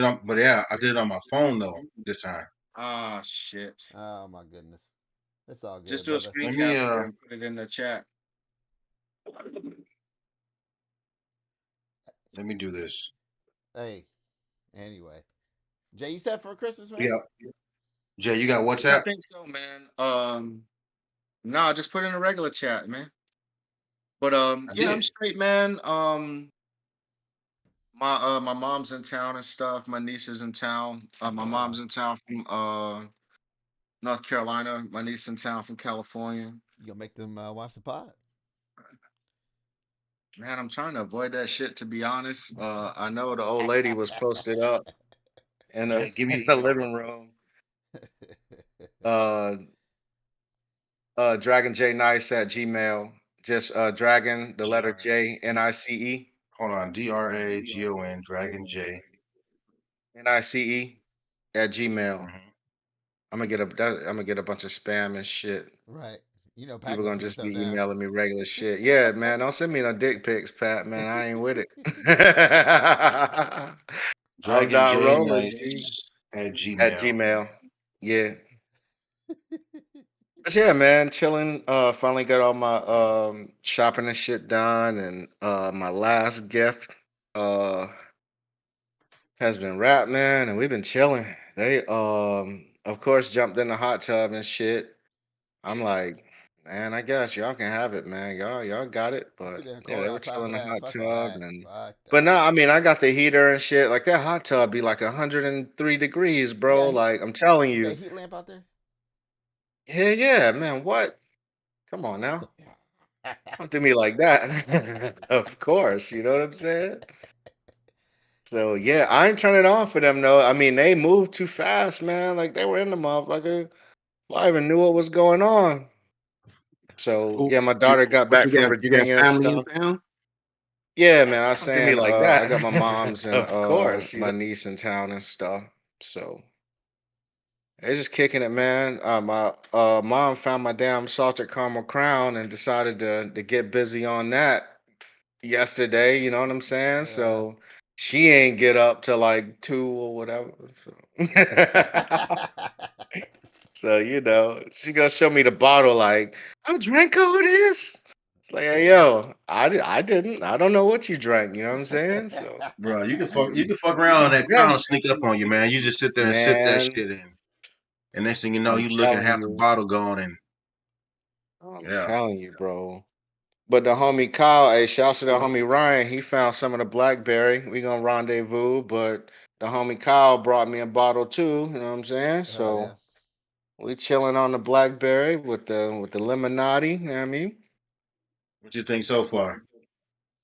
But yeah, I did it on my phone though this time. Ah, shit. Oh my goodness. It's all Just good, do a brother. screen Let me capture and put it in the chat. let me do this. Hey, anyway. Jay, you set for Christmas, man? Yeah, Jay, you got I WhatsApp? think so, man. No, just put it in a regular chat, man. But I yeah, I'm did. straight, man. My mom's in town and stuff. My niece is in town. My Oh, mom's in town from North Carolina. My niece in town from California. you gonna make them watch the pod? Man, I'm trying to avoid that shit, to be honest. I know the old lady was posted up in a Jay, give in me the living room. Uh Dragon J Nice at Gmail. Just Dragon, the letter Dragon. J, Nice. Hold on, DRAGON Dragon J. Nice at Gmail. Mhm. I'm gonna get a bunch of spam and shit. Right. You know, Pat People gonna gonna send just stuff be down. emailing me regular shit. Yeah, man. Don't send me no dick pics, Pat. Man, I ain't with it. I'm Dragon not J rolling, G. Nice at At Gmail. Gmail. Yeah. But yeah, man, chilling. Finally got all my shopping and shit done, and my last gift has been wrapped, man, and we've been chilling. They of course jumped in the hot tub and shit. I'm like, man, I guess y'all can have it, man. Y'all got it. It's But too damn yeah, cold they were outside chilling for in the that. hot Fuck all tub that. and Fuck but no, that. I mean I got the heater and shit. Like that hot tub be like 103 degrees, You bro. got heat. Like I'm telling You got a you. heat lamp out there? Yeah, yeah, man. What? Come on now. Don't do me like that. Of course, you know what I'm saying? So yeah, I ain't turn it on for them though. I mean, they moved too fast, man. Like they were in the motherfucker. I even knew what was going on. So Who- yeah, my daughter got What back you from got? You got Virginia and family in stuff. town? Yeah, man. I was Don't do me saying like I got my that. mom's and Of course, you my know. niece in town and stuff. So they just kicking it, man. My mom found my damn salted caramel crown and decided to get busy on that yesterday, you know what I'm saying? Yeah. So she ain't get up till like 2 or whatever. So, so you know, she gonna show me the bottle like, I drank all this. It's like, hey yo, I didn't. I don't know what you drank, you know what I'm saying? So Bro, you can fuck around on that yeah, crown and sneak up on you, man. You just sit there and sip that man, shit in. And next thing you know, I'm you looking telling half the you. bottle gone and I'm yeah. telling you, bro. But the homie Kyle, hey, shouts to the homie Ryan. He found some of the blackberry. We gonna rendezvous, but the homie Kyle brought me a bottle too. You know what I'm saying? Hell yeah. So we chilling on the blackberry with the limonade. You know what I mean? What you think so far?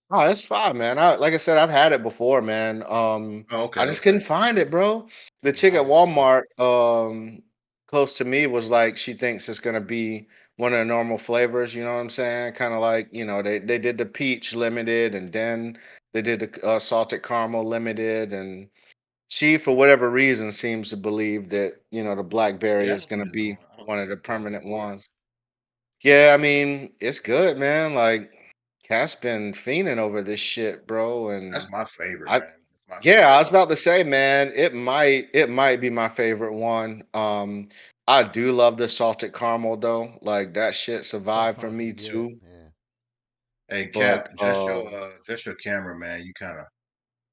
Oh, it's fine, man. Like I said, I've had it before, man. Oh, I okay, just okay. couldn't find it, bro. The chick I at get it, man. Walmart, close to me was like, she thinks it's gonna be one of the normal flavors. You know what I'm saying? Kind of like, they did the peach limited, and then they did the salted caramel limited, and she, for whatever reason, seems to believe that the blackberry Yeah, I is know what gonna it's be doing. I don't one think of the it's going permanent nowhere. ones. Yeah, I mean, it's good, man. Like, Cat's been fiending over this shit, bro. That's And my favorite, I, man. That's my yeah, I favorite. was about to say, man, it might be my favorite one. I do love the salted caramel though. Like that shit Salt survived for caramel me shit good. too. Yeah. Hey, But Cap, just your camera, man. You kind of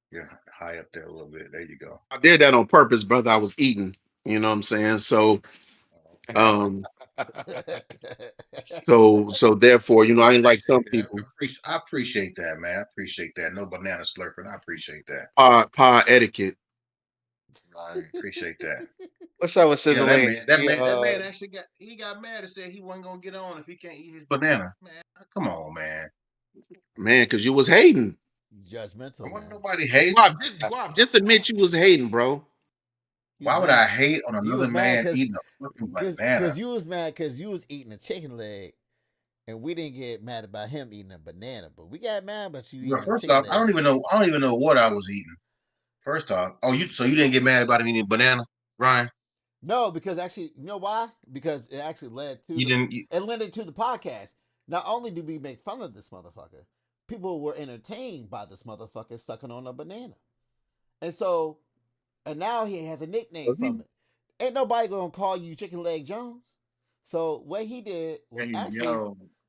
you're high up there a little bit. There you go. I did that on purpose, brother. I was eating. You know what I'm saying? So, um, so therefore, I I ain't like appreciate some that. people. I appreciate that, man. I appreciate that. No banana slurping. I appreciate that. Pod etiquette. I appreciate that. what's up with Yeah, that Sizzling? man, that She man, that man actually got mad and said he wasn't gonna get on if he can't eat his banana. Man, come on, man. Man, because you was hating. I Judgmental, want man. nobody hating. Guap, just admit you was hating, bro. You was Why would I mad. hate on You another was mad man because eating a fucking cause banana? you was mad because you was eating a chicken leg, and we didn't get mad about him eating a banana, but we got mad about you Well, eating a first chicken off, I don't leg. even know. I don't even know what I was eating. First off, you didn't get mad about him eating banana, Ryan? No, because actually, you know why? Because it actually led to You the didn't. it led to the podcast. Not only did we make fun of this motherfucker, people were entertained by this motherfucker sucking on a banana. And so And now he has a nickname from it. Ain't nobody gonna call you Chicken Leg Jones. So what he did Hey,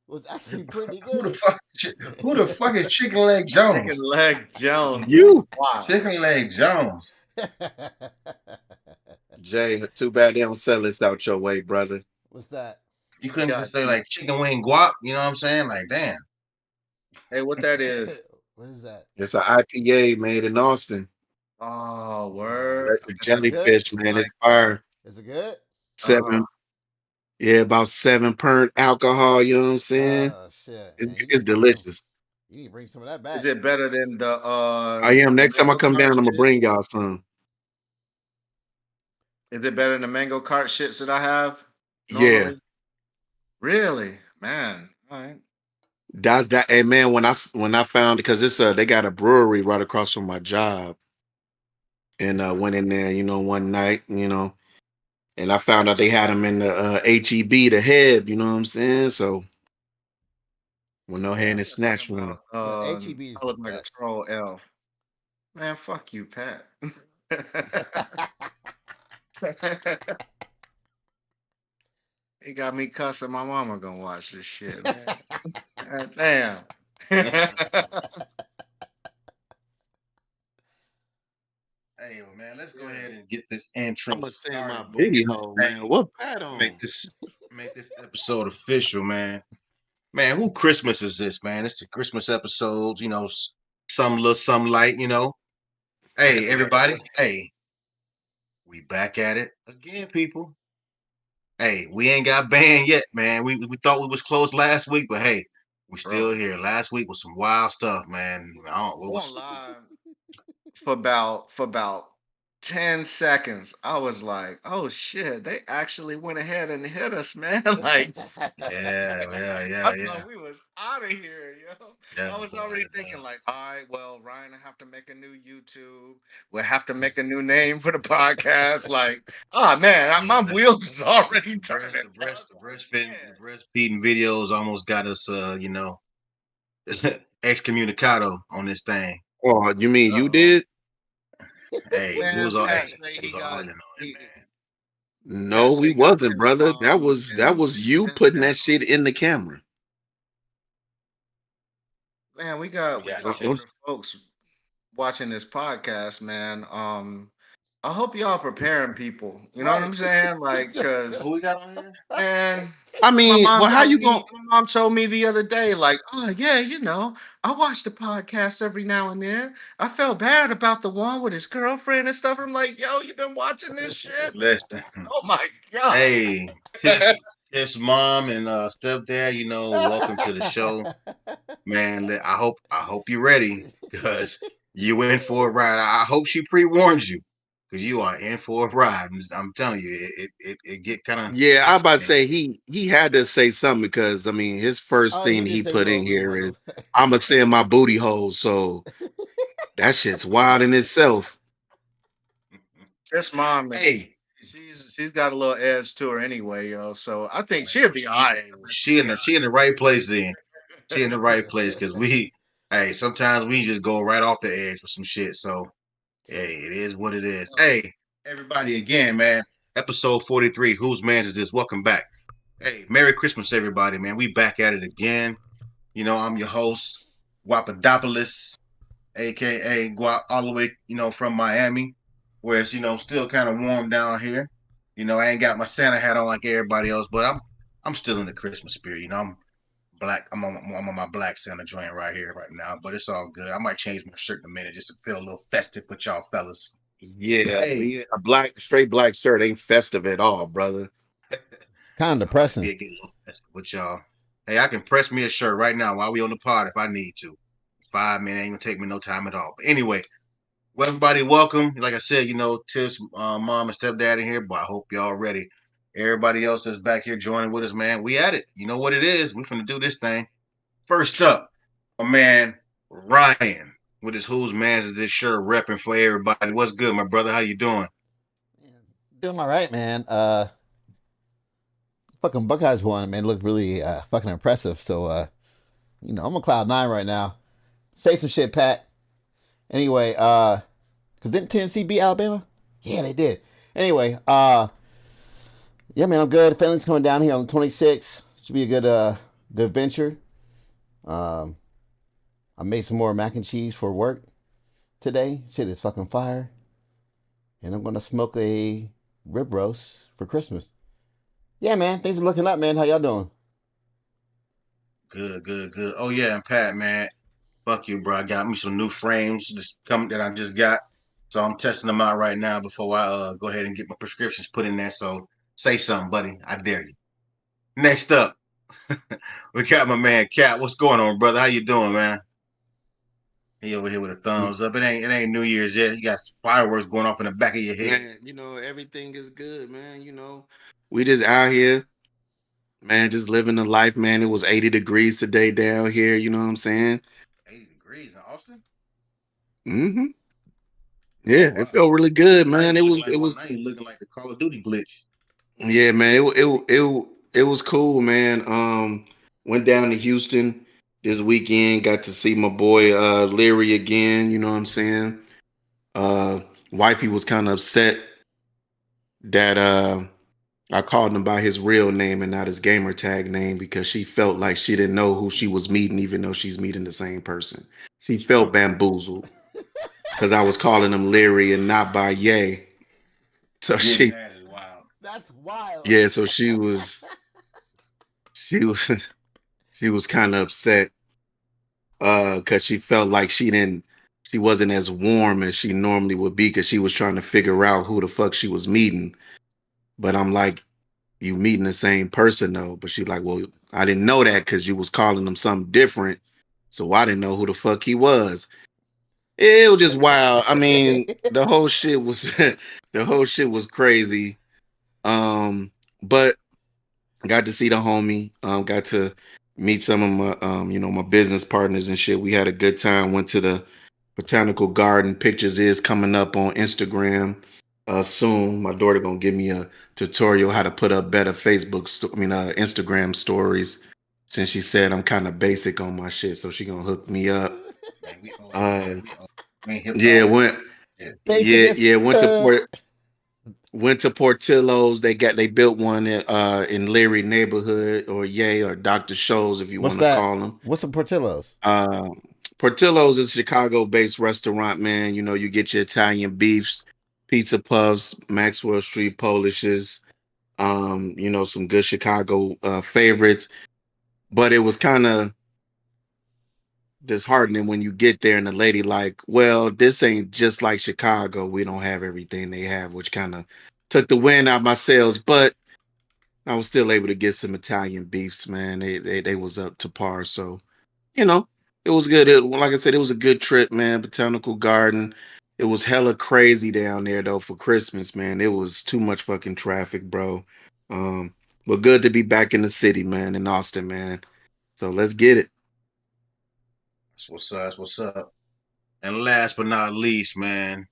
was actually pretty Who the good. fuck? Who the fuck is Chicken Leg Chicken Jones? Leg Jones. You, Wow. Chicken Leg Jones. Jay. Too bad they don't sell this out your way, brother. What's that? You couldn't God just say damn. like chicken wing guap. You know what I'm saying? Like, damn. Hey, what that is? What is that? It's an IPA made in Austin. Oh, word. The Is it jellyfish, good? man. It's fire. Is it good? Seven, yeah, about 7% alcohol. You know what I'm saying? Oh shit! It's, Man, you need it's to bring some. delicious. You need to bring some of that back. Is it better than the I am. Next time I mango come down, cart I'm gonna shit? bring y'all some. Is it better than the mango cart shits that I have Yeah, normally? Really? Man. All right. that's that. And man, when I found, because it's they got a brewery right across from my job, and went in there, one night, and I found out they had them in the HEB, the head. You know what I'm saying? So went ahead and snatched one. The HEB is I the look like a best. troll elf. Man, fuck you, Pat. He got me cussing. My mama gonna watch this shit, man. God damn. Hey, well, man, let's go ahead and get this intro I'm gonna say my started. booty hole, man. What Pat on? Make this episode official, man. Man, who Christmas is this, man? It's the Christmas episodes, some little, some light, Hey, everybody. Hey, we back at it again, people. Hey, we ain't got banned yet, man. We thought we was closed last week, but hey, we still here. Last week was some wild stuff, man. I won't lie. For about 10 seconds, I was like, "Oh shit, they actually went ahead and hit us, man!" Like, yeah. I thought we was out of here, yo. Yeah, I was already thinking, like, all right, well, Ryan, I have to make a new YouTube. We'll have to make a new name for the podcast. Like, oh man, my wheels is already turning. The breastfeeding videos almost got us, excommunicado on this thing. Oh, you mean you did? Hey, Man, we was all, Pat hey, say we he was all got in on it, man. No, say we he got wasn't, Tim's brother. That mom was you and putting that shit in the camera. man, we got got older folks watching this podcast, man. I hope y'all preparing people. You know what I'm saying? Like, cause Who we got on here? man, I my mean, mom well, how told you me. going? My mom told me the other day, like, oh yeah, I watch the podcast every now and then. I felt bad about the one with his girlfriend and stuff. I'm like, yo, you been watching this shit? Listen. Oh my god. Hey, Tiff's mom and stepdad, welcome to the show. Man, I hope you're ready because you in for a ride. I hope she pre-warns you because you are in for a ride. I'm telling you, it get kind of Yeah, I about to say he had to say something because I mean his first Oh, he thing did he say put we in here were is I'ma send my booty hole. So that shit's wild in itself. This mom, Hey, she's got a little edge to her anyway, yo. So I think she'll be all right. she in the right place then. She in the right place because sometimes we just go right off the edge with some shit. So hey, it is what it is. Hey, everybody, again, man. Episode 43. Whose man's is this? Welcome back. Hey, Merry Christmas, everybody, man. We back at it again. I'm your host, Guapadopoulos, aka Guap, all the way, from Miami, where it's, still kind of warm down here. I ain't got my Santa hat on like everybody else, but I'm still in the Christmas spirit. I'm black. I'm on my black Santa joint right here, right now. But it's all good. I might change my shirt in a minute just to feel a little festive with y'all fellas. Yeah, Hey, a straight black shirt ain't festive at all, brother. kind of depressing. Get a little festive with y'all. Hey, I can press me a shirt right now while we on the pod if I need to. 5 minutes ain't gonna take me no time at all. But anyway, well, everybody, welcome. Like I said, Tiff's mom and stepdad in here, but I hope y'all ready. Everybody else that's back here joining with us, man, we at it. You know what it is. We finna do this thing. First up, my man Ryan with his Whose Man's Is This shirt repping for everybody. What's good, my brother? How you doing? Doing all right, man. Fucking Buckeyes won, man. Looked really fucking impressive. So I'm on cloud 9 right now. Say some shit, Pat. Anyway, cause didn't Tennessee beat Alabama? Yeah, they did. Anyway, yeah, man, I'm good. Family's coming down here on the 26th. Should be a good venture. Um, I made some more mac and cheese for work today. Shit is fucking fire. And I'm gonna smoke a rib roast for Christmas. Yeah, man, things are looking up, man. How y'all doing? Good, good, good. Oh yeah, and Pat, man, fuck you, bro. I got me some new frames just come that I just got, so I'm testing them out right now before I go ahead and get my prescriptions put in there. So say something, buddy. I dare you. Next up, we got my man Cat. What's going on, brother? How you doing, man? He over here with a thumbs up. It ain't New Year's yet. You got fireworks going off in the back of your head. Man, everything is good, man. We just out here, man, just living the life, man. It was 80 degrees today down here, you know what I'm saying? 80 degrees in Austin. Mm-hmm. Yeah, Wow. it felt really good, Now man. you It looking was like now you looking like the Call of Duty glitch. yeah, man. It was cool, man. Went down to Houston this weekend, got to see my boy Leary again, you know what I'm saying? Uh Wifey was kind of upset that I called him by his real name and not his gamer tag name because she felt like she didn't know who she was meeting, even though she's meeting the same person. She felt bamboozled because I was calling him Leary and not by Ye. So Yeah, that is wild. That's wild. yeah, so she was she was kind of upset because she felt like she wasn't as warm as she normally would be because she was trying to figure out who the fuck she was meeting. But I'm like, you meeting the same person though. But she's like, well, I didn't know that because you was calling him something different. So I didn't know who the fuck he was. It was just wild. I mean, the whole shit was the whole shit was crazy. But got to see the homie. Got to meet some of my my business partners and shit. We had a good time. Went to the botanical garden. Pictures is coming up on Instagram soon. My daughter gonna give me a tutorial how to put up better Instagram stories. Since she said I'm kind of basic on my shit, so she gonna hook me up. Man, we old. Uh, We ain't hip yeah, to all went that. Basic yeah, as went to Portillo's. They built one in Leary neighborhood or Yay or Dr. Shows if you What's want to that? call them. What's some Portillo's? Portillo's is a Chicago-based restaurant, man. You get your Italian beefs, pizza puffs, Maxwell Street Polishes, some good Chicago favorites. But it was kind of disheartening when you get there and the lady like, well, this ain't just like Chicago. We don't have everything they have, which kind of took the wind out my sails. But I was still able to get some Italian beefs, man. They was up to par. So, you know, it was good. Like I said, it was a good trip, man. Botanical Garden. It was hella crazy down there though for Christmas, man. It was too much fucking traffic, bro. Um, but good to be back in the city, man, in Austin, man. So let's get it. That's what's up. That's what's up. And last but not least, man,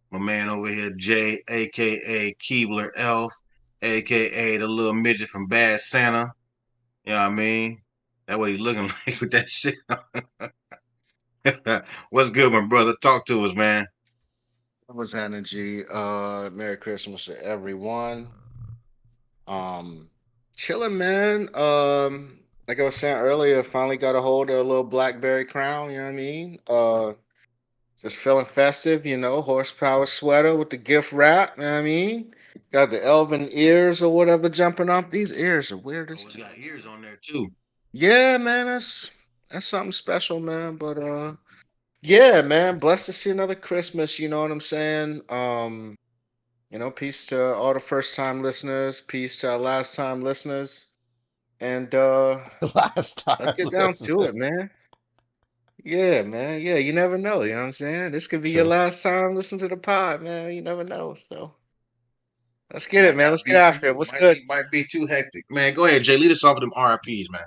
my man over here, Jay, aka Keebler Elf, aka the little midget from Bad Santa. You know what I mean? That's what he looking like with that shit. What's good, my brother? Talk to us, man. That was energy. Merry Christmas to everyone. Um, Chilling, man. Like I was saying earlier, finally got a hold of a little BlackBerry crown. You know what I mean? Just feeling festive. Horsepower sweater with the gift wrap. You know what I mean? Got the elven ears or whatever jumping off. These ears are weird Oh, as it's got hell. ears on there too. Yeah, man. That's something special, man. But yeah, man. Blessed to see another Christmas. You know what I'm saying? Peace to all the first time listeners, peace to our last time listeners. And Last let's time get down to listener. it, man. Yeah, man. Yeah, you never know, you know what I'm saying? This could be your True. last time listening to the pod, man. You never know. So let's get it, Might man. not Let's get be for after it. you. What's good? Might be too hectic, man. Go ahead, Jay. Lead us off with them RIPS, man.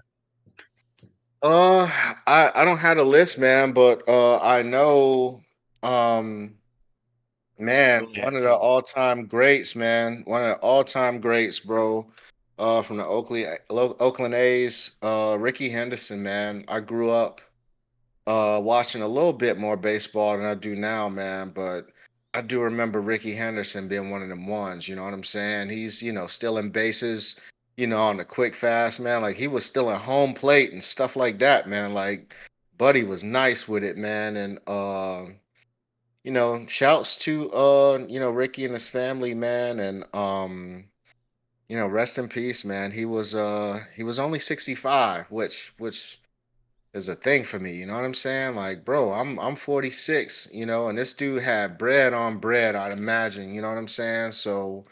Uh I don't have a list, man, but I know um You man, only one had of the two. all-time greats, man. One of the all-time greats, bro. From the Oakland A's, Ricky Henderson, man. I grew up watching a little bit more baseball than I do now, man. But I do remember Ricky Henderson being one of them ones. You know what I'm saying? He's still in bases. On the quick fast, man. Like he was still at home plate and stuff like that, man. Like Buddy was nice with it, man. And shouts to Ricky and his family, man. And rest in peace, man. He was only 65, which is a thing for me. You know what I'm saying? Like, bro, I'm 46, and this dude had bread on bread, I'd imagine, you know what I'm saying? So,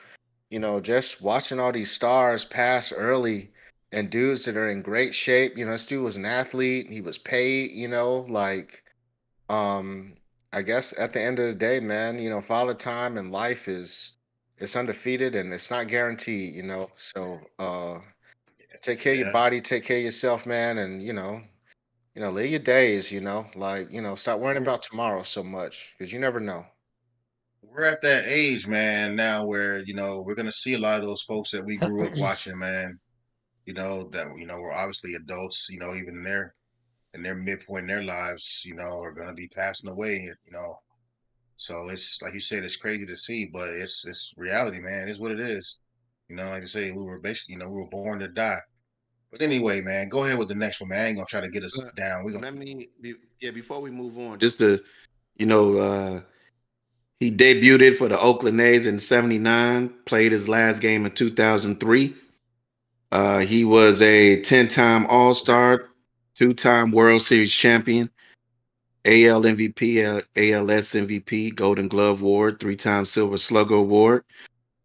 just watching all these stars pass early and dudes that are in great shape, this dude was an athlete, he was paid, like um I guess at the end of the day, man, father time in life is it's undefeated and it's not guaranteed, So take care of your Yeah, body, take care of yourself, man, and live your days, like, stop worrying we're, about tomorrow so much because you never know. we're at that age, man, now where we're gonna see a lot of those folks that we grew up watching, man. That we're obviously adults. Even in their midpoint in their lives, are gonna be passing away. So it's like you said, it's crazy to see, but it's reality, man. It's what it is. Like I say, we were basically, we were born to die. But anyway, man, go ahead with the next one, man. I ain't gonna try to get us Uh, down. We're gonna Let me, yeah, before we move on, just to, you know, uh, he debuted for the Oakland A's in '79, played his last game in 2003. He was a 10-time All Star, 2-time World Series champion, AL MVP, ALS MVP, Golden Glove Award, 3-time Silver Slugger Award,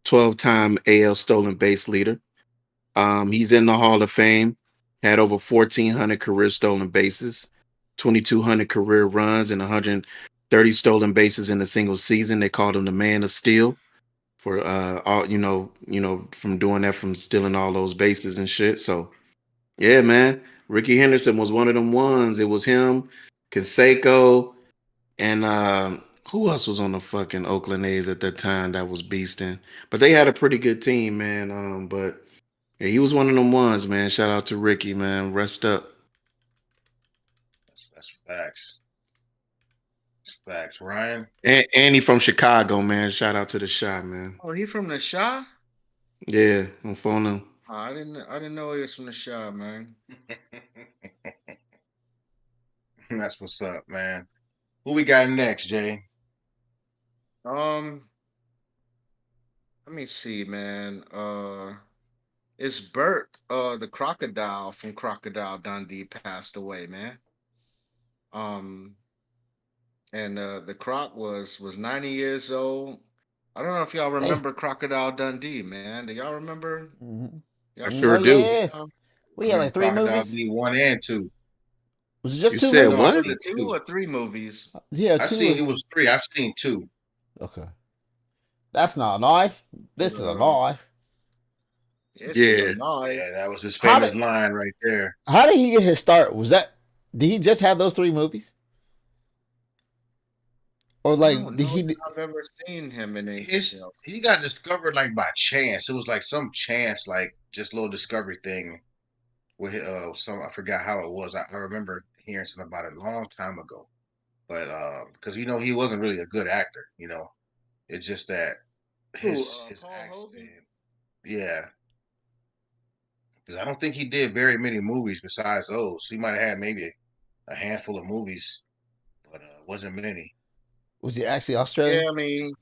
12-time AL Stolen Base Leader. He's in the Hall of Fame, had over 1,400 career stolen bases, 2,200 career runs, and 130 stolen bases in a single season. They called him the Man of Steel for all from doing that, from stealing all those bases and shit. So yeah, man, Ricky Henderson was one of them ones. It was him, Canseco, and who else was on the fucking Oakland A's at that time that was beasting? But they had a pretty good team, man. But yeah, he was one of them ones, man. Shout out to Ricky, man. Rest up. that's facts. That's facts. Ryan. And he from Chicago, man. Shout out to the shot, man. Oh, he from the Shaw? Yeah, I'm phoning. Oh, I didn't know he was from the Shaw, man. That's what's up, man. Who we got next, Jay? Um, let me see, man. It's Bert, the crocodile from Crocodile Dundee passed away, man. Um, and the croc was 90 years old. I don't know if y'all Damn. remember Crocodile Dundee, man. Do y'all remember? Mm-hmm. Y'all I Oh sure remember yeah, do. yeah. Crocodile? I We had remember like three Crocodile movies. D 1 and 2. Was it just You two said No, I movies? what? Was seen it two two? or three movies. Yeah, I've two. seen it was three. I've seen two. Okay, that's not a knife. This is a Uh, knife. this is a Yeah. knife. Yeah, that was his How famous did line right there. how did he get his start? Was that did he just have those three movies, or I like don't did know he? that I've ever seen him in anything His else. he got discovered like by chance. It was like some chance, like just little discovery thing with some, I forgot how it was. I remember hearing something about it a long time ago. But because he wasn't really a good actor. It's just that Who? his Paul Hogan? accent. Yeah, because I don't think he did very many movies besides those. He might have had maybe a handful of movies, but wasn't many. Was he actually Yeah, Australian? I mean,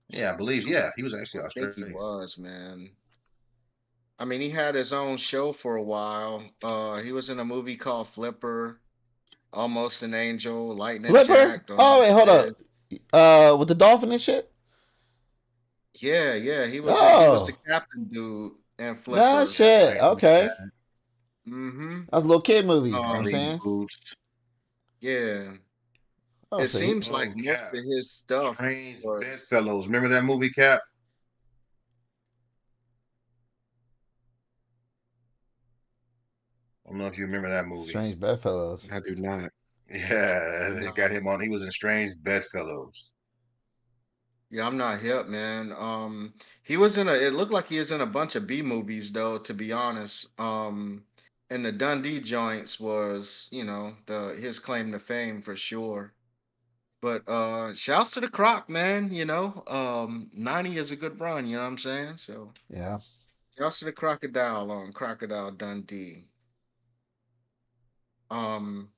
Yeah, I believe. Yeah, he was actually I think he Australian. was, man. I mean, he had his own show for a while. He was in a movie called Flipper, Almost an Angel, Lightning Flipper? Jack, Don't Oh Have wait, hold Dead. up. With the dolphin and shit. Yeah, yeah, he was the Oh, captain dude in no Flipper. Yeah, I shit. remember Okay, that. Mm-hmm. that was a little kid movie. You know what I'm Um, Charlie in the saying? Boots. yeah. Oh, It so he seems like Oh, most Cap. of his stuff Strange was Bedfellows. Remember that movie, Cap? I don't know if you remember that movie. Strange Bedfellows. I do not. Yeah, they got no. him on. He was in Strange Bedfellows. Yeah, I'm not hip, man. He was in a. It looked like he was in a bunch of B movies, though. To be honest, and the Dundee joints was, the his claim to fame for sure. But shouts to the Croc, man. 90 is a good run, you know what I'm saying? So Yeah. shouts to the Crocodile on Crocodile Dundee. Um,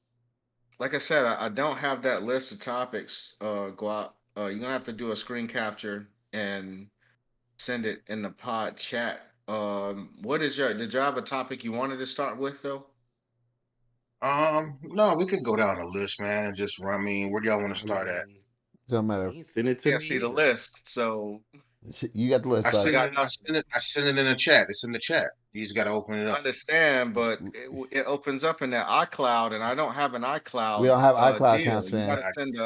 like I said, I don't have that list of topics. Guap. You're gonna have to do a screen capture and send it in the pod chat. What is did you have a topic you wanted to start with though? No, we could go down the list, man, and just run. I mean, where do y'all want to I start at? mean, Doesn't he matter. ain't send it to Yeah, me see the either. list. So You got the list, I bud. send got it. I send it in the chat. It's in the chat. You just got to open it I up. understand, but it opens up in that iCloud, and I don't have an We iCloud don't have iCloud deal. accounts, You got man. to send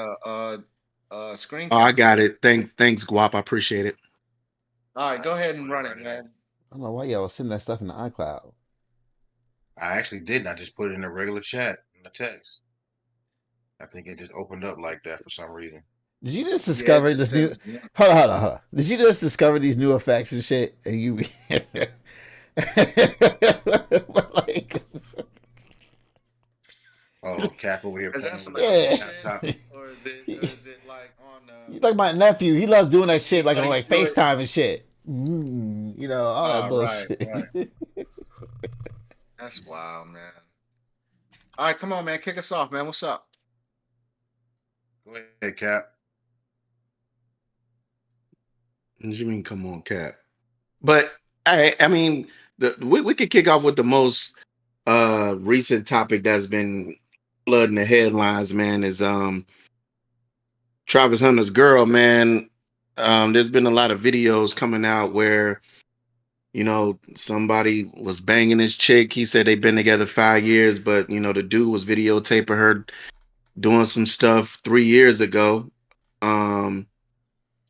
a screen Oh, I capture. got it. Thanks, Guap. I appreciate it. All right, I go just ahead and put it run right it, in there. man. I don't know why y'all send that stuff in the iCloud. I actually didn't. I just put it in the regular chat in the text. I think it just opened up like that for some reason. Did you just Yeah, it discover just this new? sends. Yeah. Hold on. Did you just discover these new effects and shit? And you, like, Oh, Cap over here Is that playing some with his yeah. laptop. content, or is it like on You like my nephew? He loves doing that shit, like Oh, on you like do it. FaceTime and shit. All that Right, bullshit. right. That's wild, man. All right, come on, man. Kick us off, man. What's up? Go ahead, Cap. What you mean, come on, Cap? But I mean, we could kick off with the most recent topic that's been flooding the headlines, man, is Travis Hunter's girl, man. There's been a lot of videos coming out where, somebody was banging his chick. He said they've been together 5 years, but the dude was videotaping her doing some stuff 3 years ago. And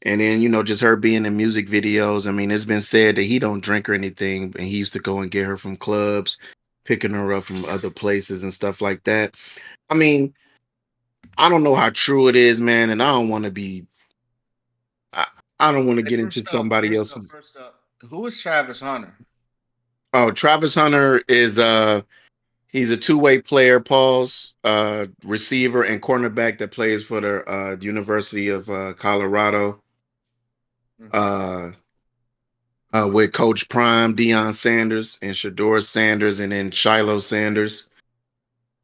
then, just her being in music videos. I mean, it's been said that he don't drink or anything, and he used to go and get her from clubs, picking her up from other places and stuff like that. I mean, I don't know how true it is, man, and I don't want to be. I don't want to Hey, get into somebody else. first up, who is Travis Hunter? Oh, Travis Hunter is he's a two-way player, Paul's receiver and cornerback that plays for the University of Colorado. Mhm. With Coach Prime, Deion Sanders, and Shador Sanders, and then Shiloh Sanders.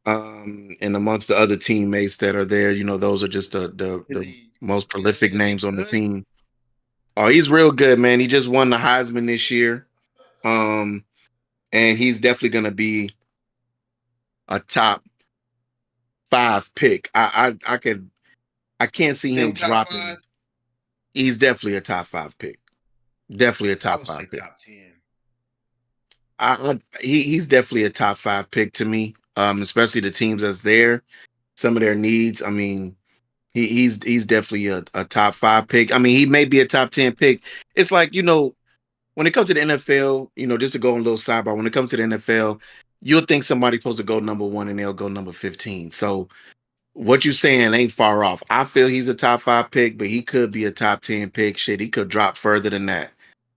And amongst the other teammates that are there, those are just the most prolific Is he names on the good? team. Oh, he's real good, man. He just won the Heisman this year. And he's definitely gonna be a top 5 pick. I can't see him Think top dropping. 5? He's definitely a top 5 pick. Definitely a I top would 5 say pick. top 10. He's definitely a top 5 pick to me. Especially the teams that's there, some of their needs. I mean, he's definitely a top 5 pick. I mean, he may be a top 10 pick. It's like, when it comes to the NFL, just to go on a little sidebar, when it comes to the NFL, you'll think somebody's supposed to go number 1 and they'll go number 15. So what you saying ain't far off. I feel he's a top 5 pick, but he could be a top 10 pick. Shit, he could drop further than that.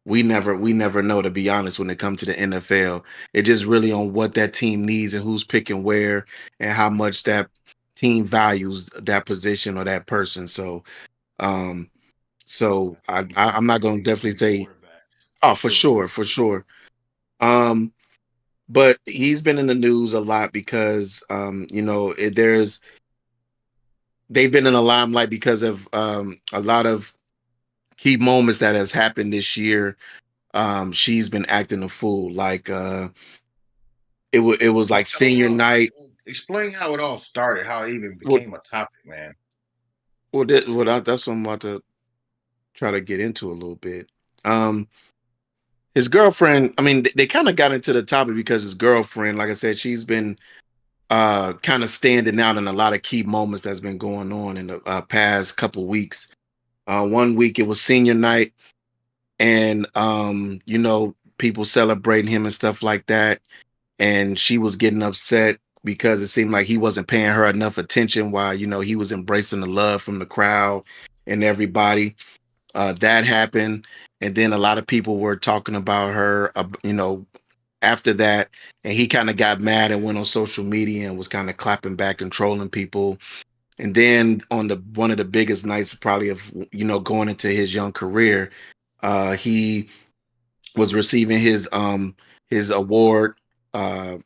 We never know, to be honest, when it comes to the NFL. It just really on what that team needs and who's picking where and how much that team values that position or that person. So I'm not gonna definitely say, oh, for sure. Um but he's been in the news a lot because they've been in the limelight because of a lot of key moments that has happened this year. She's been acting a fool. Like it was like senior night. Explain how it all started, how it even Well, became a topic, man. that's what I'm about to try to get into a little bit. His girlfriend, I mean, they kind of got into the topic because his girlfriend, like I said, she's been kind of standing out in a lot of key moments that's been going on in the past couple weeks. One week it was senior night, and people celebrating him and stuff like that, and she was getting upset because it seemed like he wasn't paying her enough attention while he was embracing the love from the crowd and everybody. That happened, and then a lot of people were talking about her after that, and he kind of got mad and went on social media and was kind of clapping back and trolling people. And then on one of the biggest nights, probably of going into his young career, he was receiving his award, for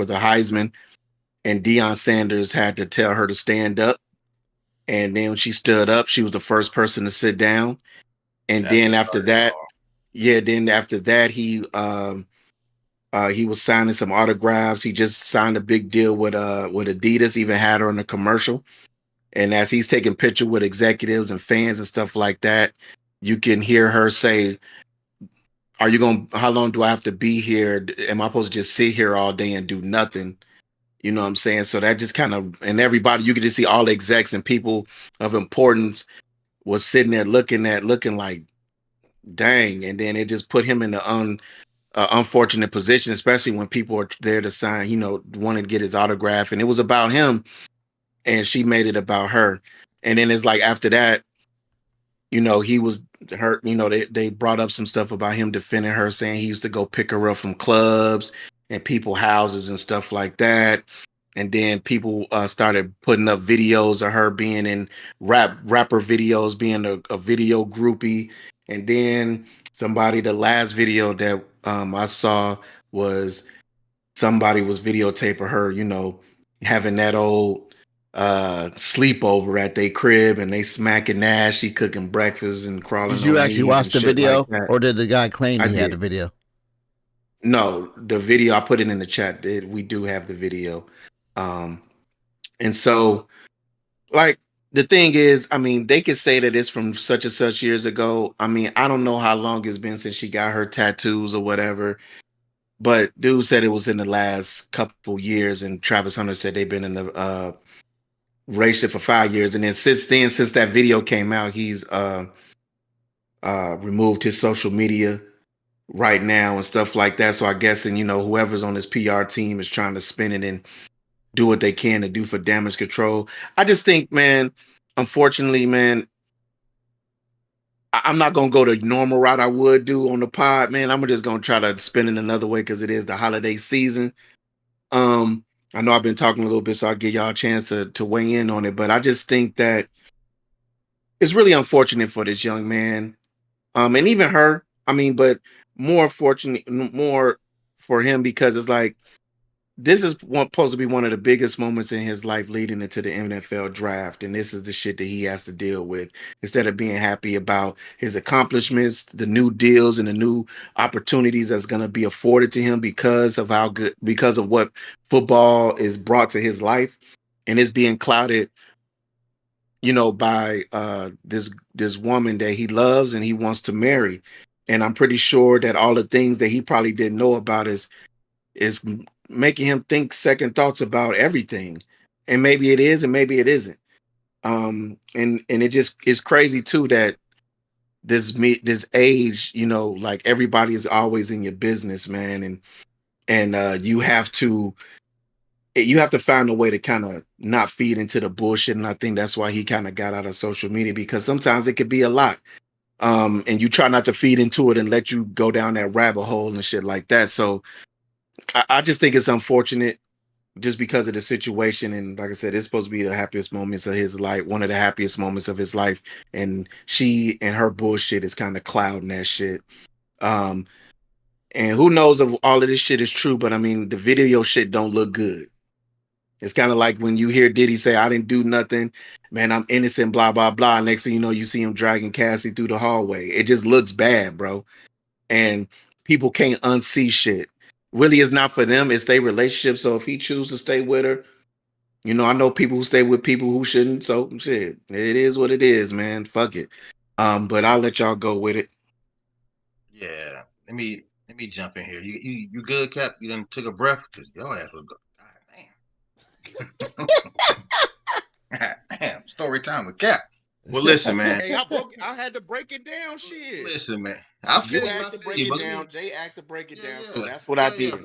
the Heisman, and Deion Sanders had to tell her to stand up. And then when she stood up, she was the first person to sit down. And then after that, he was signing some autographs. He just signed a big deal with Adidas, even had her in a commercial. And as he's taking pictures with executives and fans and stuff like that, you can hear her say, how long do I have to be here? Am I supposed to just sit here all day and do nothing? You know what I'm saying? So that just kind of, and everybody, you could just see all the execs and people of importance was sitting there looking like, dang. And then it just put him in the unfortunate position, especially when people are there to sign, wanting to get his autograph. And it was about him, and she made it about her. And then it's like after that, he was hurt. They brought up some stuff about him defending her, saying he used to go pick her up from clubs and people houses and stuff like that. And then people started putting up videos of her being in rapper videos, being a video groupie. And then the last video that I saw was somebody was videotaping her, having that old sleepover at their crib, and they smacking Nash, she cooking breakfast and crawling. Did you actually watch the video, or did the guy claim he had the video? No, the video, I put it in the chat. We do have the video. And so, like, the thing is, I mean, they could say that it's from such and such years ago. I mean, I don't know how long it's been since she got her tattoos or whatever, but dude said it was in the last couple years, and Travis Hunter said they've been in the relationship for 5 years. And then since that video came out, he's removed his social media right now and stuff like that. So I guess, and whoever's on his PR team is trying to spin it and do what they can to do for damage control. I just think, man, unfortunately, man, I'm not going to go the normal route I would do on the pod, man. I'm just going to try to spin it another way because it is the holiday season. I know I've been talking a little bit, so I'll give y'all a chance to weigh in on it. But I just think that it's really unfortunate for this young man. And even her, I mean, but more for him, because it's like, this is supposed to be one of the biggest moments in his life leading into the NFL draft. And this is the shit that he has to deal with instead of being happy about his accomplishments, the new deals and the new opportunities that's going to be afforded to him because of what football is brought to his life. And it's being clouded, by this woman that he loves and he wants to marry. And I'm pretty sure that all the things that he probably didn't know about is making him think second thoughts about everything. And maybe it is, and maybe it isn't. And it just is crazy too that this age, like everybody is always in your business, man. And you have to find a way to kind of not feed into the bullshit. And I think that's why he kind of got out of social media, because sometimes it could be a lot. And you try not to feed into it and let you go down that rabbit hole and shit like that. So I just think it's unfortunate just because of the situation. And like I said, it's supposed to be the happiest moments of his life, one of the happiest moments of his life. And she and her bullshit is kind of clouding that shit. And who knows if all of this shit is true, but I mean, the video shit don't look good. It's kind of like when you hear Diddy say, I didn't do nothing, man, I'm innocent, blah, blah, blah. Next thing you know, you see him dragging Cassie through the hallway. It just looks bad, bro. And people can't unsee shit. Really, it's not for them. It's their relationship. So if he chooses to stay with her, I know people who stay with people who shouldn't. So shit, it is what it is, man. Fuck it. But I'll let y'all go with it. Yeah. Let me jump in here. You good, Cap? You done took a breath? Because your ass was good. God damn. Damn. Story time with Cap. Well, listen, man. Hey, I had to break it down. Shit. Listen, man. I feel asked to break it down. Jay asked to break it down. So that's what I did.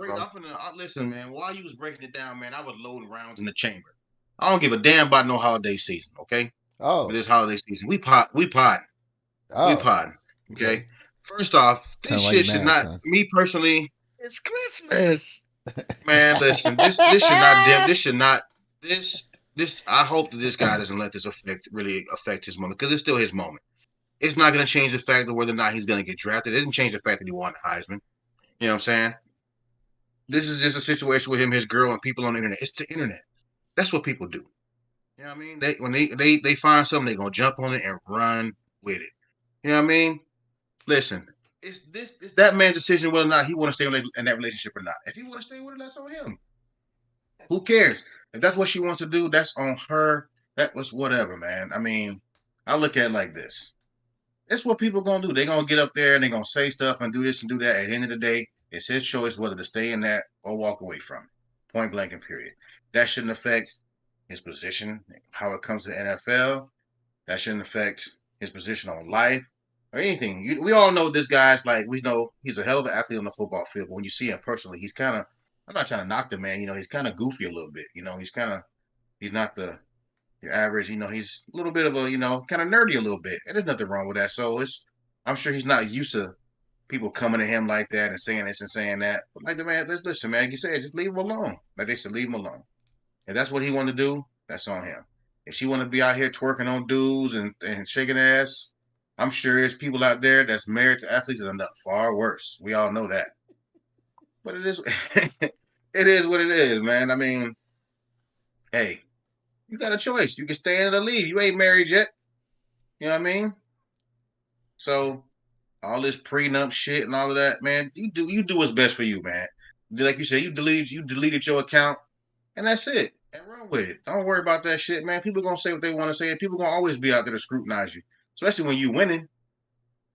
Listen, man. While you was breaking it down, man, I was loading rounds in the chamber. I don't give a damn about no holiday season. Okay. Oh. This holiday season, we pot. Oh. We potting. Okay. First off, this shit should not. Son. Me personally, it's Christmas. Man, listen. This should not dim. This I hope that this guy doesn't let this really affect his moment, because it's still his moment. It's not going to change the fact of whether or not he's going to get drafted. It doesn't change the fact that he won the Heisman. You know what I'm saying? This is just a situation with him, his girl, and people on the internet. It's the internet. That's what people do. You know what I mean? When they find something, they're gonna jump on it and run with it. You know what I mean? Listen, it's that man's decision whether or not he want to stay in that relationship or not. If he want to stay with her, that's on him. Who cares? If that's what she wants to do, that's on her. That was whatever, man. I mean, I look at it like this. That's what people gonna do. They're gonna get up there and they're gonna say stuff and do this and do that. At the end of the day, it's his choice whether to stay in that or walk away from it. Point blank and period. That shouldn't affect his position, how it comes to the NFL. That shouldn't affect his position on life or anything. We all know this guy's like, we know he's a hell of an athlete on the football field, but when you see him personally, he's kind of, I'm not trying to knock the man, he's kind of goofy a little bit. He's not your average, he's a little bit of a, kind of nerdy a little bit. And there's nothing wrong with that. So I'm sure he's not used to people coming to him like that and saying this and saying that. But like the man, listen, man, you said, just leave him alone. Like they said, leave him alone. If that's what he want to do, that's on him. If she want to be out here twerking on dudes and shaking ass, I'm sure there's people out there that's married to athletes that are done far worse. We all know that. But it is it is what it is, man. I mean, hey, you got a choice. You can stay in or leave. You ain't married yet. You know what I mean? So all this prenup shit and all of that, man, you do what's best for you, man. Like you said, you deleted your account, and that's it. And run with it. Don't worry about that shit, man. People gonna say what they want to say. People gonna always be out there to scrutinize you, especially when you winning.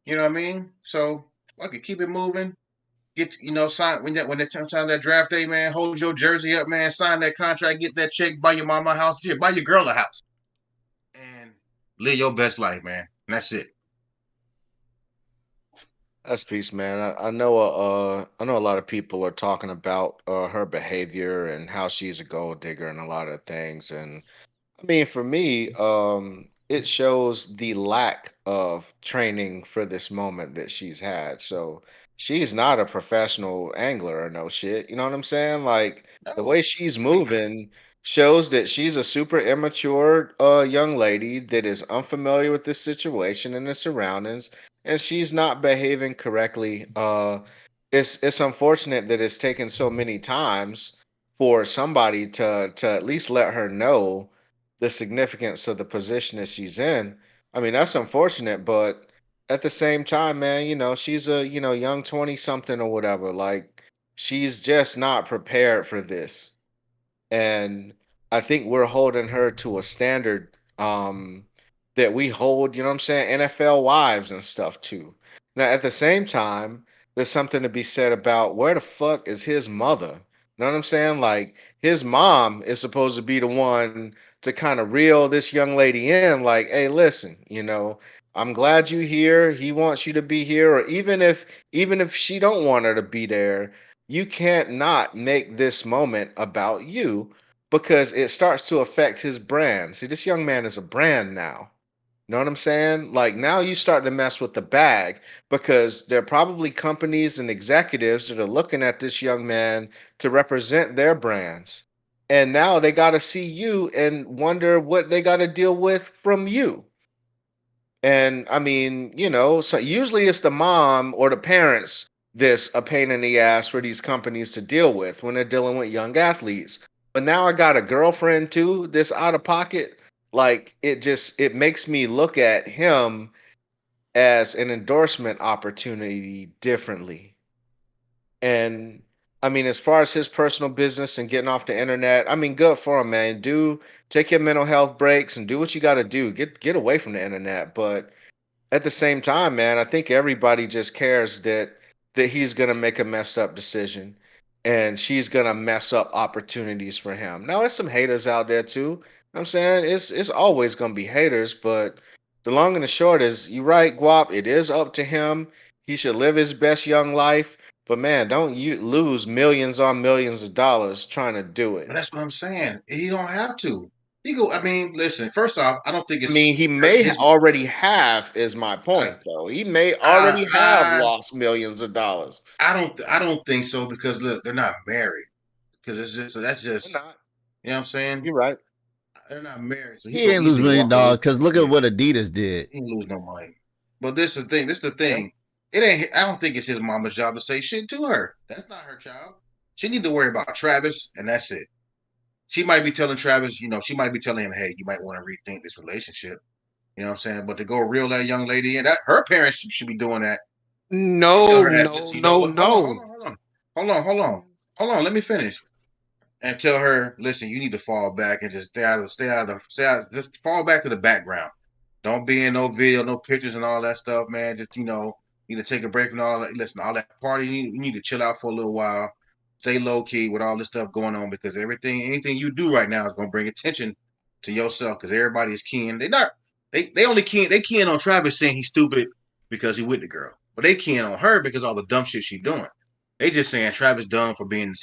You know what I mean? So I could keep it moving. Get sign when that time that draft day, man. Hold your jersey up, man. Sign that contract. Get that check. Buy your mama a house. Shit, buy your girl a house, and live your best life, man. And that's it. That's peace, man. I know a lot of people are talking about her behavior and how she's a gold digger and a lot of things. And I mean, for me, it shows the lack of training for this moment that she's had. So she's not a professional angler or no shit. You know what I'm saying? Like the No, way she's moving shows that she's a super immature young lady that is unfamiliar with this situation and the surroundings, and she's not behaving correctly. It's unfortunate that it's taken so many times for somebody to at least let her know the significance of the position that she's in. I mean, that's unfortunate, but at the same time, man, she's a, young 20 something or whatever. Like she's just not prepared for this. And I think we're holding her to a standard that we hold, you know what I'm saying, NFL wives and stuff too. Now, at the same time, there's something to be said about where the fuck is his mother? You know what I'm saying? Like his mom is supposed to be the one to kind of reel this young lady in, like, hey, listen, I'm glad you here. He wants you to be here, or even if she don't want her to be there, you can't not make this moment about you because it starts to affect his brand. See, this young man is a brand now. Know what I'm saying? Like now you start to mess with the bag because there are probably companies and executives that are looking at this young man to represent their brands. And now they got to see you and wonder what they got to deal with from you. And I mean, so usually it's the mom or the parents that's a pain in the ass for these companies to deal with when they're dealing with young athletes. But now I got a girlfriend too that's out of pocket. Like it makes me look at him as an endorsement opportunity differently. And I mean, as far as his personal business and getting off the internet, I mean, good for him, man. Do take your mental health breaks and do what you got to do. Get away from the internet, but at the same time, man, I think everybody just cares that he's gonna make a messed up decision and she's gonna mess up opportunities for him. Now there's some haters out there too. I'm saying it's always gonna be haters, but the long and the short is you're right, Guap, it is up to him. He should live his best young life. But man, don't you lose millions on millions of dollars trying to do but it. that's what I'm saying. He don't have to. He go. I mean, listen. First off, I don't think I mean, it's he may his. already have, is my I, point, though. He may I, already have I, lost millions of dollars. I don't think so, because look, they're not married. Because it's just that's They're just, not. you know what I'm saying. You're right. They're not married, so He ain't he lose can $1 million walk away. because look Yeah, at what Adidas did. he didn't lose no money. But this is the thing. This is the Yeah. thing. It ain't. I don't think it's his mama's job to say shit to her. That's not her child. She need to worry about Travis, and that's it. She might be telling Travis, she might be telling him, hey, you might want to rethink this relationship. You know what I'm saying? But to go reel that young lady in, that her parents should be doing that. And tell No, her that, no, listen, no, what? Hold on, no. hold on, hold on, hold on. Let me finish. And tell her, listen, you need to fall back and just just fall back to the background. Don't be in no video, no pictures, and all that stuff, man. Just you need to take a break from all that. Listen, all that party, you need to chill out for a little while. Stay low key with all this stuff going on because anything you do right now is gonna bring attention to yourself because everybody is keying. They only keying on Travis saying he's stupid because he with the girl, but they keying on her because all the dumb shit she doing. They just saying Travis dumb for being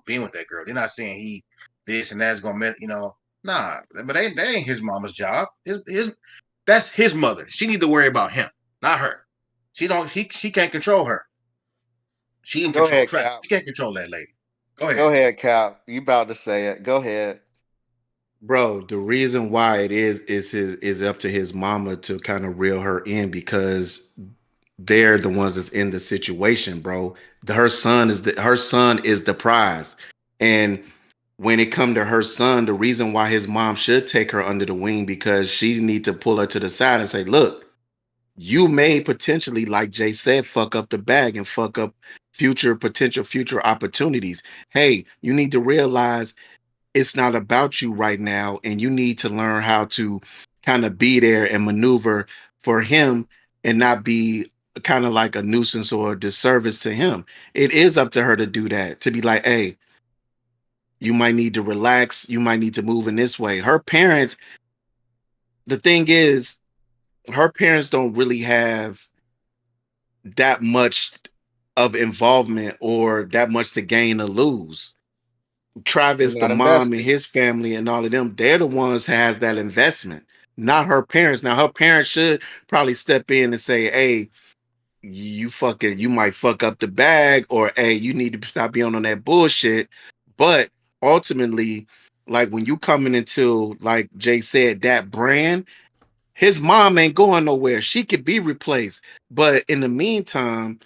being with that girl. They're not saying he this and that's gonna nah. But that ain't his mama's job. His that's his mother. She need to worry about him, not her. She can't control her. She can Go control ahead, Travis. Cap. She can't control that lady. Go Go ahead. ahead, Cap. You about to say it. Go ahead. Bro, the reason why it is up to his mama to kind of reel her in because they're the ones that's in the situation, bro. Her son is the prize. And when it come to her son, the reason why his mom should take her under the wing because she need to pull her to the side and say, look, you may potentially, like Jay said, fuck up the bag and fuck up potential future opportunities. Hey, you need to realize it's not about you right now, and you need to learn how to kind of be there and maneuver for him and not be kind of like a nuisance or a disservice to him. It is up to her to do that, to be like, hey, you might need to relax, you might need to move in this way. Her parents, the thing is, her parents don't really have that much of involvement or that much to gain or lose. They're Travis, the not mom and invested. his family and all of them, they're the ones that has that investment, not her parents. Now her parents should probably step in and say, hey, you might fuck up the bag, or hey, you need to stop being on that bullshit. But ultimately, like when you coming into, like Jay said, that brand, his mom ain't going nowhere. She could be replaced. But in the meantime,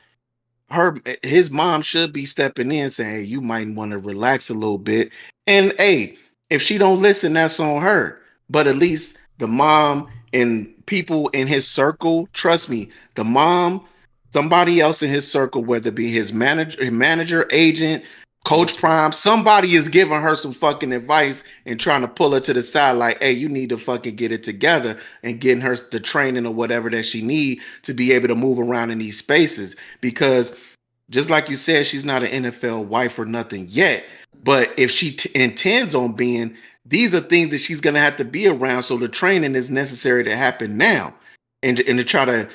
his mom should be stepping in saying, hey, you might want to relax a little bit. And hey, if she don't listen, that's on her. But at least the mom and people in his circle, trust me, the mom, somebody else in his circle, whether it be his manager, agent, Coach Coach. Prime, somebody is giving her some fucking advice and trying to pull her to the side, like, hey, you need to fucking get it together and getting her the training or whatever that she need to be able to move around in these spaces. Because just like you said, she's not an NFL wife or nothing yet. But if she intends on being, these are things that she's going to have to be around. So the training is necessary to happen now. And to try to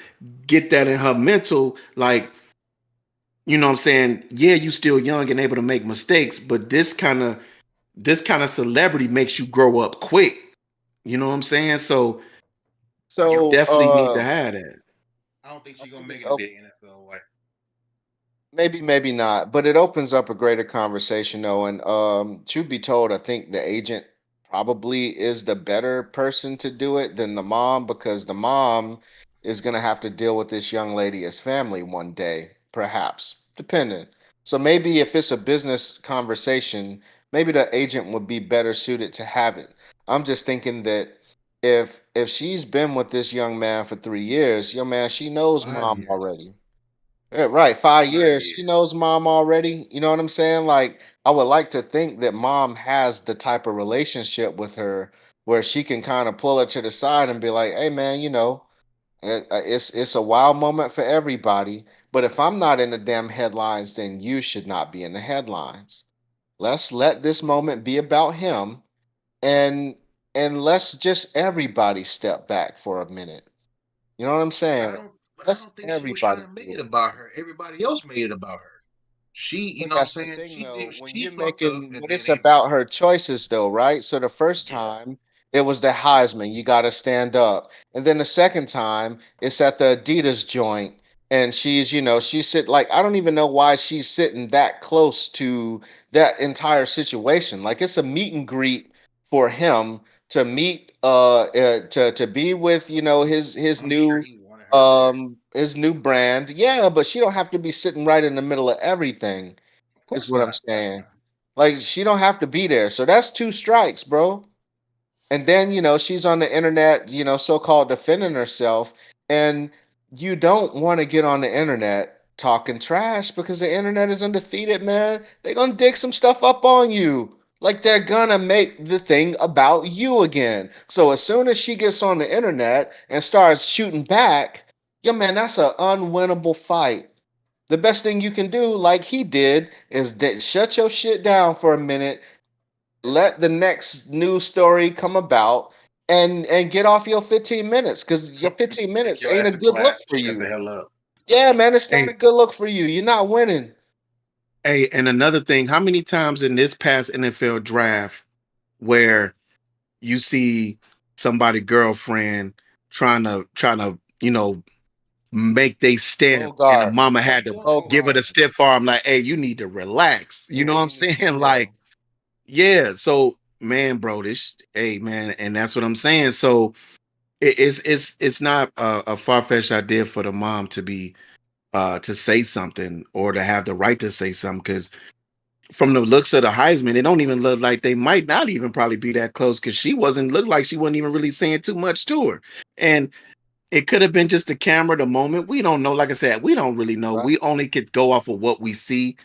get that in her mental, like, you know what I'm saying? Yeah, you still young and able to make mistakes, but this kind of celebrity makes you grow up quick. You know what I'm saying? So you So, definitely need to have that. I don't think I she's gonna think make it's it to be an NFL wife. maybe, maybe not, but it opens up a greater conversation though. And truth be told, I think the agent probably is the better person to do it than the mom because the mom is gonna have to deal with this young lady as family one day, perhaps, depending. So maybe if it's a business conversation, maybe the agent would be better suited to have it. I'm just thinking that if she's been with this young man for 3 years, young man, she knows 5 mom years. already. Yeah, right. 5 years. 5 years. She knows mom already. You know what I'm saying? Like, I would like to think that mom has the type of relationship with her where she can kind of pull her to the side and be like, "Hey, man, it's a wild moment for everybody. But if I'm not in the damn headlines, then you should not be in the headlines. Let's let this moment be about him, and let's just everybody step back for a minute. You know what I'm But I saying? don't. But I Let's don't think she was trying everybody to make do it it. about her. Everybody else made it about her. She, But what I'm that's the saying? thing, though. When She you're fucked up, making, and but then it's they, about her choices, though, right? So the first yeah. time it was the Heisman, you got to stand up, and then the second time it's at the Adidas joint, and she's sit like I don't even know why she's sitting that close to that entire situation. Like it's a meet and greet for him to meet to be with his I'm sure new he wanted her there. his new brand. Yeah, but she don't have to be sitting right in the middle of everything. Of Is course what I'm not. Of course saying. not. Like she don't have to be there. So that's two strikes, bro. And then, she's on the internet, so-called defending herself. And you don't want to get on the internet talking trash because the internet is undefeated, man. They're going to dig some stuff up on you. Like they're going to make the thing about you again. So as soon as she gets on the internet and starts shooting back, yeah, man, that's an unwinnable fight. The best thing you can do, like he did, is shut your shit down for a minute, let the next news story come about, and get off your 15 minutes because your 15 Take minutes your ain't ass a to good look class and for shut the you. hell up. Yeah, man, it's not Hey, a good look for you. You're not winning. hey, and another thing, how many times in this past NFL draft where you see somebody girlfriend trying to make they step and a Bogart. mama had to give it Bogart. a stiff arm like, hey, you need to relax. You know what I'm saying? Yeah. Like, yeah. So man, bro, hey man, and that's what I'm saying. So it's not a far-fetched idea for the mom to be to say something or to have the right to say something because from the looks of the Heisman, it don't even look like they might not even probably be that close because she wasn't look like she wasn't even really saying too much to her. And it could have been just the camera, the moment. We don't know. Like I said, we don't really know. Right. We only could go off of what we see.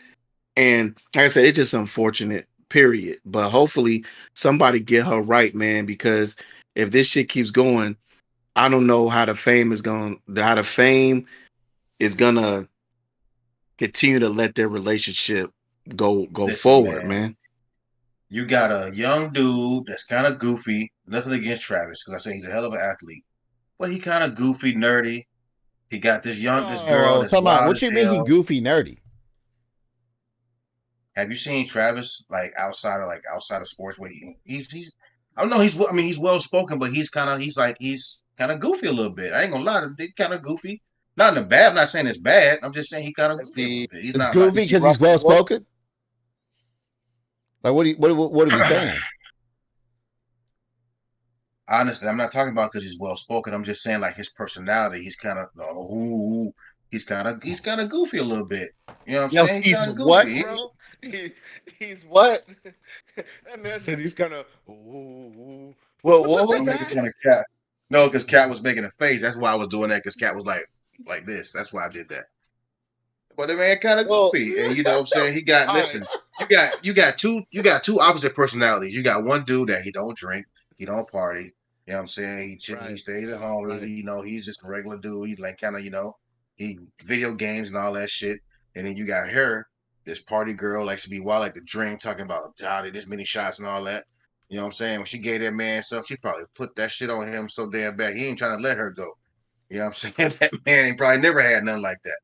And like I said, it's just unfortunate, period. But hopefully somebody get her right, man, because if this shit keeps going, I don't know how the fame is gonna continue to let their relationship go Listen, forward, man. man. You got a young dude that's kind of goofy. Nothing against Travis, because I say he's a hell of an athlete. But he kind of goofy, nerdy. He got this girl Oh, that's talking about wild what as you mean? He hell. goofy, nerdy. Have you seen Travis outside of sports? Where he's I don't know. He's well spoken, but he's kind of goofy a little bit. I ain't gonna lie, he's kind of goofy. Not in a bad. I'm not saying it's bad. I'm just saying he kind of Is goofy a little he bit. He's It's not like goofy is he because he's Russell well Wilson? spoken. Like what are we saying? honestly. I'm not talking about because he's well spoken. I'm just saying like his personality. He's kind of he's kind of goofy a little bit. You know what I'm Yo, saying? He's he's kind of what, goofy. bro? He's what? That man said he's gonna. Ooh. What I'm was making that? fun of Cat. No, because Cat was making a face. That's why I was doing that. Because Cat was like this. That's why I did that. But the man kind of Well, goofy, and you know what I'm saying. He got all right. listen. You got two opposite personalities. You got one dude that he don't drink, he don't party. You know what I'm saying. He Right. stays at home. Right. He's just a regular dude. He like kind of he video games and all that shit. And then you got her, this party girl, likes to be wild, like to drink, talking about this many shots and all that. You know what I'm saying? When she gave that man stuff, she probably put that shit on him so damn bad. He ain't trying to let her go. You know what I'm saying? That man ain't probably never had nothing like that.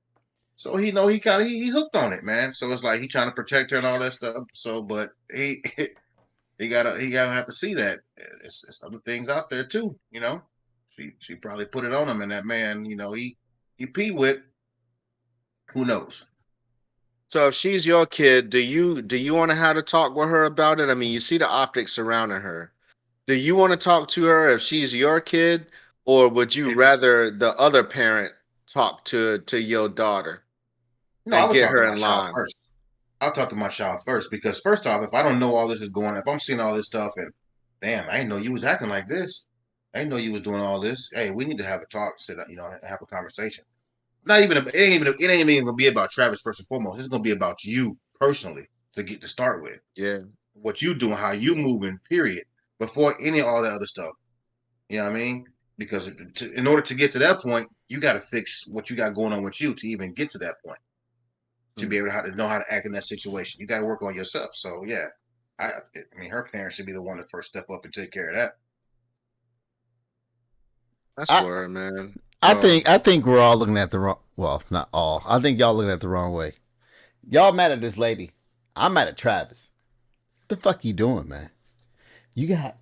So he kind of he hooked on it, man. So it's like he trying to protect her and all that stuff. So, but he gotta have to see that it's other things out there too. You know, she probably put it on him, and that man, he pee with who knows. So if she's your kid, do you want to have to talk with her about it? I mean, you see the optics surrounding her. Do you want to talk to her if she's your kid, or would you If it's rather the other parent talk to your daughter no, I and would get talk to her my in child line? first. I'll talk to my child first because first off, if I don't know all this is going, if I'm seeing all this stuff and damn, I didn't know you was acting like this. I didn't know you was doing all this. Hey, we need to have a talk, sit, have a conversation. Not even it ain't even gonna be about Travis first and foremost. It's gonna be about you personally to start with. Yeah. What you doing, how you moving, period. Before any all that other stuff. You know what I mean? Because in order to get to that point, you got to fix what you got going on with you to even get to that point. To be Hmm. able to know how to act in that situation, you got to work on yourself. So yeah, I mean, her parents should be the one to first step up and take care of that. That's I word, man. I think we're all looking at the wrong. Well, not all. I think y'all looking at the wrong way. Y'all mad at this lady. I'm mad at Travis. What the fuck you doing, man? You got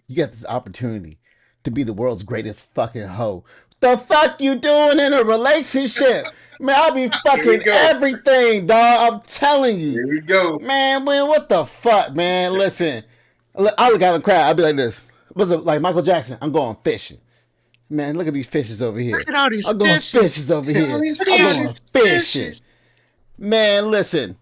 this opportunity to be the world's greatest fucking hoe. The fuck you doing in a relationship? Man, I'll be Here we fucking go. everything, dog. I'm telling you. Here we go. Man, what the fuck, man? Listen. I look out and cry. I'll be like this. What's up? Like Michael Jackson, I'm going fishing. Man, look at these fishes over here. Look at all these I'm going fishes. fishes over Look at all here. these I'm Look at all going these fishing. fishes. Man, listen.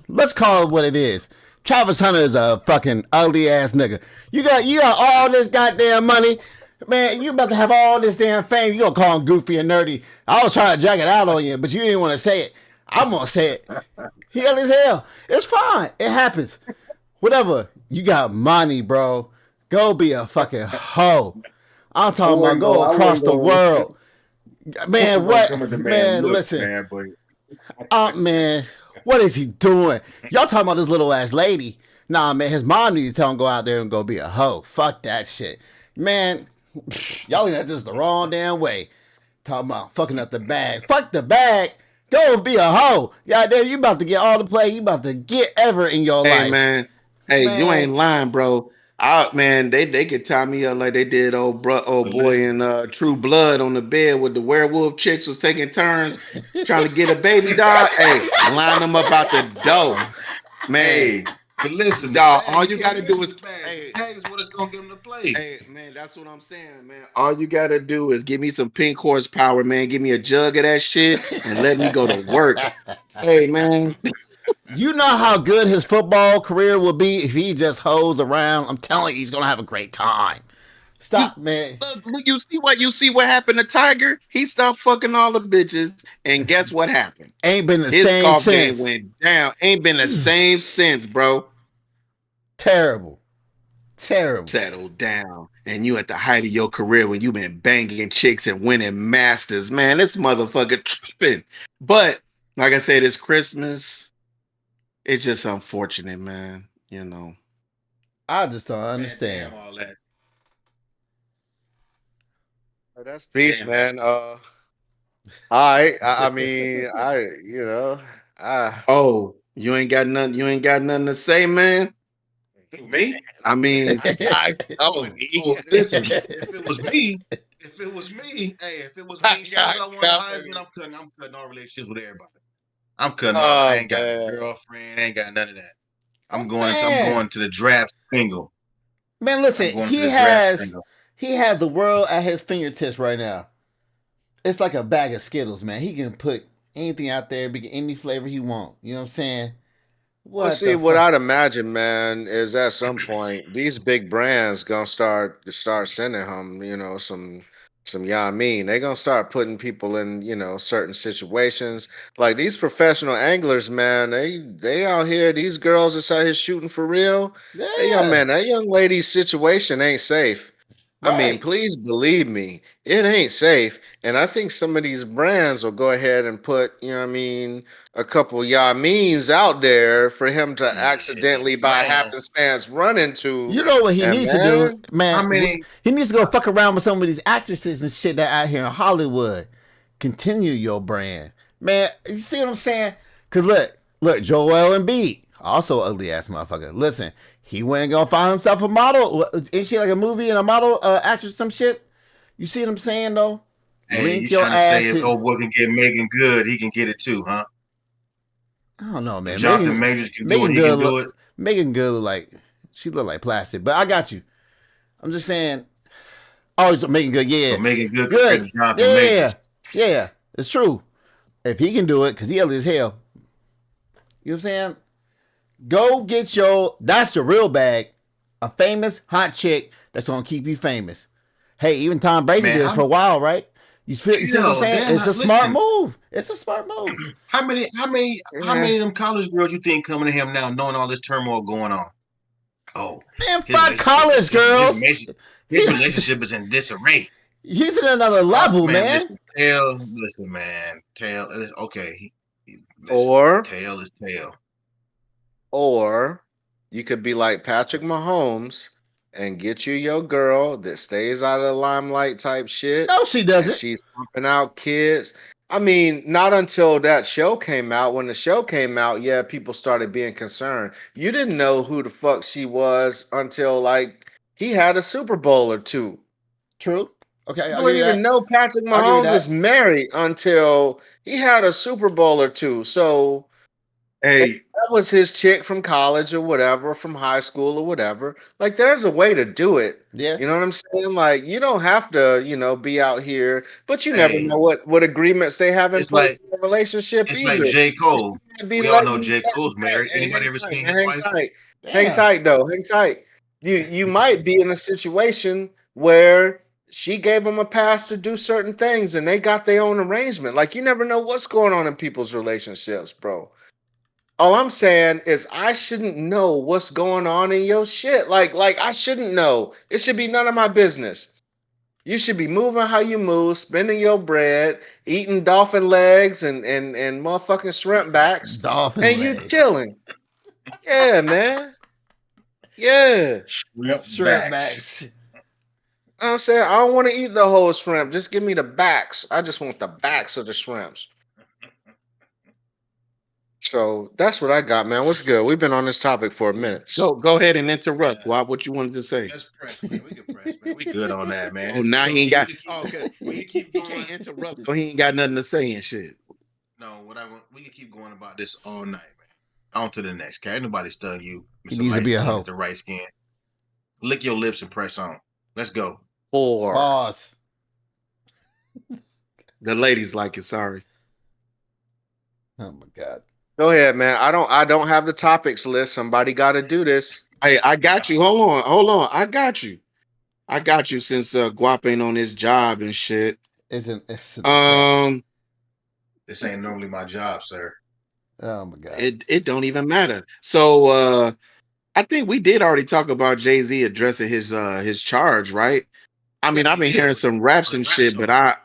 Let's call it what it is. Travis Hunter is a fucking ugly ass nigga. You got all this goddamn money. Man, you about to have all this damn fame. You gonna call him goofy and nerdy. I was trying to drag it out on you, but you didn't want to say it. I'm gonna say it. He ugly as hell. It's fine. It happens. Whatever. You got money, bro. Go be a fucking hoe. I'm talking about go across the world. Man, what? Man, listen. Man, what is he doing? Y'all talking about this little ass lady. Nah, man, his mom needs to tell him go out there and go be a hoe. Fuck that shit. Man, y'all looking at this the wrong damn way. Talking about fucking up the bag. Fuck the bag. Go be a hoe. Goddamn, you about to get all the play you about to get ever in your Hey life. man, hey, you Man. ain't lying, bro. Man, they could tie me up like they did old boy in True Blood on the bed with the werewolf chicks was taking turns trying to get a baby dog. Hey, line them up out the door, man. Hey, but listen, Dog, bag, all you can't gotta do miss is the bag. hey, The bag is what it's gonna get him to play. hey, man, that's what I'm saying, man. All you gotta do is give me some pink horsepower, man. Give me a jug of that shit and let me go to work. Hey, man. You know how good his football career will be if he just hoes around. I'm telling you, he's gonna have a great time. Stop, man. Look, you see what happened to Tiger? He stopped fucking all the bitches, and guess what happened? Ain't been the His same golf since. game went down. Ain't been the same since, bro. Terrible. Settle down. And you at the height of your career when you been banging chicks and winning masters, man. This motherfucker tripping. But like I said, it's Christmas. It's just unfortunate, man. You know. I just don't understand. Damn all that. That's peace, Damn, man. I mean, Oh, you ain't got nothing. You ain't got nothing to say, man. Who, me? I mean, Listen, if it was me, hey, if it was me, as soon as I won the Heisman, I'm cutting all relationships with everybody. I'm cutting all. I ain't got a girlfriend, ain't got none of that. I'm going to the draft single. Man, listen, he has the world at his fingertips right now. It's like a bag of Skittles, man. He can put anything out there, be any flavor he want. You know what I'm saying? What I'd imagine, man, is at some point these big brands gonna start sending him, I mean, they gonna start putting people in, certain situations. Like these professional anglers, man, they out here, these girls that's out here shooting for real. Yeah. Hey, young man, that young lady's situation ain't safe. I mean, Right. please believe me, it ain't safe. And I think some of these brands will go ahead and put, a couple Yamins out there for him to accidentally by happenstance run into. You know what he needs to do, man? How many? He needs to go fuck around with some of these actresses and shit that out here in Hollywood. Continue your brand, man. You see what I'm saying? Cause look, Joel Embiid, also ugly ass motherfucker. Listen, he went and gonna find himself a model. Ain't she like a movie and a model actress, some shit? You see what I'm saying though? Hey, you trying to say if old boy can get Megan Good, he can get it too, huh? I don't know, man. If Jonathan Majors can do it, he can do it. Megan Good she look like plastic, but I got you. I'm just saying. Oh, so Megan Good, yeah. So Megan Good. Yeah, it's true. If he can do it, because he ugly as hell. You know what I'm saying? Go get that's the real bag. A famous hot chick that's going to keep you famous. Hey, even Tom Brady did it for a while, right? You see what I'm saying? It's a smart move. It's a smart move. How many of them college girls you think coming to him now knowing all this turmoil going on? Oh. Man, fuck college girls. His relationship is in disarray. He's at another level, man. Listen, man. Tail is okay. Tail is tail. Or you could be like Patrick Mahomes and get you your girl that stays out of the limelight type shit. No, she doesn't. She's pumping out kids. I mean, not until that show came out. When the show came out, yeah, people started being concerned. You didn't know who the fuck she was until he had a Super Bowl or two. True. Okay. You didn't even know Patrick Mahomes is married until he had a Super Bowl or two. So Hey, that was his chick from college or whatever, from high school or whatever. Like, there's a way to do it. Yeah. You know what I'm saying? Like, you don't have to, be out here, but you never Hey, know what agreements they have in it's place like in a relationship it's like either. J. Cole. Might be We all letting know you J. Cole's married. hey, Anybody hang ever tight, seen man, his hang wife? tight. Hang Damn. tight though, hang tight. You might be in a situation where she gave him a pass to do certain things and they got their own arrangement. Like, you never know what's going on in people's relationships, bro. All I'm saying is I shouldn't know what's going on in your shit. Like I shouldn't know. It should be none of my business. You should be moving how you move, spending your bread, eating dolphin legs and motherfucking shrimp backs, Dolphin and you legs. chilling. Yeah, man. Yeah. Shrimp Shrimp backs. backs. I'm saying I don't want to eat the whole shrimp. Just give me the backs. I just want the backs of the shrimps. So that's what I got, man. What's good? We've been on this topic for a minute. go ahead and interrupt. Yeah. What you wanted to say? Let's press, man. We can press, man. We good on that, man. Oh, now he ain't got. We Oh, can okay. keep He going. can't interrupt. So he ain't got nothing to say and shit. No, what I want, we can keep going about this all night, man. On to the next. Okay, ain't nobody stun you. He Mr. needs to Light be a Skin hoe. is the right skin. Lick your lips and press on. Let's go. 4. Pause. The ladies like it. Sorry. Oh my god. Go ahead, man. I don't have the topics list. Somebody got to do this. Hey, I got you. Hold on. I got you. Since Guap ain't on his job and shit. Isn't it's This ain't normally my job, sir. oh my god. It don't even matter. So I think we did already talk about Jay-Z addressing his charge, right? I mean, Yeah, I've we been did. hearing some raps On the and rap shit, show. but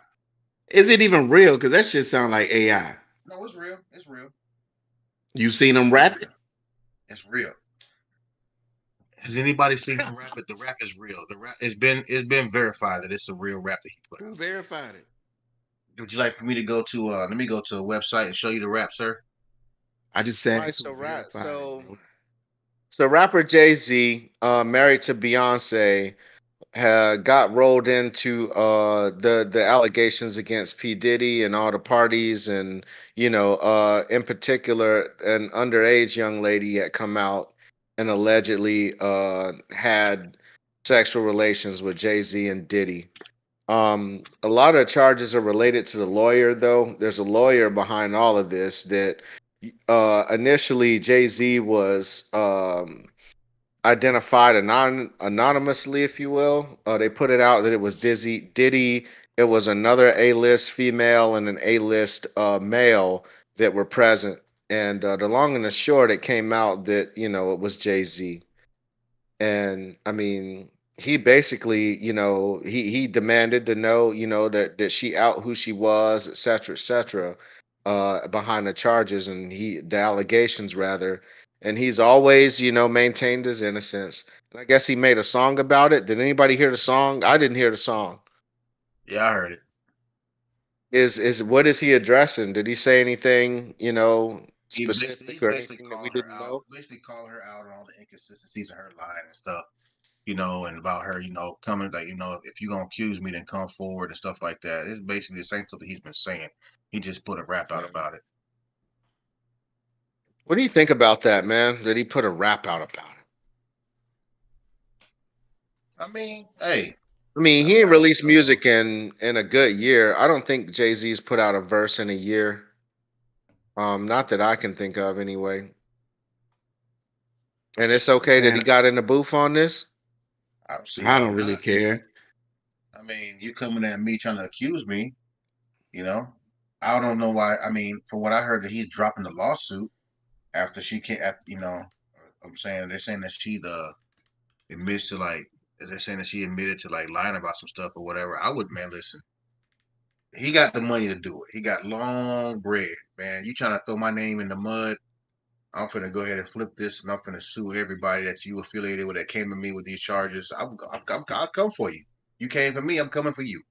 is it even real? Because that shit sound like AI. No, it's real. It's real. You seen him rap it? It's real. Has anybody seen him rap it? The rap is real. The rap it's been verified that it's a real rap that he put Who out. verified it? Would you like for me to go to let me go to a website and show you the rap, sir? I just said Right, who verified it, bro. So rapper Jay-Z, married to Beyonce, got rolled into the allegations against P. Diddy and all the parties, and in particular, an underage young lady had come out and allegedly had sexual relations with Jay-Z and Diddy. A lot of charges are related to the lawyer, though. There's a lawyer behind all of this that initially Jay-Z was identified anonymously, if you will. They put it out that it was Diddy. It was another A-list female and an A-list male that were present. And the long and the short, it came out that it was Jay-Z. And I mean, he basically, he demanded to know, that she out who she was, et cetera, behind the charges and the allegations rather. And he's always, maintained his innocence. And I guess he made a song about it. Did anybody hear the song? I didn't hear the song. Yeah, I heard it. Is what is he addressing? Did he say anything, He's specific or basically anything that we calling her didn't out, know? on all the inconsistencies of her line and stuff, and about her, coming like, if you're gonna accuse me, then come forward and stuff like that. It's basically the same stuff that he's been saying. He just put a rap out about it. What do you think about that, man? That he put a rap out about it? I mean, hey, I mean, I he mean, ain't I don't, released music in a good year. I don't think Jay-Z's put out a verse in a year. Not that I can think of anyway. And it's okay that he Man, got in the booth on this. I see I why don't really not. care. I mean, you coming at me trying to accuse me, you know? I don't know why. I mean, for what I heard, that he's dropping the lawsuit after she can't. I'm saying they're saying that she admits to they're saying that she admitted to lying about some stuff or whatever. I would, man, listen. He got the money to do it. He got long bread, man. You trying to throw my name in the mud? I'm finna go ahead and flip this, and I'm finna sue everybody that you affiliated with that came to me with these charges. I'll come for you. You came for me, I'm coming for you.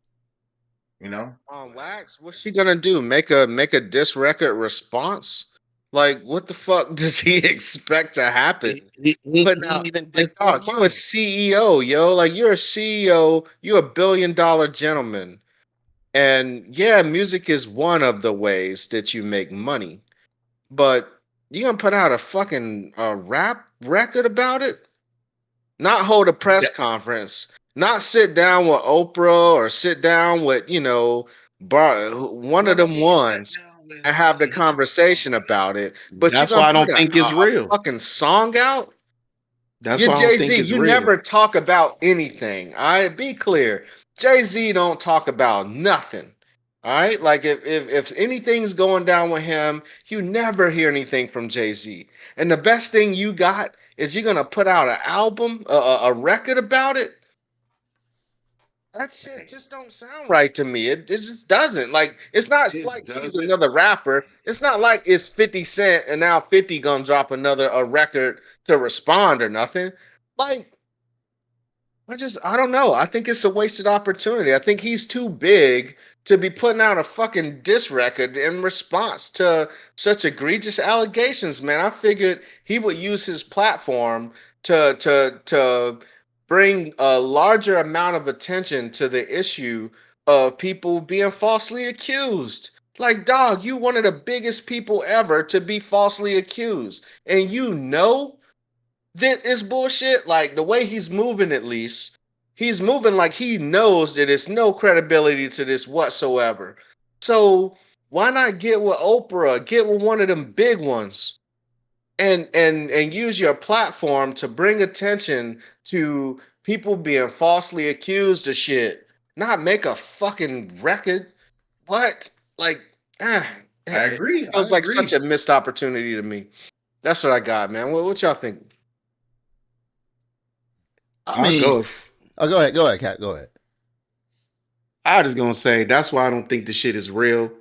You know? On Wax, what's she gonna do? Make a diss record response? Like, what the fuck does he expect to happen? Putting He out even did like, dog, no you a money. CEO, yo. Like, you're a CEO. You're a $1 billion gentleman. And yeah, music is one of the ways that you make money. But You gonna put out a fucking rap record about it? Not hold a press That- conference, not sit down with Oprah or sit down with, one of Bro, them he sat ones down and with have the Cynthia conversation Brown. about it. But you That's gonna why I put don't a, think a, it's a real. fucking song out? That's You're why I don't Jay think Z. it's You real. never talk about anything. All right, be clear. Jay Z don't talk about nothing. All right, like if anything's going down with him, you never hear anything from Jay Z. And the best thing you got is you're gonna put out an album, a record about it. That shit just don't sound right to me. It just doesn't. Like it's not It like she's doesn't. another rapper. It's not like it's 50 Cent and now 50 gonna drop another a record to respond or nothing. Like I don't know. I think it's a wasted opportunity. I think he's too big to be putting out a fucking diss record in response to such egregious allegations, man. I figured he would use his platform to bring a larger amount of attention to the issue of people being falsely accused. Like, dog, you one of the biggest people ever to be falsely accused. And you know that is bullshit. Like the way he's moving, at least he's moving like he knows that there's no credibility to this whatsoever. So why not get with Oprah, get with one of them big ones, and use your platform to bring attention to people being falsely accused of shit. Not make a fucking record. What? Like, I it agree. I feels like such agree. a missed opportunity to me. That's what I got, man. What y'all think? I I'll mean, go. If, go ahead, Cat, go ahead. I was gonna say that's why I don't think the shit is real.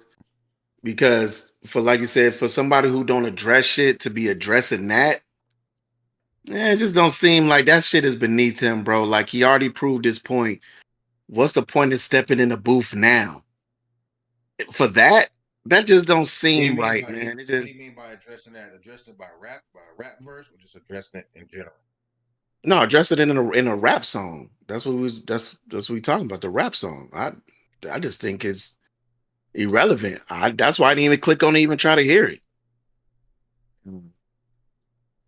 Because for like you said, for somebody who don't address shit to be addressing that, it just don't seem like that shit is beneath him, bro. Like he already proved his point. What's the point of stepping in the booth now? For that, that just don't What do you seem mean right, by man. It what just do you mean by addressing that? Addressing it by a rap verse, or just addressing it in general? no, address it in a rap song. That's what we talking about, the rap song. I just think it's irrelevant. That's why I didn't even click on it, even try to hear it.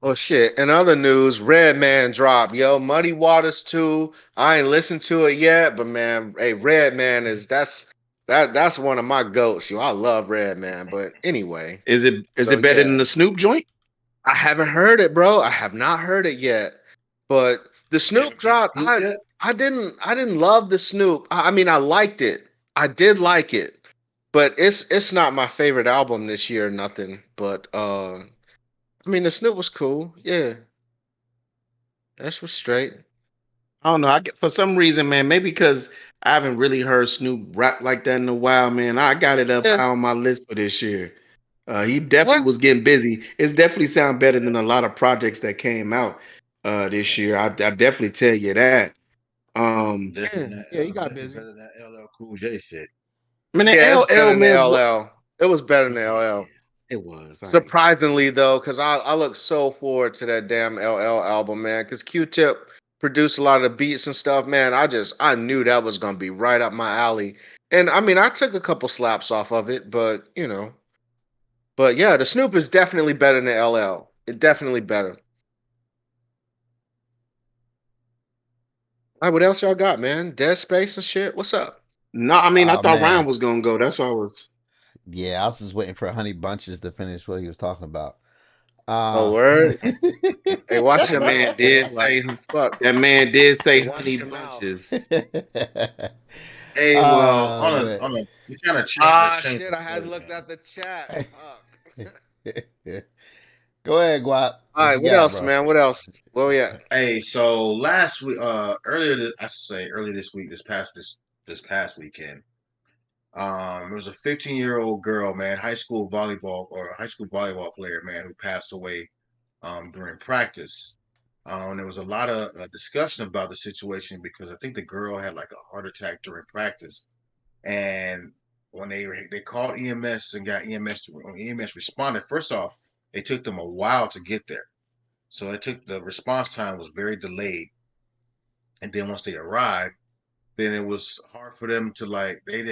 Oh shit. In other news, Redman dropped. Yo, Muddy Waters 2. I ain't listened to it yet, but man, hey, Redman is that's one of my goats. Yo, I love Redman. But anyway, Is so it better than yeah. the Snoop joint? I haven't heard it, bro. I have not heard it yet. But the You Snoop haven't peeped drop, Snoop yet? I didn't love the Snoop. I mean, I liked it. I did like it. But it's not my favorite album this year or nothing. But I mean, the Snoop was cool. Yeah, that was straight. I don't know. For some reason, man, maybe because I haven't really heard Snoop rap like that in a while, man. I got it up Yeah. high on my list for this year. He definitely What? was getting busy. It's definitely sound better than a lot of projects that came out this year. I definitely tell you that. Yeah, yeah, he got Definitely busy. better than that LL Cool J shit. Man, that Yeah, it's better LL than the man, LL. It was better than the yeah, LL. it was. I ain't. Surprisingly though, because I look so forward to that damn LL album, man. Because Q-Tip produced a lot of the beats and stuff, man. I knew that was gonna be right up my alley. And I mean, I took a couple slaps off of it, but but yeah, the Snoop is definitely better than the LL. It definitely better. All right, what else y'all got, man? Dead Space and shit. What's up? No, I mean, I Oh thought Ryan man, was gonna go. That's why I was. yeah, I was just waiting for Honey Bunches to finish what he was talking about. Oh, Uh, word. Hey, watch That your man mouth, did man. Like say. fuck. That man did say Hey, watch honey your mouth. bunches. Hey, well, Man. on a to kind of Ah, change shit! the I hadn't story, looked man. at the chat. Fuck. Go ahead, Guap. All What right, you what got, else, bro? man? What else? Where we at? Hey, so last week, I should say earlier this week, this past weekend, there was a 15-year-old girl, man, high school volleyball player, man, who passed away during practice. There was a lot of discussion about the situation because I think the girl had like a heart attack during practice, and when they called EMS and got EMS when EMS responded, first off, it took them a while to get there, so it took the response time was very delayed, and then once they arrived, then it was hard for them to like they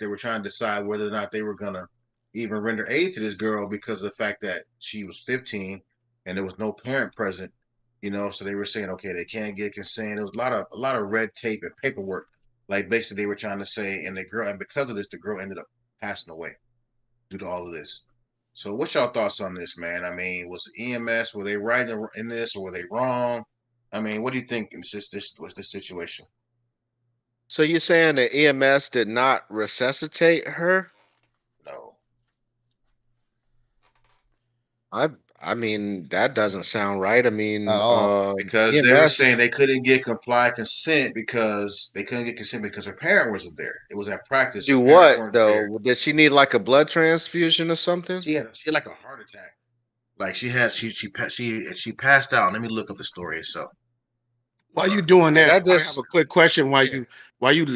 were trying to decide whether or not they were gonna even render aid to this girl because of the fact that she was 15 and there was no parent present. So they were saying, okay, they can't get consent. There was a lot of red tape and paperwork. Like basically, they were trying to say, and because of this, the girl ended up passing away due to all of this. So, what's y'all thoughts on this, man? I mean, was EMS, were they right in this, or were they wrong? I mean, what do you think this was this situation? So you're saying the EMS did not resuscitate her? No. I I mean that doesn't sound right. I At mean, all. Because they were EMS saying they couldn't get compliant consent because they couldn't get consent because her parent wasn't there. It was at practice. Her do parents what weren't there. though? Did she need like a blood transfusion or something? She had like a heart attack. Like she passed out. Let me look up the story itself. While you doing Yeah, that, that I have just a quick question. While yeah. you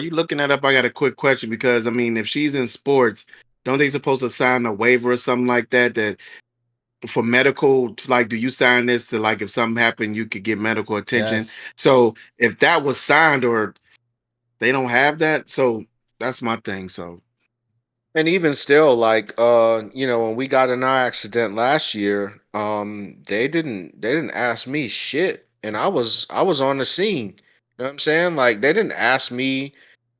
looking that up, I got a quick question because I mean, if she's in sports, don't they supposed to sign a waiver or something like that? That for medical, like, do you sign this to like if something happened, you could get medical attention? Yes. So if that was signed, or they don't have that, so that's my thing. So And even still, like when we got in our accident last year, they didn't ask me shit. And I was on the scene. You know what I'm saying? Like they didn't ask me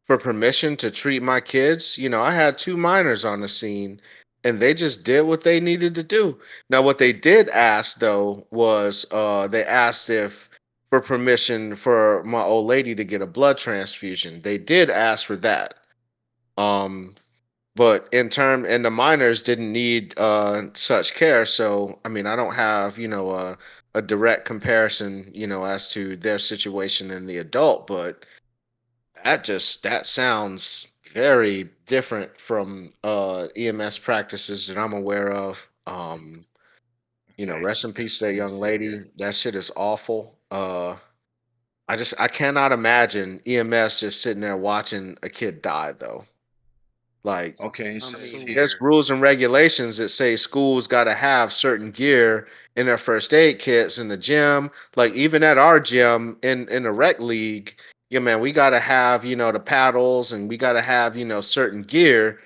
for permission to treat my kids. I had two minors on the scene and they just did what they needed to do. Now what they did ask though was they asked if for permission for my old lady to get a blood transfusion. They did ask for that. Um but and the minors didn't need such care. So I mean I don't have a direct comparison as to their situation and the adult, but that sounds very different from EMS practices that I'm aware of. Okay, Rest in peace to that let me young see here. lady. That shit is awful. I cannot imagine EMS just sitting there watching a kid die though. Like, Okay, it I says mean, here. there's rules and regulations that say schools got to have certain gear in their first aid kits in the gym. Like even at our gym in the rec league, yeah, man, we got to have the paddles and we got to have certain gear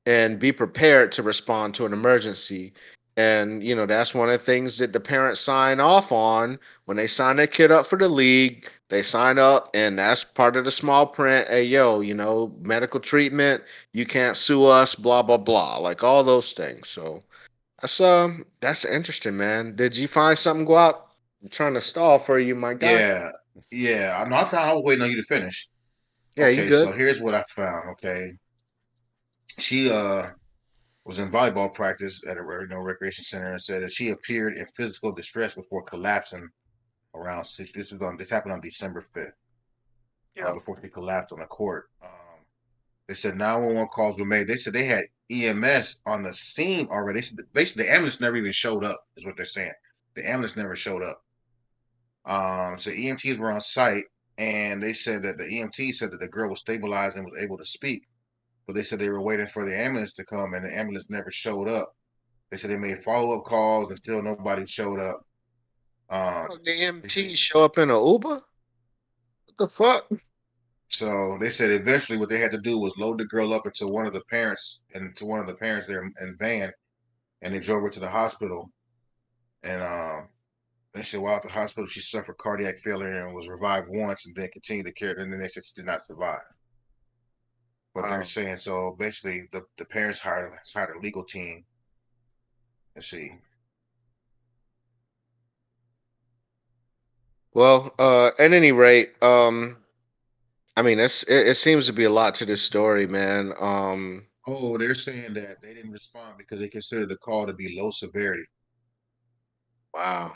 and be prepared to respond to an emergency. And that's one of the things that the parents sign off on when they sign their kid up for the league. They sign up, and that's part of the small print. Hey, yo, medical treatment. You can't sue us. Blah blah blah. Like all those things. So that's interesting, man. Did you find something, Guap? I'm trying to stall for you, my guy. Yeah, yeah. I know. I was waiting on you to finish. Yeah, you Okay, good? so here's what I found. Okay, she was in volleyball practice at a recreation center and said that she appeared in physical distress before collapsing around six. This happened on December 5th. Yeah. Before she collapsed on the court. They said 911 calls were made. They said they had EMS on the scene already. They said basically the ambulance never even showed up. Is what they're saying. The ambulance never showed up. So EMTs were on site, and they said that the EMT said that the girl was stabilized and was able to speak, but they said they were waiting for the ambulance to come, and the ambulance never showed up. They said they made follow up calls, and still nobody showed up. Um, Oh, the MT show up in a Uber? What the fuck? so they said eventually what they had to do was load the girl up into one of the parents there in van, and they drove her to the hospital. And they said while at the hospital she suffered cardiac failure and was revived once, and then continued to care. And then they said she did not survive. But they're Wow. saying so basically the parents hired a legal team. Let's see. Well, at any rate, I mean, it seems to be a lot to this story, man. Oh, they're saying that they didn't respond because they considered the call to be low severity. Wow.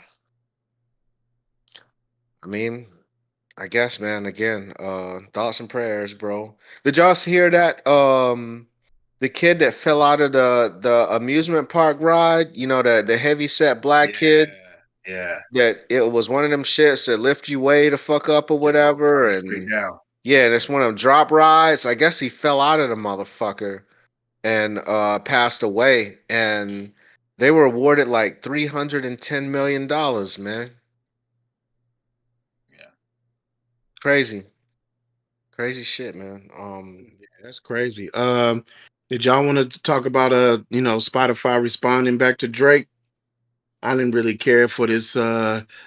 I mean, I guess, man. Again, thoughts and prayers, bro. Did y'all hear that? The kid that fell out of the amusement park ride. The heavy set black Yeah, kid. yeah. That it was one of them shits that lift you way the fuck up or Drop whatever, you straight and down. yeah, and it's one of them drop rides. I guess he fell out of the motherfucker and passed away, and they were awarded like $310 million, man. Yeah. Crazy, crazy shit, man. yeah, that's crazy. Did y'all want to talk about Spotify responding back to Drake? I didn't really care for this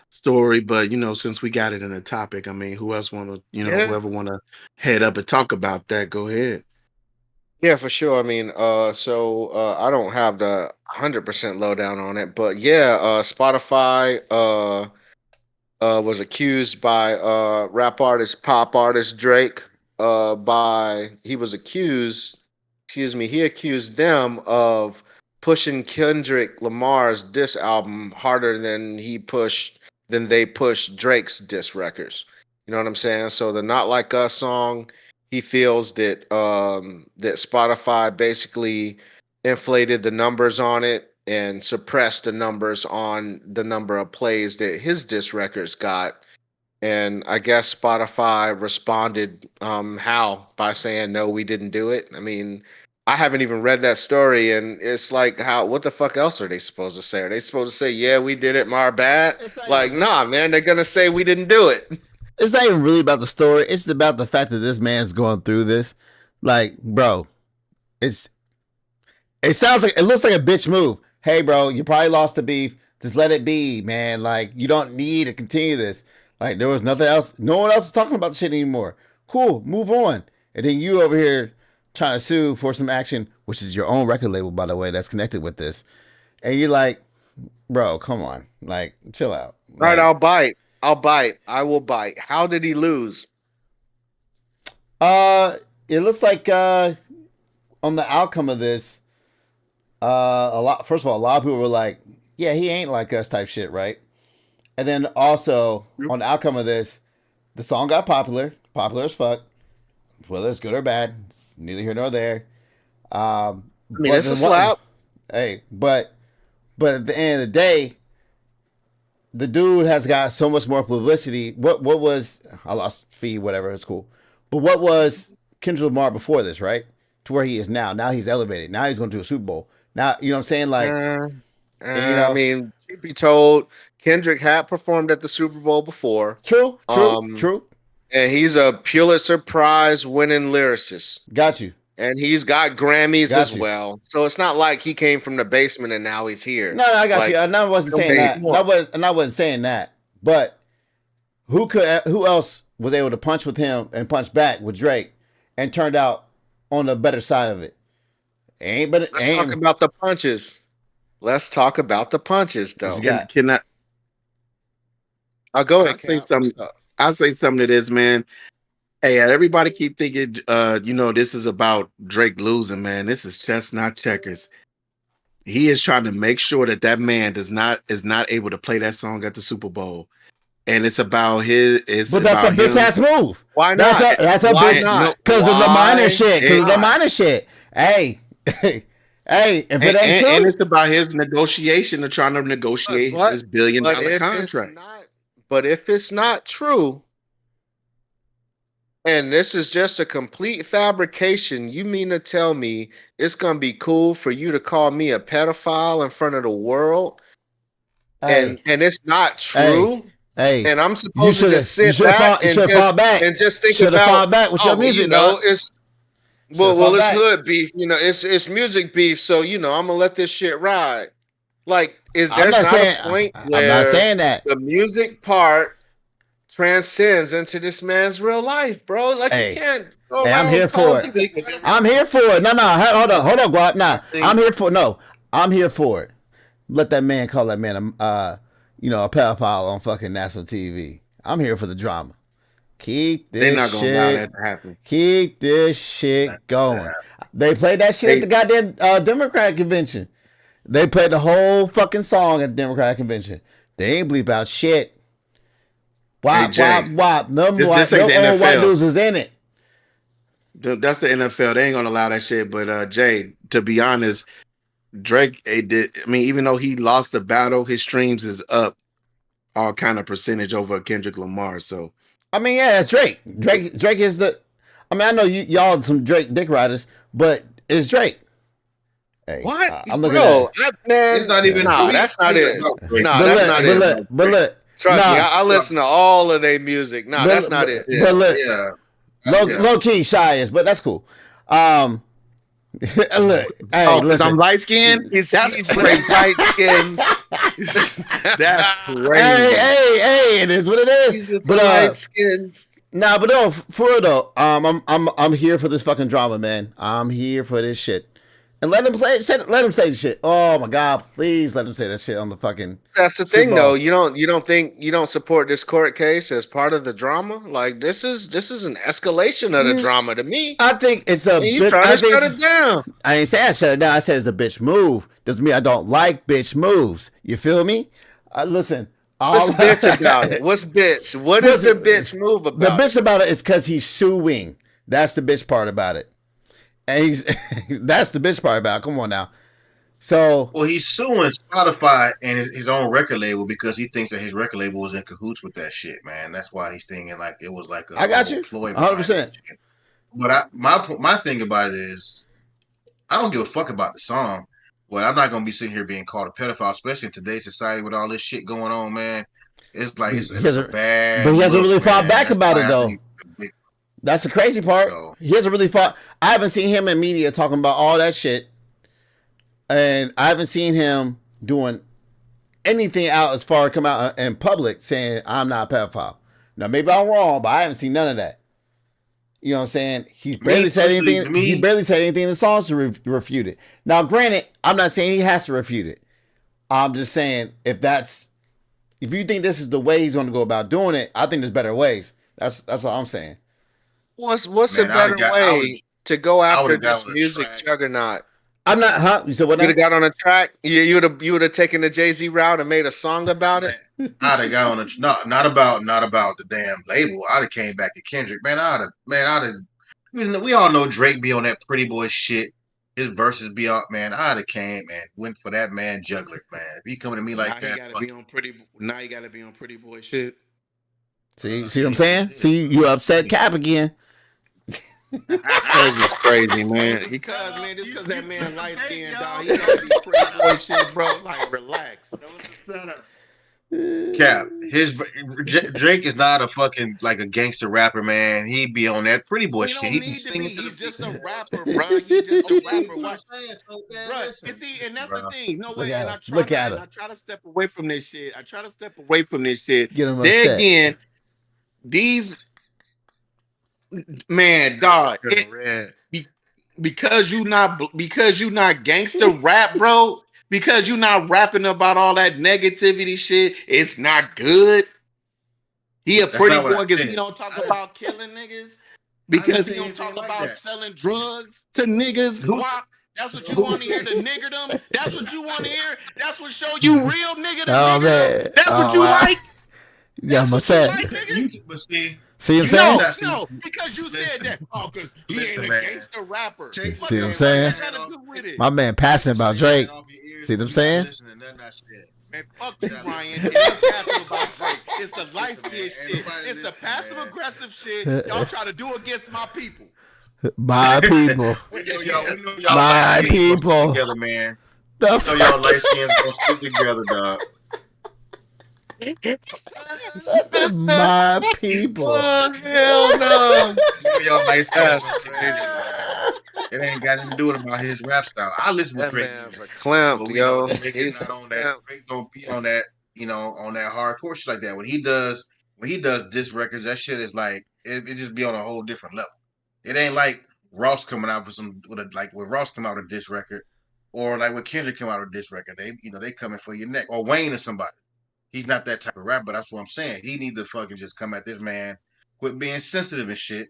story, but since we got it in the topic, I mean, who else want to, Yeah. whoever want to head up and talk about that, go ahead. Yeah, for sure. I mean, I don't have the 100% lowdown on it, but yeah, Spotify was accused by pop artist Drake. He was accused, excuse me, he accused them of pushing Kendrick Lamar's diss album harder than they pushed Drake's diss records. You know what I'm saying? So the "Not Like Us" song, he feels that Spotify basically inflated the numbers on it and suppressed the numbers on the number of plays that his diss records got. And I guess Spotify responded how by saying no, we didn't do it. I mean, I haven't even read that story, and it's like, how? What the fuck else are they supposed to say? Are they supposed to say, yeah, we did it, my bad? Like, nah, man, they're gonna say we didn't do it. It's not even really about the story. It's about the fact that this man's going through this. Like, bro, it looks like a bitch move. Hey, bro, you probably lost the beef. Just let it be, man. Like, you don't need to continue this. Like, there was nothing else. No one else is talking about the shit anymore. Cool, move on. And then you over here trying to sue for some action, which is your own record label, by the way, that's connected with this. And you're like, bro, come on. Like, chill out. Right, Like, I'll bite. I will bite. How did he lose? it looks like on the outcome of this, first of all, a lot of people were like, yeah, he ain't like us type shit, right? And then also on the outcome of this, the song got popular as fuck. Whether it's good or bad, it's neither here nor there. I mean, it's a slap. Hey, but at the end of the day, the dude has got so much more publicity. What was, I lost feed, whatever, it's cool. But what was Kendrick Lamar before this, right? To where he is now. Now he's elevated. Now he's going to do a Super Bowl. Now, you know what I'm saying? Like, I mean, truth be told, Kendrick had performed at the Super Bowl before. True. And he's a Pulitzer Prize winning lyricist. Got you. And he's got Grammys as well. So it's not like he came from the basement and now he's here. No, I got you. And I wasn't saying that. I wasn't saying that. But who else was able to punch with him and punch back with Drake and turned out on the better side of it? Let's talk about the punches. Let's talk about the punches, though. Can I? I'll go ahead. I'll say something to this, man. Hey, everybody keep thinking, this is about Drake losing, man. This is just not checkers. He is trying to make sure that man is not able to play that song at the Super Bowl, and it's about his. But that's a bitch ass move. Why not? That's a bitch. Because of the minor shit. Because of the minor shit. Hey, hey, if it ain't true, and it's about his negotiation of trying to negotiate his $1 billion contract. But if it's not true, and this is just a complete fabrication, you mean to tell me it's gonna be cool for you to call me a pedophile in front of the world? And it's not true. Hey, and I'm supposed to just sit back and just think about back with your music. It's it's hood beef. It's music beef. So I'm gonna let this shit ride. Like, there's not a point where I'm not saying that the music part transcends into this man's real life, bro. Like, you can't go around. I'm here for it. I'm here for it. No, hold on, Guap. Nah, I'm here for it. Let that man call that man a pedophile on fucking national TV. I'm here for the drama. Keep this They're not gonna allow that to happen. Keep this shit going. They played that shit at the goddamn Democratic convention. They played the whole fucking song at the Democratic convention. They ain't bleep out shit. Wop. Them old white dudes was in it. That's the NFL. They ain't gonna allow that shit. But Jay, to be honest, Drake even though he lost the battle, his streams is up all kind of percentage over Kendrick Lamar. So I mean, yeah, that's Drake. Drake is the. I mean, I know y'all some Drake dick riders, but it's Drake. Hey, what? I'm looking at man. It's not even. Nah, that's not it. Nah, that's not it. But look, trust me, I listen to all of their music. Nah, that's not it. But look, low key shy is, but that's cool. Look, hey, Oh, because listen. I'm light skinned? That's He's crazy. with light skins. That's Hey, crazy. hey, it is what it is. He's with But the light skins. nah, but no, for real though, I'm here for this fucking drama, man. I'm here for this shit. And let him let him say the shit. Oh my god, please let him say that shit on the fucking That's the Super thing, though. Bowl. You don't think you don't support this court case as part of the drama? Like this is an escalation of the drama to me. I think it's a And you bitch. trying I to think shut it's- it down. I ain't say I shut it down. I said it's a bitch move. Doesn't mean I don't like bitch moves. You feel me? Listen. What's bitch about it? What's bitch? What is the bitch move The about bitch about it is because he's suing. That's the bitch part about it. And he's that's the bitch part about it. Come on now. So Well, he's suing Spotify and his own record label because he thinks that his record label was in cahoots with that shit, man. That's why he's thinking like it was like a I got whole you. ploy 100%. behind that shit. But my thing about it is, I don't give a fuck about the song, but I'm not gonna be sitting here being called a pedophile, especially in today's society with all this shit going on, man. It's like it's a bad. But he hasn't look, really fought man. back That's about why it I though. think it's a big- That's the crazy part. So- He hasn't really fought. I haven't seen him in media talking about all that shit, and I haven't seen him doing anything out as far as come out in public saying I'm not a pedophile. Now maybe I'm wrong, but I haven't seen none of that. You know what I'm saying? He's barely said personally, anything. to me- He barely said anything in the songs to refute it. Now, granted, I'm not saying he has to refute it. I'm just saying if you think this is the way he's going to go about doing it, I think there's better ways. That's all I'm saying. What's Man, a better way to go after would've got this on a music track. juggernaut? I'm not. Huh? You said what? You Now? would have got on a track. You would have taken the Jay-Z route and made a song about it. I'd have got on a not about the damn label. I'd have came back to Kendrick, man. I'd have. We all know Drake be on that Pretty Boy shit. His verses be out, man. I'd have came and went for that man juggler, man. If he coming to me like now that, he gotta be on pretty. Now he gotta be on Pretty Boy shit. See what I'm saying? See, you upset Cap again. That's just crazy, man. Because man, just because that man light skinned, dog, he gotta be Pretty Boy shit, bro. Like, relax. That was the setup. Cap. Drake is not a fucking like a gangster rapper, man. He be on that Pretty Boy He shit. don't He be need to be. singing to He's the just a rapper, bro. He's just a rapper. What? Bro, and see, and that's the Bruh. thing. No Look way. at And him. I try Look to, at and him. I try to step away from this shit. I try to step away from this shit. Get him There upset. again, man, dog. Because you not gangster rap, bro. Because you not rapping about all that negativity shit. It's not good. He a That's pretty not what I boy because he said. don't talk I didn't- about killing niggas. Because he say don't anything talk like about that. selling drugs to niggas. Who's- Why? That's what you who's- want to hear, to nigger them. That's what you want to hear. That's what show you real nigga to Oh, nigger man. them. That's what Oh, you wow. like. Yeah, That's I'm what you upset. like, nigga. But see, See what I'm No, saying? no, because you said that. Oh, because he ain't Listen, a man. gangster rapper. Take See what I'm the saying? fuck that got to do with it? My man passionate about Drake. See what I'm saying? Listen to nothing I said. Man, fuck you, Ryan. It ain't passive about Drake. It's the light skin man, shit. everybody It's the listen, passive man. aggressive shit y'all try to do against my people. My people. We know y'all My light skins gonna stick people. together, man. The We know y'all fuck? light skins gonna stick together, dog. My people. Oh hell no! We know y'all light skins That's gonna stick crazy. together, man. It ain't got nothing to do with about his rap style. I listen to That Drake, man's a music, clamp, but we know yo. that Drake He's is not a on that. clamp. Drake don't be on that, on that hardcore shit like that. When he does diss records, that shit is like it just be on a whole different level. It ain't like Ross coming out like when Ross come out with a diss record, or like when Kendrick come out with a diss record. They coming for your neck, or Wayne or somebody. He's not that type of rapper. That's what I'm saying. He need to fucking just come at this man, quit being sensitive and shit,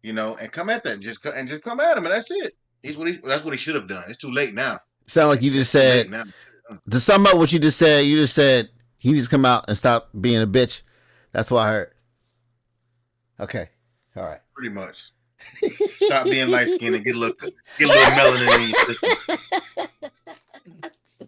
and come at that. Just come at him, and that's it. That's what he should have done. It's too late now. Sound like you just It's too said, late now. to sum up what you just said he needs to come out and stop being a bitch. That's what I heard. Okay. All right. Pretty much. Stop being light skinned and get a little melanin in your system.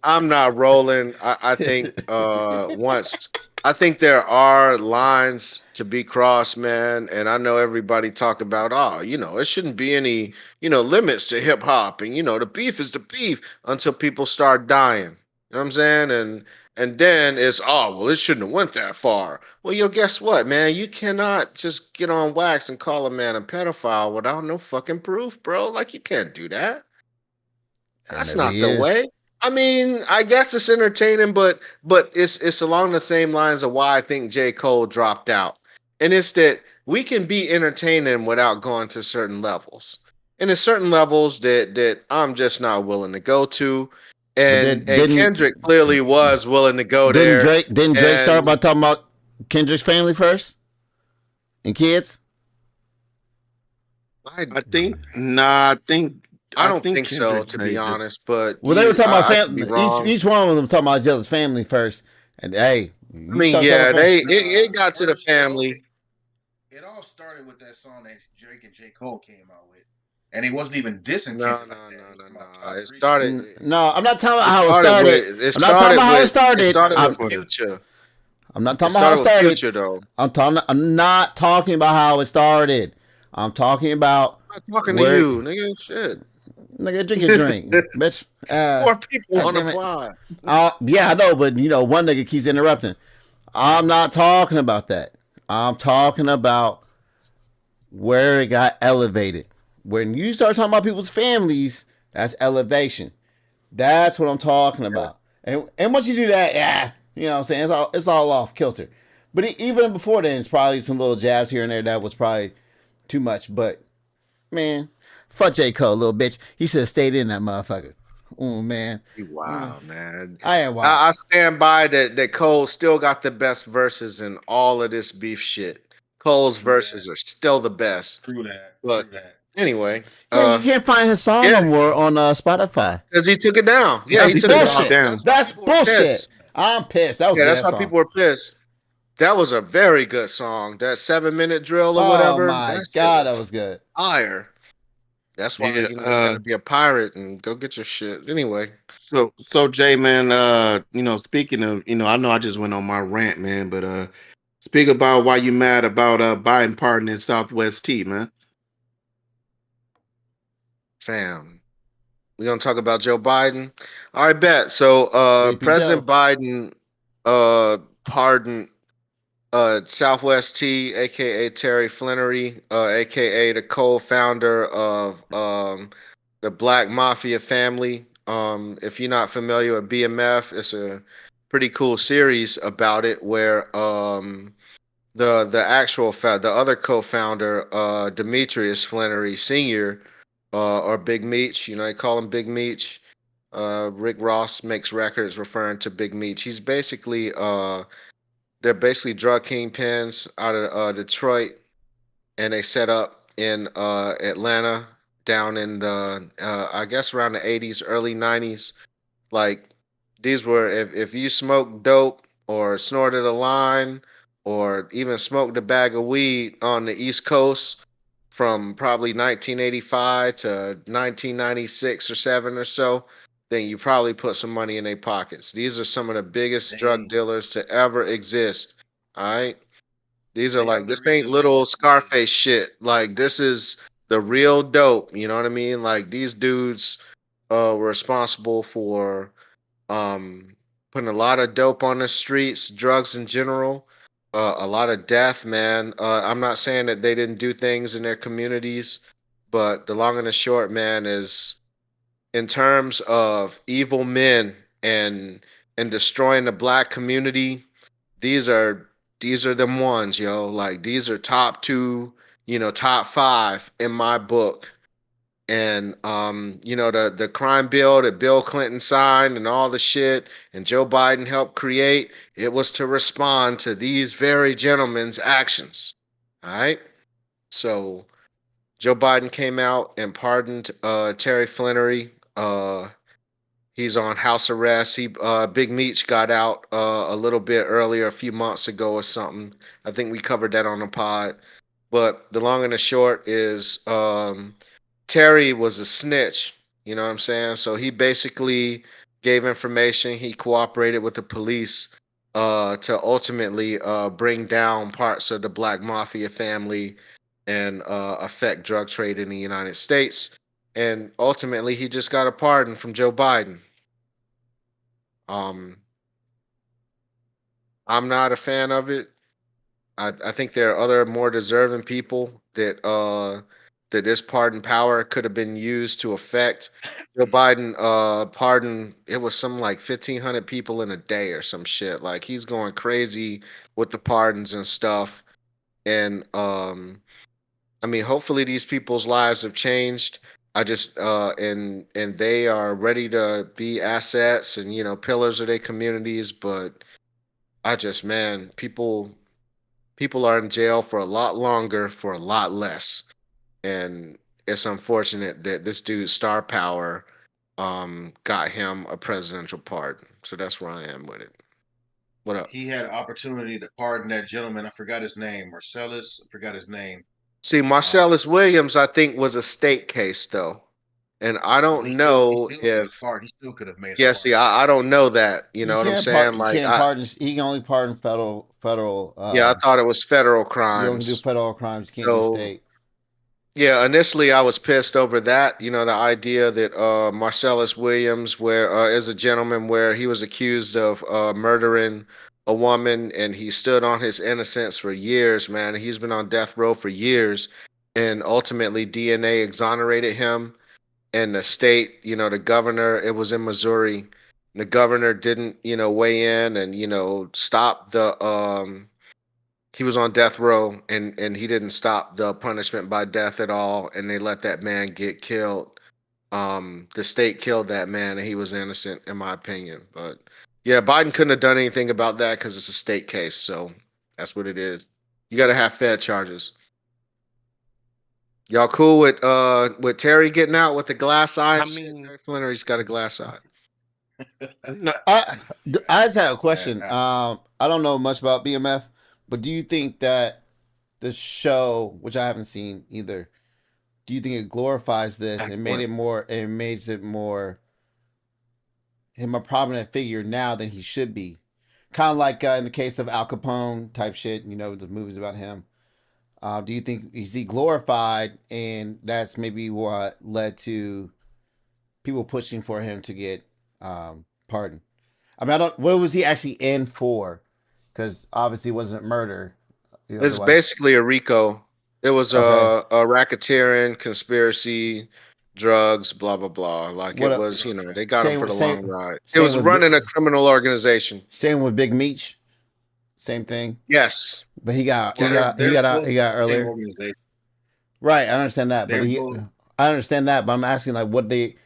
I'm not rolling. I think I think there are lines to be crossed, man. And I know everybody talk about, it shouldn't be any, limits to hip hop. And the beef is the beef until people start dying. You know what I'm saying? And then it's, it shouldn't have went that far. Well, guess what, man? You cannot just get on wax and call a man a pedophile without no fucking proof, bro. Like you can't do that. That's maybe not he the is. way. I mean, I guess it's entertaining, but it's along the same lines of why I think J. Cole dropped out. And it's that we can be entertaining without going to certain levels. And there's certain levels that I'm just not willing to go to. But And Kendrick clearly was willing to go didn't there. Drake start And by talking about Kendrick's family first and kids? I think nah, I I don't think think so, Kendrick to be made it. honest, but Well, they were talking about I could be family. wrong. Each one of them talking about each other's family first. And hey, I you mean, start talking yeah, about it got to the First, though, family. it all started with that song that Drake and J. Cole came out with. And he wasn't even dissing No, Kendrick no, like that. no, He was no, talking about no. top It three shit. started. no, I'm not talking about It how it started started. with. It I'm not talking started about how it with. It started. started with For the Future. I'm not It talking about how it started with started. Future, though. I'm not talking about how it started. I'm talking about I'm not talking to where you, nigga. Shit. nigga drink your drink, bitch. More people God on the damn it. pod. Yeah, I know, but one nigga keeps interrupting. I'm not talking about that. I'm talking about where it got elevated. When you start talking about people's families, that's elevation. That's what I'm talking about. And once you do that, yeah, you know what I'm saying? It's all off kilter. But even before then, it's probably some little jabs here and there that was probably too much. But man, fuck J. Cole, little bitch. He should have stayed in that motherfucker. Oh man. Wow, man. I am wild. I stand by that Cole still got the best verses in all of this beef shit. Cole's True verses are still the best. True that. But True that. anyway, Yeah, you can't find his song yeah, no more on Spotify. because he took it down. Yeah, That's he took bullshit. it down. That's That's why people were bullshit. pissed. I'm pissed. That was Yeah, a that's good why song. people were pissed. That was a very good song. That 7-minute drill or Oh whatever. my That shit god, was that was good. fire. That's why Yeah, you got to be a pirate and go get your shit. Anyway, so Jay, man, speaking of, I know I just went on my rant, man, but speak about why you mad about Biden pardoning Southwest T, man. fam, we gonna talk about Joe Biden. All right, bet. So, Sleepy President Joe. Biden, pardoned Southwest T, aka Terry Flannery, aka the co-founder of the Black Mafia family. If you're not familiar with BMF, it's a pretty cool series about it where the other co-founder, Demetrius Flannery Sr., or Big Meech, they call him Big Meech. Rick Ross makes records referring to Big Meech. They're basically drug kingpins out of Detroit, and they set up in Atlanta, down in the I guess around the 80s, early 90s. Like, these were, if you smoked dope or snorted a line or even smoked a bag of weed on the East Coast from probably 1985 to 1996 or 7 or so, then you probably put some money in their pockets. These are some of the biggest drug They dealers to ever exist. All right. These are they like, helped the this ain't rebuild of little Detroit. Scarface shit. Like, this is the real dope. You know what I mean? Like, these dudes were responsible for putting a lot of dope on the streets, drugs in general, a lot of death, man. I'm not saying that they didn't do things in their communities, but the long and the short, man, is in terms of evil men and destroying the black community, these are these are them ones, yo. Like, these are top two, top five in my book. And the crime bill that Bill Clinton signed and all the shit and Joe Biden helped create, it was to respond to these very gentlemen's actions. All right. So Joe Biden came out and pardoned Terry Flannery. He's on house arrest. Big Meech got out a little bit earlier, a few months ago or something. I think we covered that on the pod. But the long and the short is, Terry was a snitch. You know what I'm saying? So he basically gave information. He cooperated with the police to ultimately bring down parts of the Black Mafia family and affect drug trade in the United States. And ultimately, he just got a pardon from Joe Biden. Um, I'm not a fan of it. I think there are other more deserving people that that this pardon power could have been used to affect Joe Biden pardon. It was some like 1,500 people in a day or some shit. Like he's going crazy with the pardons and stuff. And I mean, hopefully these people's lives have changed. I just and they are ready to be assets and pillars of their communities. But I just, man, people are in jail for a lot longer for a lot less, and it's unfortunate that this dude star power got him a presidential pardon. So that's where I am with it. What up? He had an opportunity to pardon that gentleman. I forgot his name. Marcellus. I forgot his name. See, Marcellus Williams, I think, was a state case though, and I Well, don't know he still could have if. pardoned. He still could have made a Yeah, pardon. see, I don't know that. You know what I'm saying? He Like, can't pardon. He can only pardon federal. yeah, I thought it was federal You only can do crimes. federal crimes. You can't do So, state. yeah, initially I was pissed over that. The idea that Marcellus Williams, where is a gentleman where he was accused of murdering a woman, and he stood on his innocence for years. Man, he's been on death row for years, and ultimately DNA exonerated him. And the state, the governor, it was in Missouri. The governor didn't, weigh in and stop the. He was on death row, and he didn't stop the punishment by death at all, and they let that man get killed. The state killed that man, and he was innocent, in my opinion. But yeah, Biden couldn't have done anything about that because it's a state case. So that's what it is. You got to have Fed charges. Y'all cool with Terry getting out with the glass eye? I And shit? mean, Terry Flinner, he's got a glass eye. no, I just have a question. Yeah. I don't know much about BMF, but do you think that the show, which I haven't seen either, do you think it glorifies this and made it more? It makes it more him a prominent figure now than he should be. Kind of like in the case of Al Capone type shit. The movies about him. Do you think is he glorified, and that's maybe what led to people pushing for him to get pardoned? I mean, I don't. What was he actually in for? Because obviously, it wasn't murder. It's basically a RICO. It was Okay. a racketeering, conspiracy, drugs, blah blah blah. Like What it a- was, they got him for the long ride. It same was with running a criminal organization. same with Big Meech. Same thing. Yes. But he got Well, they're both he got the same earlier. organization. Right, I understand that, but They're both. I understand that, but I'm asking like what they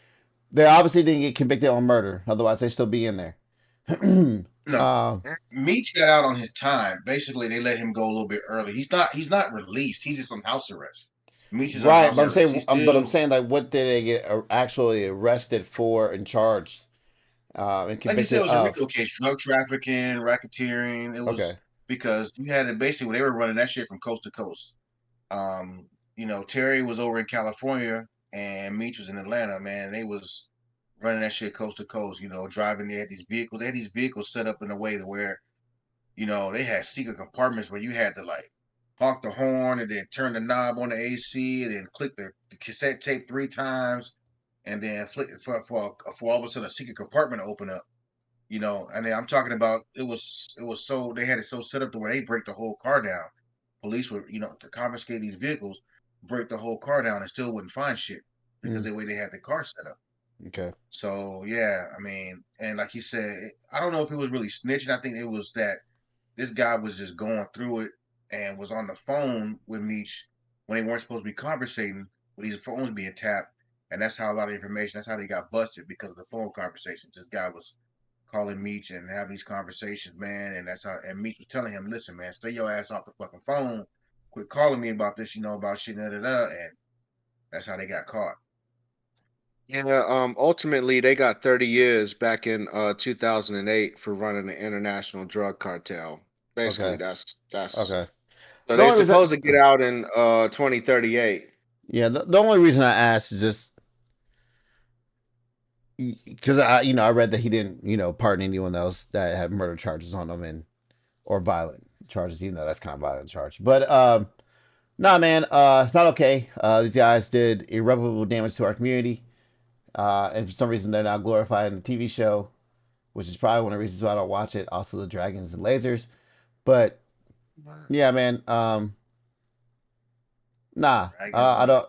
obviously didn't get convicted on murder, otherwise they still be in there. No, Meach got out on his time. Basically, they let him go a little bit early. He's not released. He's just on house arrest. Meach is on right, house but I'm arrest. saying, like, what did they get actually arrested for and charged and Like you convicted said, it was a of? RICO case: drug trafficking, racketeering. It was Okay. because you had it basically they were running that shit from coast to coast. Terry was over in California and Meach was in Atlanta. Man, they was running that shit coast to coast. Driving. They had these vehicles. They had these vehicles set up in a way to where they had secret compartments where you had to like honk the horn and then turn the knob on the AC and then click the cassette tape 3 times and then flick it for all of a sudden a secret compartment to open up. And then I'm talking about it was so they had it so set up to where they break the whole car down. Police would to confiscate these vehicles, break the whole car down and still wouldn't find shit because the way they had the car set up. Okay. So yeah, I mean, and like you said, I don't know if it was really snitching. I think it was that this guy was just going through it and was on the phone with Meech when they weren't supposed to be conversating, with these phones being tapped, and that's how a lot of information. That's how they got busted because of the phone conversations. This guy was calling Meech and having these conversations, man, and that's how. And Meech was telling him, "Listen, man, stay your ass off the fucking phone. Quit calling me about this, about shit, and that's how they got caught." Yeah, ultimately they got 30 years back in 2008 for running an international drug cartel. Basically, Okay. that's Okay. so they're supposed to get out in 2038. Yeah, the only reason I asked is just because I read that he didn't pardon anyone else that had murder charges on them or violent charges, even though that's kind of violent charge. But nah, man, it's not okay. These guys did irreparable damage to our community, and for some reason they're now glorified in the TV show, which is probably one of the reasons why I don't watch it. Also, the dragons and lasers, but yeah, man, nah, I don't.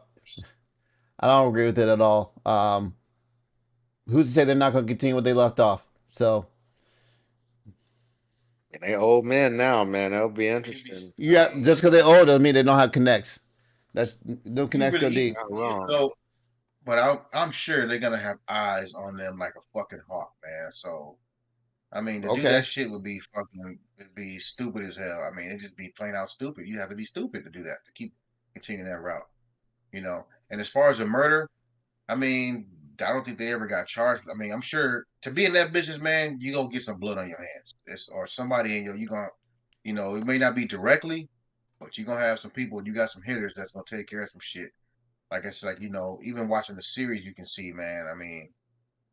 I don't agree with it at all. Who's to say they're not going to continue what they left off? So And they old men now, man. That'll be interesting. yeah, just because they're old doesn't mean they don't have connects. That's no connects go deep. Not wrong. So, but I'm sure they're gonna have eyes on them like a fucking hawk, man. So, I mean, to do Okay. that shit would be stupid as hell. I mean, it'd just be plain out stupid. You have to be stupid to do that to keep continuing that route, you know. And as far as the murder, I mean, I don't think they ever got charged. I mean, I'm sure to be in that business, man, you gonna get some blood on your hands. Or somebody in you gonna, you know, it may not be directly, but you're gonna have some people. You got some hitters that's gonna take care of some shit. Like I said, like, you know, even watching the series, you can see, man. I mean,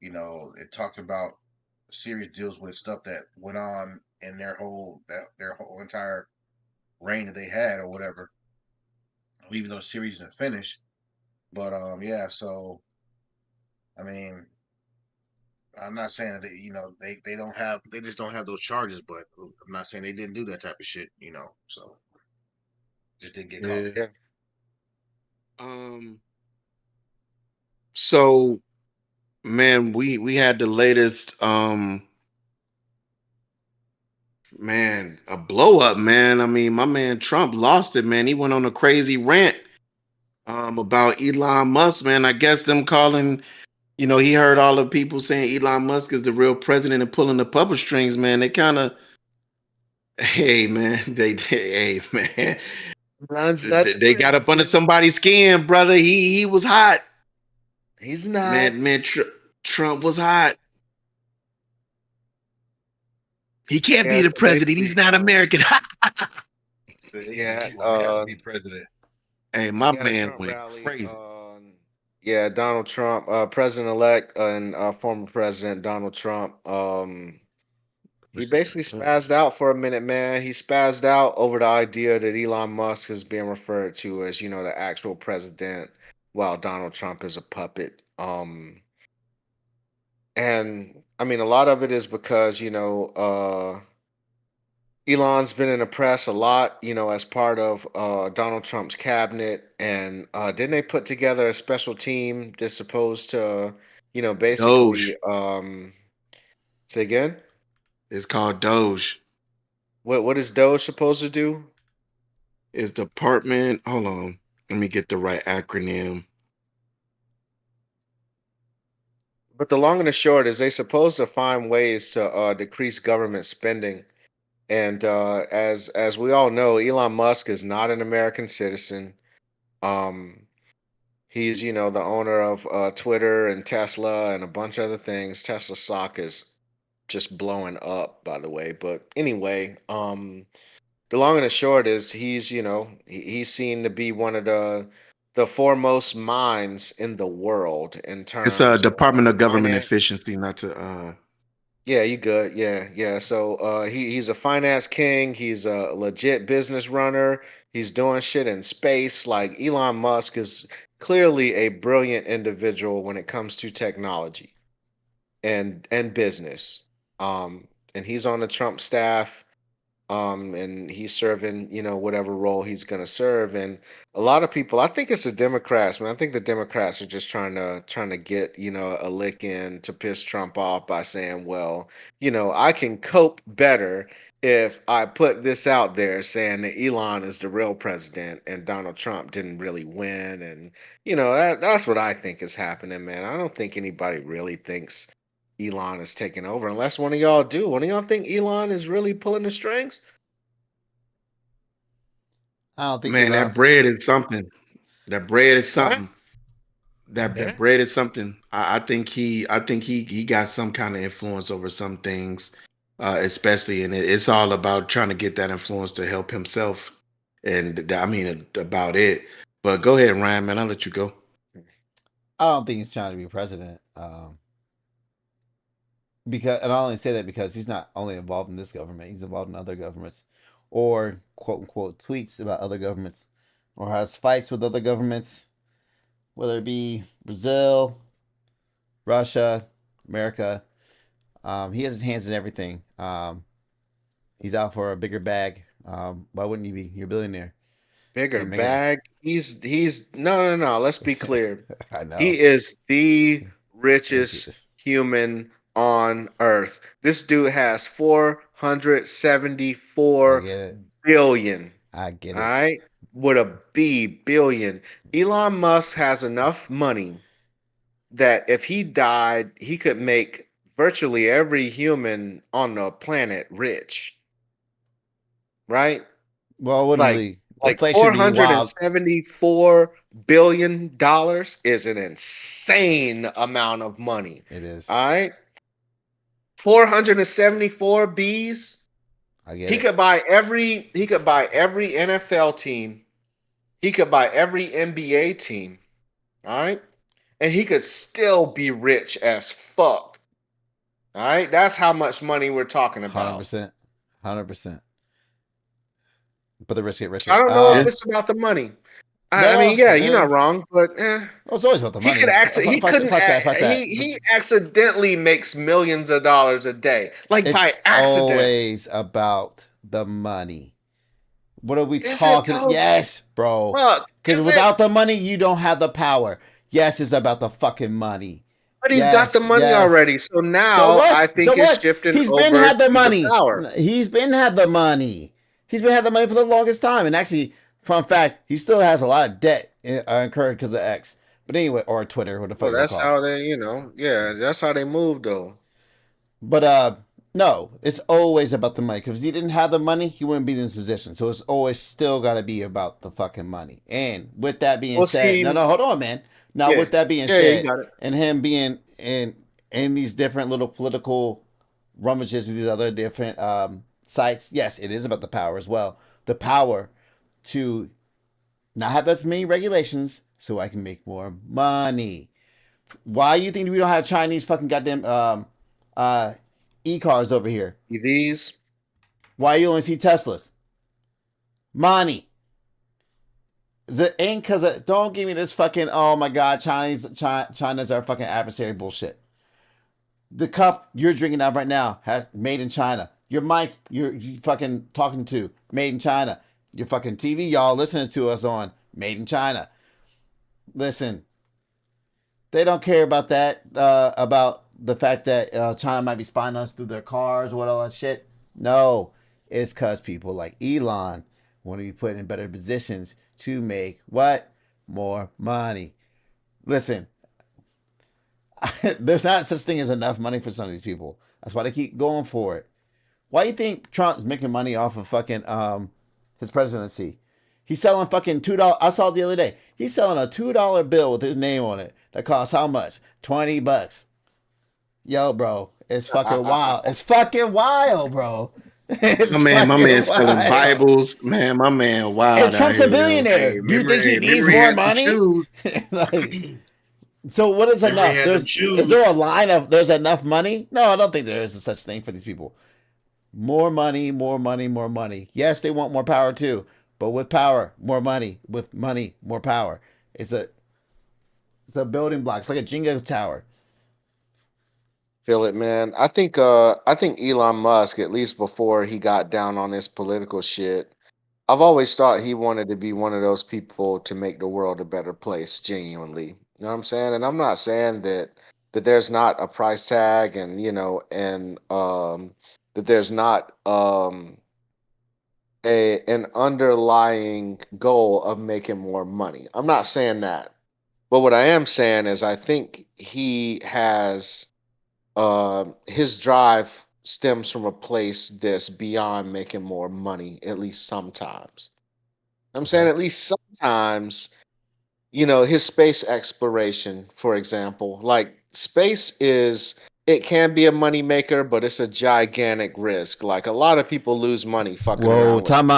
you know, it talks about the series deals with stuff that went on in their whole entire reign that they had or whatever. Even though the series isn't finished, but yeah. So I mean, I'm not saying that you know they just don't have those charges, but I'm not saying they didn't do that type of shit, you know. So just didn't get caught. Yeah. Yeah. So man, we had the latest man, a blow up, man. I mean, my man Trump lost it, man. He went on a crazy rant about Elon Musk, man. I guess them calling, you know, he heard all the people saying Elon Musk is the real president and pulling the puppet strings, man. They kind of, hey, man, hey, man, they got up under somebody's skin, brother. He was hot. He's not. Man, Trump was hot. He can't be the president. He's not American. Yeah, be president. Hey, my he had a man Trump went rally crazy. yeah, Donald Trump, president-elect and former president Donald Trump. He basically spazzed out for a minute, man. He spazzed out over the idea that Elon Musk is being referred to as, you know, the actual president, while Donald Trump is a puppet. And I mean, a lot of it is because, you know, Elon's been in the press a lot, you know, as part of Donald Trump's cabinet. And didn't they put together a special team that's supposed to, you know, basically, Doge. Say again? It's called Doge. What is Doge supposed to do? It's Department. Hold on. Let me get the right acronym. But the long and the short is they supposed to find ways to decrease government spending. And as we all know, Elon Musk is not an American citizen. Um, he's, you know, the owner of Twitter and Tesla and a bunch of other things. Tesla stock is just blowing up, by the way. But anyway, the long and the short is he's, you know, he's seen to be one of the foremost minds in the world in It's terms Department of Government finance. Efficiency, not to. Yeah, you good. Yeah, yeah. So he's a finance king. He's a legit business runner. He's doing shit in space. Like Elon Musk is clearly a brilliant individual when it comes to technology and business. And he's on the Trump staff. And he's serving, you know, whatever role he's going to serve. And a lot of people, I think it's the Democrats, man. I think the Democrats are just trying to get, you know, a lick in to piss Trump off by saying, well, you know, I can cope better if I put this out there saying that Elon is the real president and Donald Trump didn't really win. And you know, that's what I think is happening, man. I don't think anybody really thinks Elon is taking over unless one of y'all do. One of y'all think Elon is really pulling the strings? I don't think Man, Elon's that bread is something. That bread is What? something. That Yeah. that bread is something. I think he got some kind of influence over some things, especially, and it's all about trying to get that influence to help himself. And I mean about it. But go ahead, Ryan, man. I'll let you go. I don't think he's trying to be president. Because, and I only say that because he's not only involved in this government; he's involved in other governments, or quote unquote tweets about other governments, or has fights with other governments, whether it be Brazil, Russia, America. He has his hands in everything. He's out for a bigger bag. Why wouldn't you be? You're a billionaire. Bigger Can't make it. bag. He's no. Let's be clear. I know. He is the richest Richest. human on earth. This dude has I 474 get it. billion. I get All it. right, with a B, billion. Elon Musk has enough money that if he died, he could make virtually every human on the planet rich. Right? Well, Like literally, four inflation be hundred and wild. $74 billion is an insane amount of money. It is. All right, 474 Bs. I get He it. could buy every. He could buy every NFL team. He could buy every NBA team. All right, and he could still be rich as fuck. All right, that's how much money we're talking about. 100%. 100%. But the rich get richer. I don't know if Yeah. it's about the money. I No, mean, yeah, you're eh, not wrong, but well, it's always about the he money. could actually. He Fuck couldn't. that. Fuck that. He accidentally makes millions of dollars a day, like It's by accident. always about the money. What are we Is it talking? though? Yes, bro. Look, Because is without it? the money, you don't have the power. Yes, it's about the fucking money. But he's got the money already, so now So what? I think So it's what? shifting He's over been had the to money. power. He's been had the money. He's been had the money for the longest time. And actually, fun fact, he still has a lot of debt incurred because of X. But anyway, or Twitter, what the fuck Well, you that's call how they, yeah, that's how they move though. But no, it's always about the money. Because if he didn't have the money, he wouldn't be in this position. So it's always still got to be about the fucking money. And with that being Well, said, see, no, hold on, man. Now yeah, with that being yeah, you said, got it. and him being in these different little political rummages with these other different sites, yes, it is about the power as well. The power to not have as many regulations so I can make more money. Why you think we don't have Chinese fucking goddamn e-cars over here? EVs. Why you only see Teslas? Money. It ain't cause don't give me this fucking oh my god China's our fucking adversary bullshit. The cup you're drinking out right now has made in China. Your mic you fucking talking to made in China. Your fucking TV y'all listening to us on made in China. Listen, they don't care about that about the fact that China might be spying on us through their cars or what all that shit. No, it's cause people like Elon want to be put in better positions to make what? More money. Listen, there's not such thing as enough money for some of these people. That's why they keep going for it. Why do you think Trump's making money off of fucking his presidency? He's selling fucking $2. I saw it the other day. He's selling a $2 bill with his name on it that costs how much? $20. Yo, bro, it's fucking wild. It's fucking wild, bro. It's My man fucking selling wild. Bibles. Man, my man, wild. And Trump's out a here, yo. billionaire. Hey, Do you think he remember needs he more had them money? shoes. Like, so what is Remember he enough? had them shoes. Is there a line of there's enough money? No, I don't think there is a such thing for these people. More money, more money, more money. Yes, they want more power too, but with power, more money. With money, more power. It's a building block. It's like a Jenga tower. Feel it, man. I think Elon Musk, at least before he got down on this political shit, I've always thought he wanted to be one of those people to make the world a better place, genuinely. You know what I'm saying? And I'm not saying that there's not a price tag and and that there's not an underlying goal of making more money. I'm not saying that. But what I am saying is I think he has his drive stems from a place that's beyond making more money, at least sometimes. I'm saying Okay. at least sometimes, his space exploration, for example, like space it can be a money maker, but it's a gigantic risk. Like a lot of people lose money fucking Whoa, around with time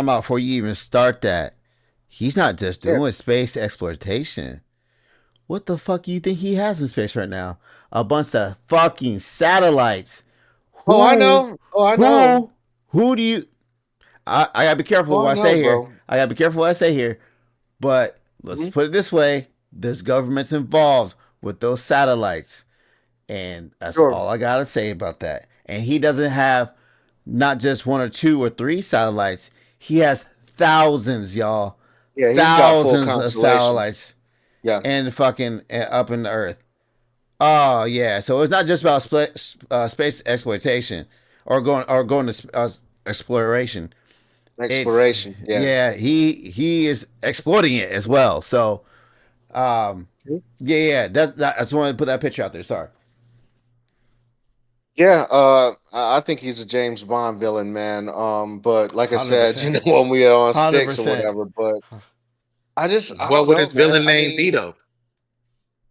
out. Before you even start that, he's not just yeah. doing space exploitation. What the fuck do you think he has in space right now? A bunch of fucking satellites. Oh, I know. Oh, I know. Who do you? I gotta be careful Oh, what I say here. bro. I gotta be careful what I say here. But let's put it this way: there's governments involved with those satellites, and that's Sure. all I gotta say about that. And he doesn't have not just one or two or three satellites. He has thousands, y'all. Yeah, he's got full Thousands of constellation. satellites Yeah. and fucking up in the earth. Oh yeah, so it's not just about space exploitation or going to exploration. Exploration. Yeah, he is exploiting it as well. So, yeah. I just wanted to put that picture out there. Sorry. Yeah, I think he's a James Bond villain, man. But like I said, 100%. when we are on sticks or 100%. whatever, but I What don't would know, his man. villain I name be mean, though?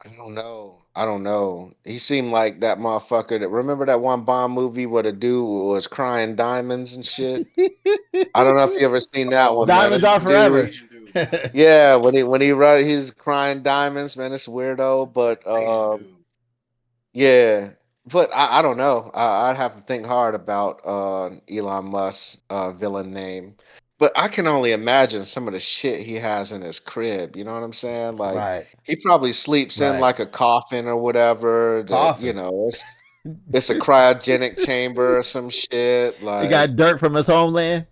I don't know. I don't know. He seemed like that motherfucker that remember that one Bond movie where the dude was crying diamonds and shit. I don't know if you ever seen that one, man. Diamonds This are forever. dude, yeah, he's crying diamonds, man. It's weirdo, but yeah, but I don't know. I'd have to think hard about Elon Musk's villain name. But I can only imagine some of the shit he has in his crib. You know what I'm saying? Like Right. he probably sleeps in Right. like a coffin or whatever. That you Coffin. know, it's a cryogenic chamber or some shit. He Like got dirt from his homeland.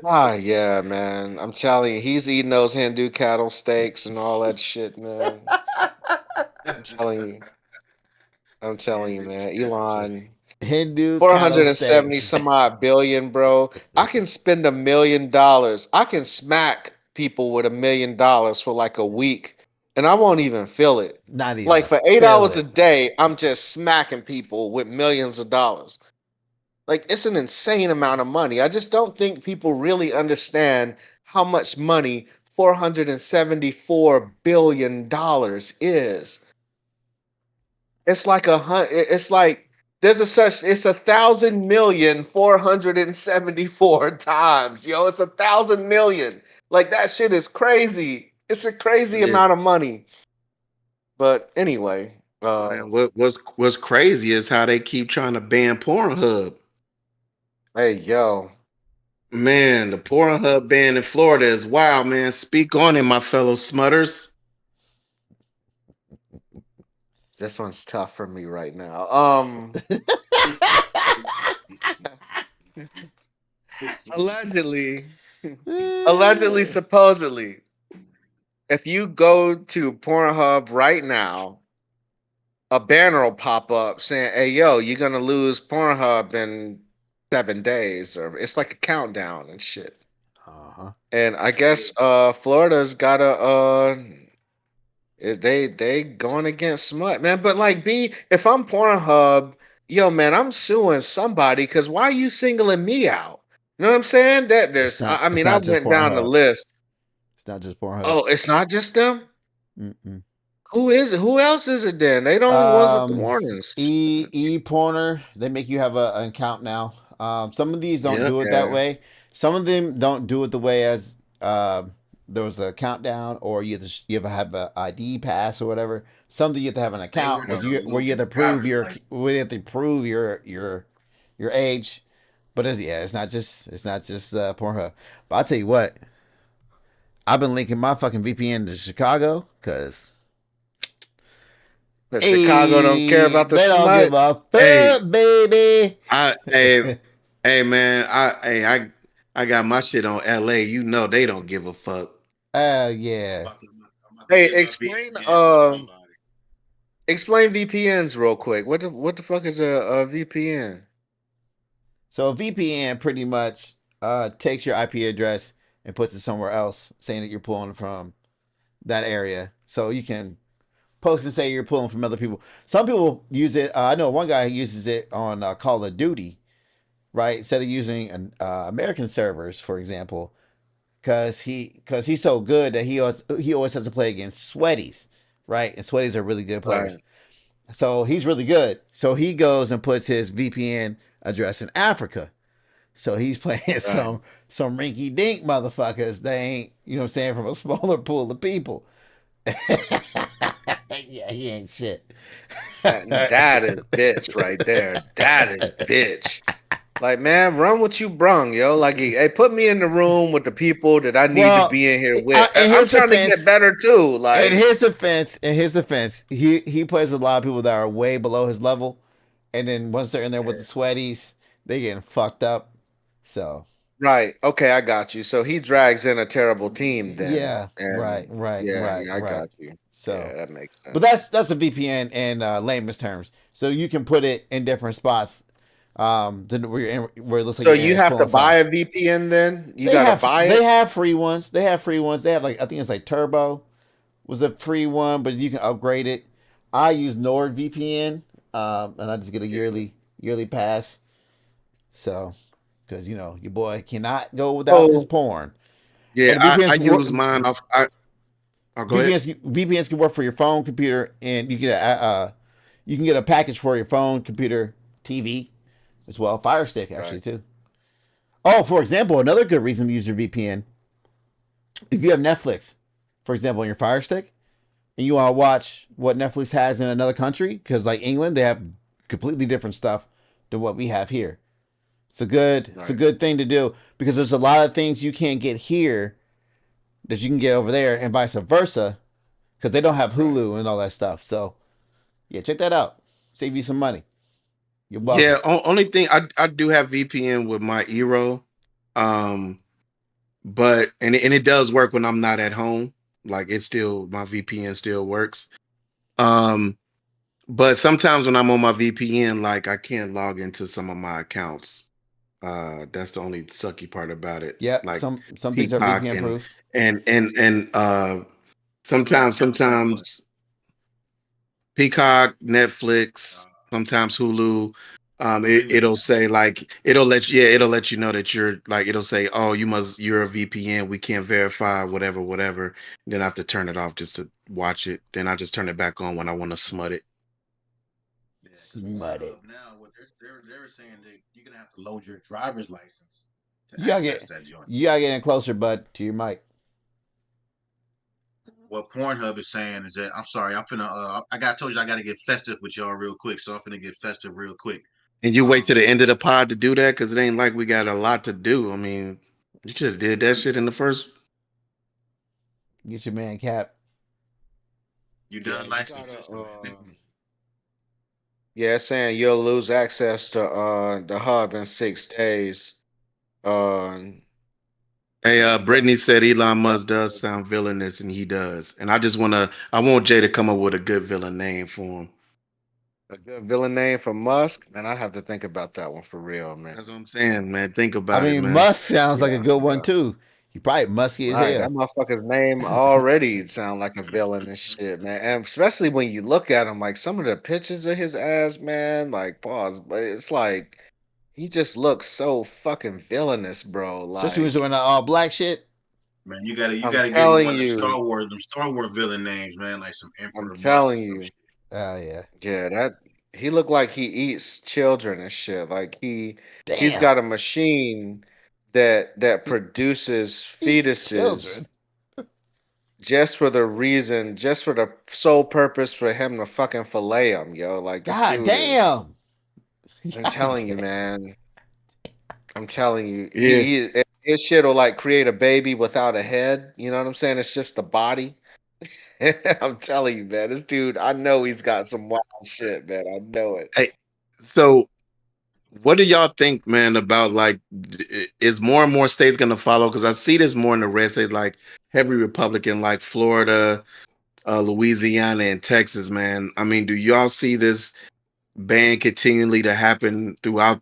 yeah, man. I'm telling you, he's eating those Hindu cattle steaks and all that shit, man. I'm telling you, man. Elon. Hindu cattle 470 steaks. some odd billion, bro. I can spend $1 million. I can smack people with $1 million for like a week, and I won't even feel it. Not even Like for 8 feel hours a it. day, I'm just smacking people with millions of dollars. Like it's an insane amount of money. I just don't think people really understand how much money $474 billion is. It's like it's like there's a such it's 1,000,474 times, yo. It's 1,000,000,000. Like that shit is crazy. It's a crazy Yeah. amount of money. But anyway, Man, what's crazy is how they keep trying to ban Pornhub. hey yo, Man, the Pornhub ban in Florida is wild, man. Speak on it, my fellow smutters. this one's tough for me right now. Allegedly, supposedly, if you go to Pornhub right now, a banner will pop up saying, "Hey, yo, you're gonna lose Pornhub in 7 days," or it's like a countdown and shit. Uh-huh. And I guess Florida's got they going against smut, man. But like, if I'm Pornhub, yo, man, I'm suing somebody because why are you singling me out? You know what I'm saying? That there's, I mean, I went down the list. It's not just Pornhub. Oh, it's not just them. Mm-mm. Who is it? Who else is it then? They the only ones with the warnings. ePorner, they make you have an account now. Some of these don't Yep. do it that way. Some of them don't do it the way as there was a countdown, or you have to have an ID pass or whatever. Some you have to have an account where you have to prove your age. But it's not just Pornhub. But I'll tell you what, I've been linking my fucking VPN to Chicago because Chicago don't care about the they smut. don't give a fuck, baby. Hey man, I got my shit on LA. You know they don't give a fuck. Yeah. Hey, explain VPNs real quick. What the fuck is a VPN? So a VPN pretty much takes your IP address and puts it somewhere else, saying that you're pulling from that area. So you can post and say you're pulling from other people. Some people use it. I know one guy who uses it on Call of Duty, right? Instead of using American servers, for example, because he's so good that he always has to play against sweaties, right? And sweaties are really good players. Right. So he's really good. So he goes and puts his VPN address in Africa. So he's playing some rinky dink motherfuckers. They ain't, you know what I'm saying, from a smaller pool of people. Yeah, he ain't shit. That is bitch right there. That is bitch. Like, man, run what you brung, yo. Like, hey, put me in the room with the people that I need to be in here with. I'm trying to get better too. Like, in his defense, he plays with a lot of people that are way below his level, and then once they're in there with the sweaties, they getting fucked up. So Right. Okay, I got you. So he drags in a terrible team then. Yeah, right, And right, right, I right. got you. So, Yeah, that makes but sense. that's a VPN in layman's terms. So you can put it in different spots. Where it looks like So your you internet's have to pulling from. buy a VPN then? You gotta buy They it? have free ones. They have free ones. They have like I think it's like Turbo was a free one, but you can upgrade it. I use NordVPN, and I just get a Yeah. yearly pass. So, because your boy cannot go without his So porn. Yeah, And I use mine off. I'll go ahead. VPNs can work for your phone, computer, and you can get a package for your phone, computer, TV, as well. Fire Stick actually right. too. Oh, for example, another good reason to use your VPN if you have Netflix, for example, on your Fire Stick, and you want to watch what Netflix has in another country, because like England, they have completely different stuff than what we have here. It's a Right. good thing to do because there's a lot of things you can't get here that you can get over there, and vice versa, because they don't have Right. Hulu and all that stuff. So yeah, check that out. Save you some money. You're Yeah, welcome. only thing I do have VPN with my Eero, um, but and it does work when I'm not at home. Like it still my VPN still works. Um, but sometimes when I'm on my VPN, like I can't log into some of my accounts. That's the only sucky part about it. Yep. Like Some things are Peacock VPN proof. and sometimes Peacock, Netflix, sometimes Hulu. It'll say like it'll let you know that you're like it'll say, oh, you're a VPN, we can't verify whatever. Then I have to turn it off just to watch it. Then I just turn it back on when I want to smut it. Yeah, because Pornhub now, what they're saying that you're gonna have to load your driver's license to access that joint. You gotta get in closer, bud, to your mic. What Pornhub is saying is that I'm sorry, I'm finna told you I gotta get festive with y'all real quick, so I'm finna get festive real quick. And you wait to the end of the pod to do that because it ain't like we got a lot to do. I mean, you should have did that shit in the first. Get your man Cap. You Yeah, done you license? gotta yeah, it's saying you'll lose access to the hub in 6 days. Hey, Brittany said Elon Musk does sound villainous, and he does. And I want Jay to come up with a good villain name for him. A good villain name for Musk, man. I have to think about that one for real, man. That's what I'm saying, man. Think about it, man. Musk sounds like a Yeah, good one yeah. too. He probably musky as Right, that hell. motherfucker's name already sound like a villain and shit, man. And especially when you look at him, like some of the pictures of his ass, man. Like pause, but it's like he just looks so fucking villainous, bro. Especially when he's doing Like that all black shit. Man, you gotta I'm give him telling one of you, them Star Wars villain names, man, like some I'm Emperor Musk or telling some you. shit. Oh yeah. Yeah, that he looked like he eats children and shit. Like he's Damn. got a machine that produces Eats fetuses children. just for the sole purpose for him to fucking fillet them, yo. Like this God dude is. damn. I'm God telling you, damn. man. I'm telling you, Yeah. his shit will like create a baby without a head. You know what I'm saying? It's just the body. I'm telling you, man. This dude, I know he's got some wild shit, man. I know it. Hey, so what do y'all think, man, about like is more and more states gonna follow? Because I see this more in the red states, like heavy Republican, like Florida, Louisiana, and Texas, man. I mean, do y'all see this ban continually to happen throughout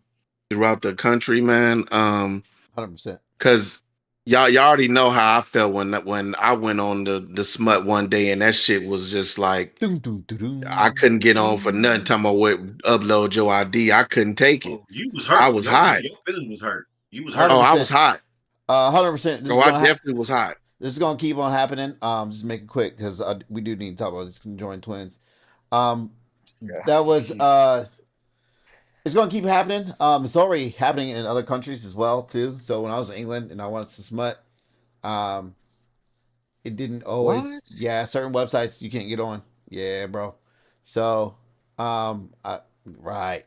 the country, man? 100%. Because y'all already know how I felt when I went on the smut one day, and that shit was just like Dun, dun, dun, dun. I couldn't get on for nothing. Talking about what upload your ID, I couldn't take it. Oh, you was hurt. I was hot. Your feelings was hurt. You was hurt. Oh, I 100%. was hot. 100%. Oh, I definitely was hot. This is gonna keep on happening. Just make it quick because we do need to talk about this conjoined twins. Yeah. That was it's gonna keep happening. It's already happening in other countries as well too. So when I was in England and I wanted to smut, um, it didn't always. What? Yeah, certain websites you can't get on. Yeah, bro. So, right.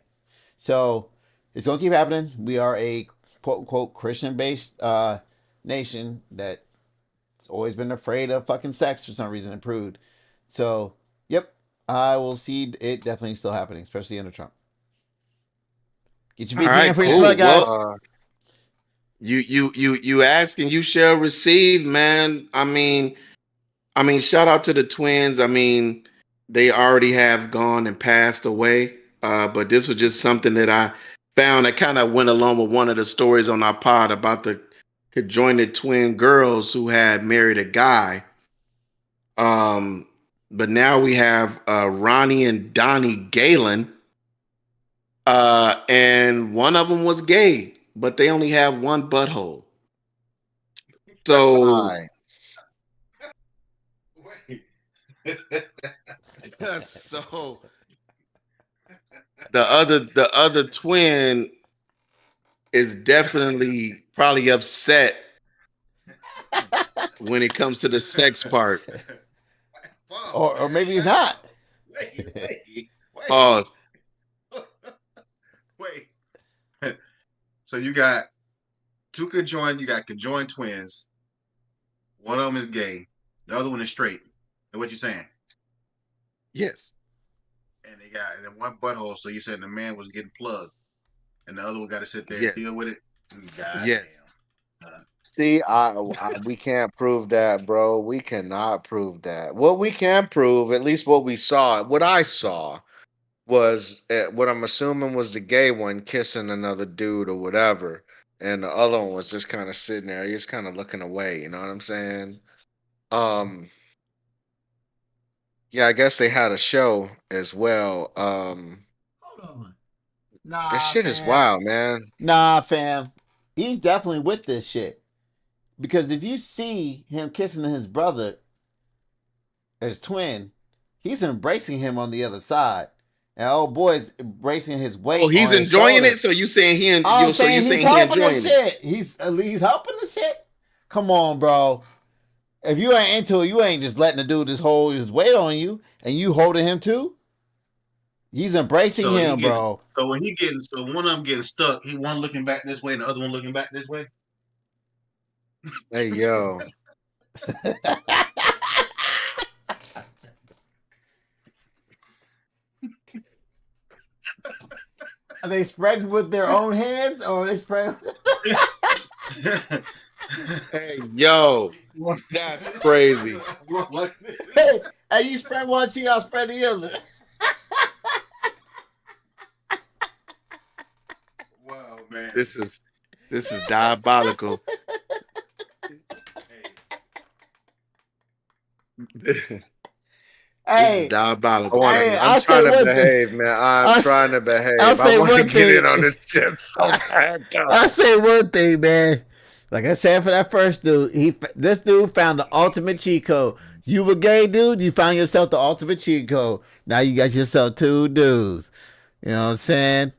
So it's gonna keep happening. We are a quote unquote Christian based nation that's always been afraid of fucking sex for some reason. Improved. So, yep, I will see it definitely still happening, especially under Trump. Get your All VPN right, for your cool. smut, guys. Well, You ask and you shall receive, man. Shout out to the twins. They already have gone and passed away. But this was just something that I found that kind of went along with one of the stories on our pod about the conjoined twin girls who had married a guy. But now we have Ronnie and Donnie Galen. And one of them was gay, but they only have one butthole. So Why? so the other twin is definitely probably upset when it comes to the sex part. Or maybe he's not. Wait. Oh, Wait. So you got two conjoined. You got conjoined twins. One of them is gay. The other one is straight. And what you saying? yes. And they got and then one butthole. So you said the man was getting plugged, and the other one got to sit there Yes. and deal with it. God Yes. damn. See, we can't prove that, bro. We cannot prove that. What we can prove, at least what we saw, what I saw, was what I'm assuming was the gay one kissing another dude or whatever, and the other one was just kind of sitting there, just kind of looking away. You know what I'm saying? Yeah, I guess they had a show as well. Hold on. Nah, This shit is fam. wild, man. Nah, fam. He's definitely with this shit. Because if you see him kissing his brother, his twin, he's embracing him on the other side. And old boy's embracing his weight. Oh, he's on his enjoying shoulder. it. So you saying he? I'm So saying you he's saying he helping the enjoying it? shit. He's helping the shit. Come on, bro. If you ain't into it, you ain't just letting the dude just hold his weight on you, and you holding him too. He's embracing So he him, getting, bro. so when so one of them getting stuck, he one looking back this way and the other one looking back this way. Hey, yo. Are they spreading with their own hands, or are they spreading? Hey, yo, that's crazy. Hey, you spread one cheek, I'll spread the other. Wow, man. This is diabolical. This Hey, is diabolical. Hey, I'm I'll say trying to one behave, man. I'll I'm s- trying to behave. I'll say I want to one get in thing. on this shit so bad. I say one thing, man. Like I said for that first dude, this dude found the ultimate cheat code. You a gay dude, you found yourself the ultimate cheat code. Now you got yourself two dudes. You know what I'm saying?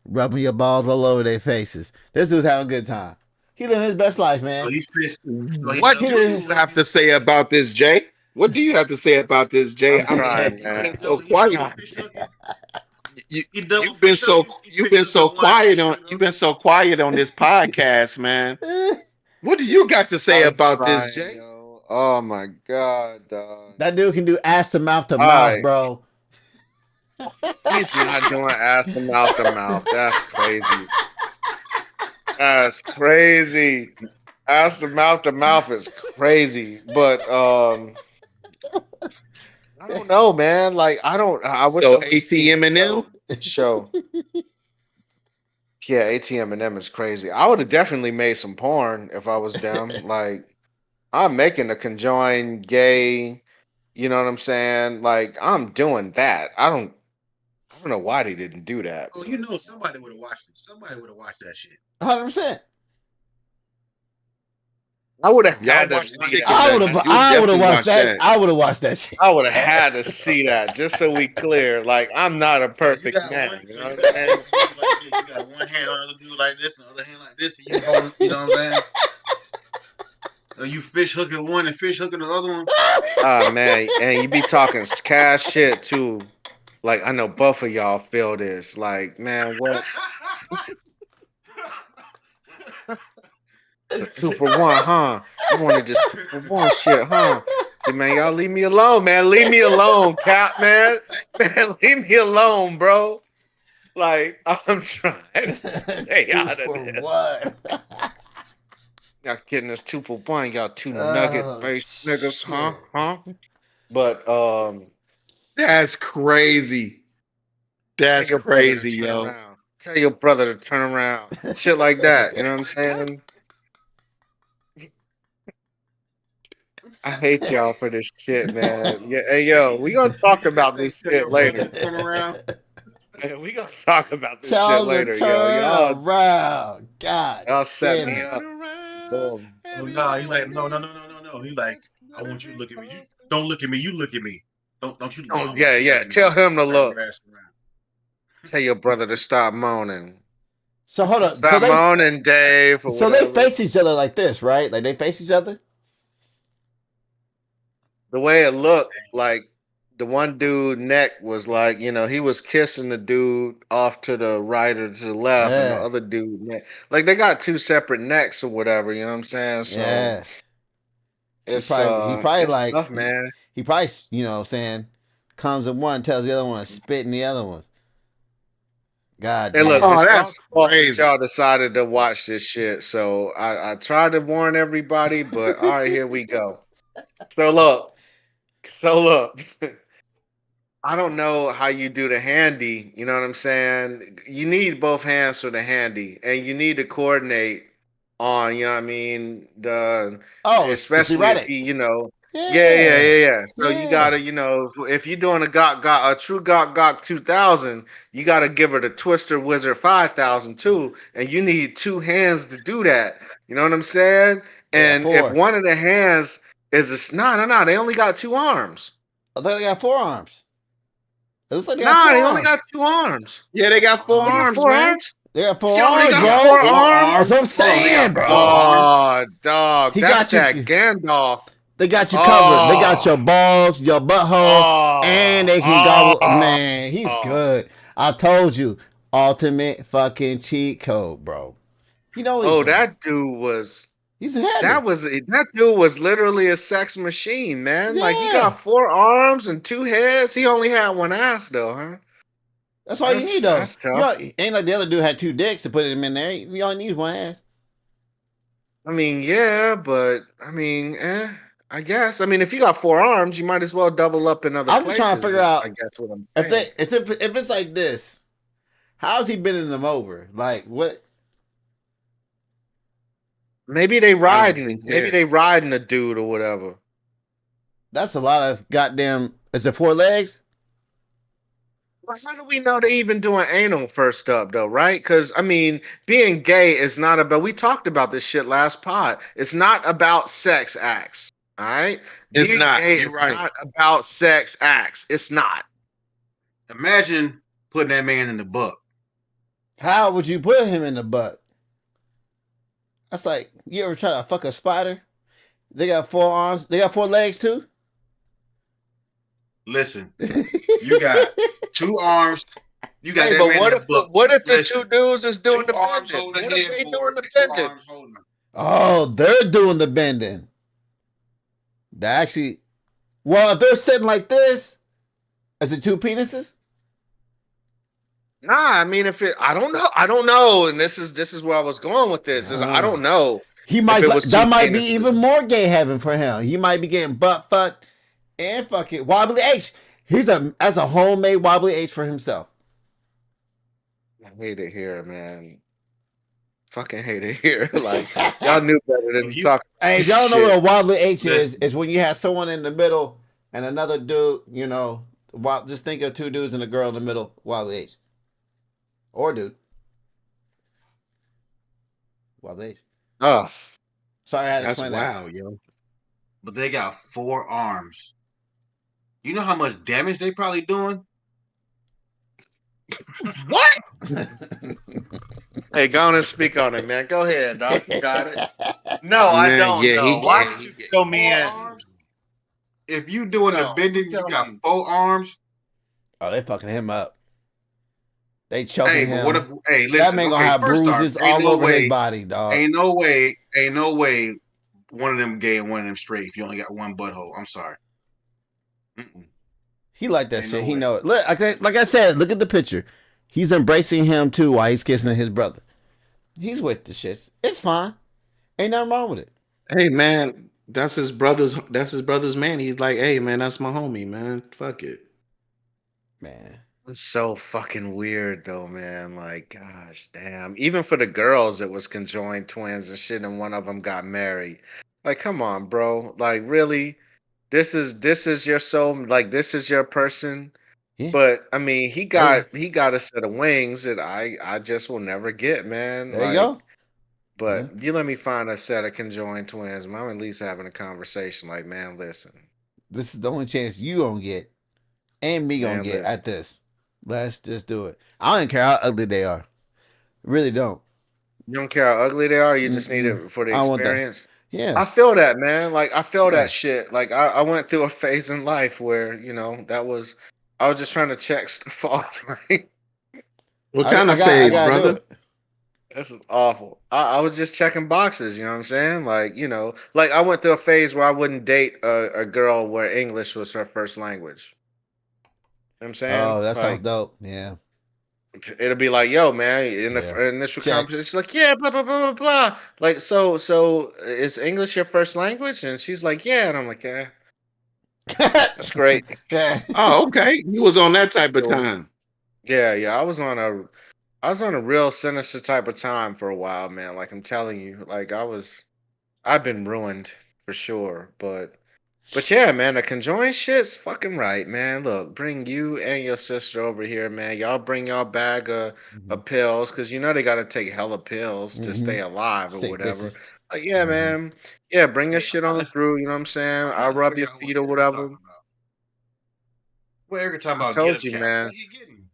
Rubbing your balls all over their faces. This dude's having a good time. He living his best life, man. So he's fish. What do you have to say about this, Jay? What do you have to say about this, Jay? I'm trying, man. You've been so quiet. You've been so quiet on this podcast, man. What do you got to say I'm about trying, this, Jay? yo. Oh my god, dog. That dude can do ass to mouth, Alright. bro. He's not doing ass to mouth. That's crazy. That's crazy. Ass to mouth is crazy. But I don't know, man. Like I wish So I would've seen ATM the show. Yeah, ATM is crazy. I would have definitely made some porn if I was them. Like I'm making a conjoined gay, you know what I'm saying? Like I'm doing that. I don't know why they didn't do that. Oh, you know, somebody would have watched it. Somebody would have watched that shit. 100%. I would have Y'all had to watch see Chicken that. I would You have definitely watched watch that. that. I would have watched that shit. I would have had to see that just so we clear. Like I'm not a perfect man. You know what I'm saying? You got one hand on the other dude like this, and the other hand like this, and you hold, you know what I'm saying? Or you fish hooking one and fish hooking the other one. Ah man, and you be talking cash shit too. Like I know both of y'all feel this. Like man, what 2 for 1, huh? You want to just 2 for 1 shit, huh? See, man, y'all leave me alone, man. Leave me alone, Cap, man. Man, leave me alone, bro. Like I'm trying to stay out of this. What? Y'all getting this 2 for 1. Y'all two nugget Oh, face niggas, huh? shit. Huh? But That's crazy. tell That's your brother to crazy, turn yo. around. Tell your brother to turn around. Shit like that. You know what I'm saying? I hate y'all for this shit, man. Yeah, hey yo, we gonna talk about this shit later. Turn around. Hey, we gonna talk about this shit Tell them to later, yo. turn Y'all, around. God y'all set damn me it. up. Boom. Oh no, he like no. He like, I want you to look at me. You don't look at me. You look at me. Don't you? No, I Oh want yeah, you to look yeah. at me. Tell him to Turn look. your ass around. Tell your brother to stop moaning. So hold up. Stop moaning, Dave, or So they whatever. face each other like this, right? Like they face each other? The way it looked, like the one dude neck was like, he was kissing the dude off to the right or to the left, and the Yeah. other dude neck. Like they got two separate necks or whatever, you know what I'm saying? So Yeah. it's He probably it's like tough, man. he probably, saying, comes in one, tells the other one to spit in the other one. God Hey, look, damn. Oh, it's that's y'all's fault that crazy. y'all decided to watch this shit. So I tried to warn everybody, but all right, here we go. So look. I don't know how you do the handy. You know what I'm saying? You need both hands for the handy, and you need to coordinate on. You know what I mean? Oh, it's Especially if erratic. he. Yeah, yeah, Yeah. yeah, yeah. So you Yeah. gotta, if you're doing a true Gok 2000, you gotta give her the Twister Wizard 5000 too, and you need two hands to do that. You know what I'm saying? They got And if four. one of the hands is no, they only got two arms. I thought they got forearms. It looks like they got Nah, they only forearms. got two arms. Yeah, they got four They got arms, four man. arms? They got Yo, they forearms, They got got bro. four four arms? That's arms. what I'm Hold on, they saying, got bro. four arms. Oh, dog. He That's got that you. Gandalf. They got you covered. They got Oh, your balls, your butthole, and oh, they can gobble. oh, Man, he's oh. good. I told you, ultimate fucking cheat code, bro. You know what he's Oh, doing. that dude was He's handy. that dude was literally a sex machine, man. Like he Yeah, got four arms and two heads. He only had one ass though, huh? that's all you need, though. That's tough. Ain't like the other dude had two dicks to put him in there. You only need one ass. I mean, yeah, but I guess. I mean, if you got four arms, you might as well double up in other I'm just trying to places, figure I out guess what I'm if saying. if it's like this, how's he bending them over? Like what? Maybe they I don't think maybe yeah. they riding a dude or whatever. That's a lot of goddamn. Is it four legs? But how do we know they even doing anal first up though, right? Because I mean, being gay is not about. We talked about this shit last pod. It's not about sex acts. All right, It's being not. gay You're is right. not about sex acts. It's not. Imagine putting that man in the book. How would you put him in the butt? That's like you ever try to fuck a spider? They got four arms. They got four legs too. Listen, you got two arms. You got Hey, that but man in the book. what if the Listen, two dudes is doing two the arms bending? holding What the if they doing headboard the and two bending? arms holding him. Oh, they're doing the bending. They actually, well, if they're sitting like this, is it two penises? Nah, I mean, I don't know, and this is where I was going with this. Is I don't know He if might it was two that might be penises. even more gay heaven for him. He might be getting butt fucked and fucking wobbly H. As a homemade wobbly H for himself. I hate it here, man. Fucking hate it here. Like y'all knew better than to talk. Hey, if y'all know what a wobbly H Listen. is when you have someone in the middle and another dude, just think of two dudes and a girl in the middle, wobbly H. Or dude. Wobbly H. Oh, Sorry, I had to That's explain that. wild, yo. But they got four arms. You know how much damage they probably doing? what? Hey, go on and speak on it, man. Go ahead, dog. You got it. No, I Man, don't yeah, know. he Why get- don't you he get- fill me Four in? arms? If you doing No, the bending, you tell got me. four arms. Oh, they fucking him up. They choking Hey, him. but what if? Hey, That listen. man gonna Okay, have first off, bruises ain't all no over his way. body, dog. Ain't no way. One of them gay and one of them straight. If you only got one butthole, I'm sorry. Mm-mm. He like that Ain't shit. no He way. know it. Look, like I said, look at the picture. He's embracing him too while he's kissing his brother. He's with the shits. It's fine. Ain't nothing wrong with it, Hey man, that's his brother's. That's his brother's man. He's like, hey man, that's my homie, man. Fuck it. man. It's so fucking weird though, man. Like, gosh, damn. Even for the girls, it was conjoined twins and shit, and one of them got married. Like, come on, bro. Like, really? This is your soul. Like, this is your person. Yeah. But I mean, he Oh, yeah. got a set of wings that I just will never get, man. There you Like, go. but you let me find a set of conjoined twins. I'm at least having a conversation. Like, man, listen, This is the only chance you gonna get, and me gonna man, get listen. at this. Let's just do it. I don't care how ugly they are. Really don't. You don't care how ugly they are. You just need Mm-mm. it for the I want that. experience. I Yeah. feel that, man. Like I feel Yeah. that shit. Like I went through a phase in life where I was just trying to check stuff off. Like, What kind of phase, gotta do brother? it. this is awful. I was just checking boxes. You know what I'm saying? Like like I went through a phase where I wouldn't date a girl where English was her first language. You know what I'm saying? Oh, that sounds Like dope. Yeah. it'll be like, yo, man, in the Yeah. initial Check. conversation, it's like, yeah, blah blah blah blah blah. Like, so is English your first language? And she's like, yeah, and I'm like, yeah, that's great. Yeah. Oh, okay. You was on that type of So, time. yeah, I was on a real sinister type of time for a while, man. Like I'm telling you, like I've been ruined for sure. But yeah, man, the conjoined shit's fucking right, man. Look, bring you and your sister over here, man. Y'all bring y'all bag of pills, cause they gotta take hella pills to stay alive or Sick whatever. bitches. Like, yeah, Mhm. man. Yeah, bring your Hey, shit I'm on trying to- through, you know what I'm saying? I'm I'll trying to rub figure your out feet what or Eric whatever. talking about. What Eric talking I about? Get told him, you, Cap. man. What he getting?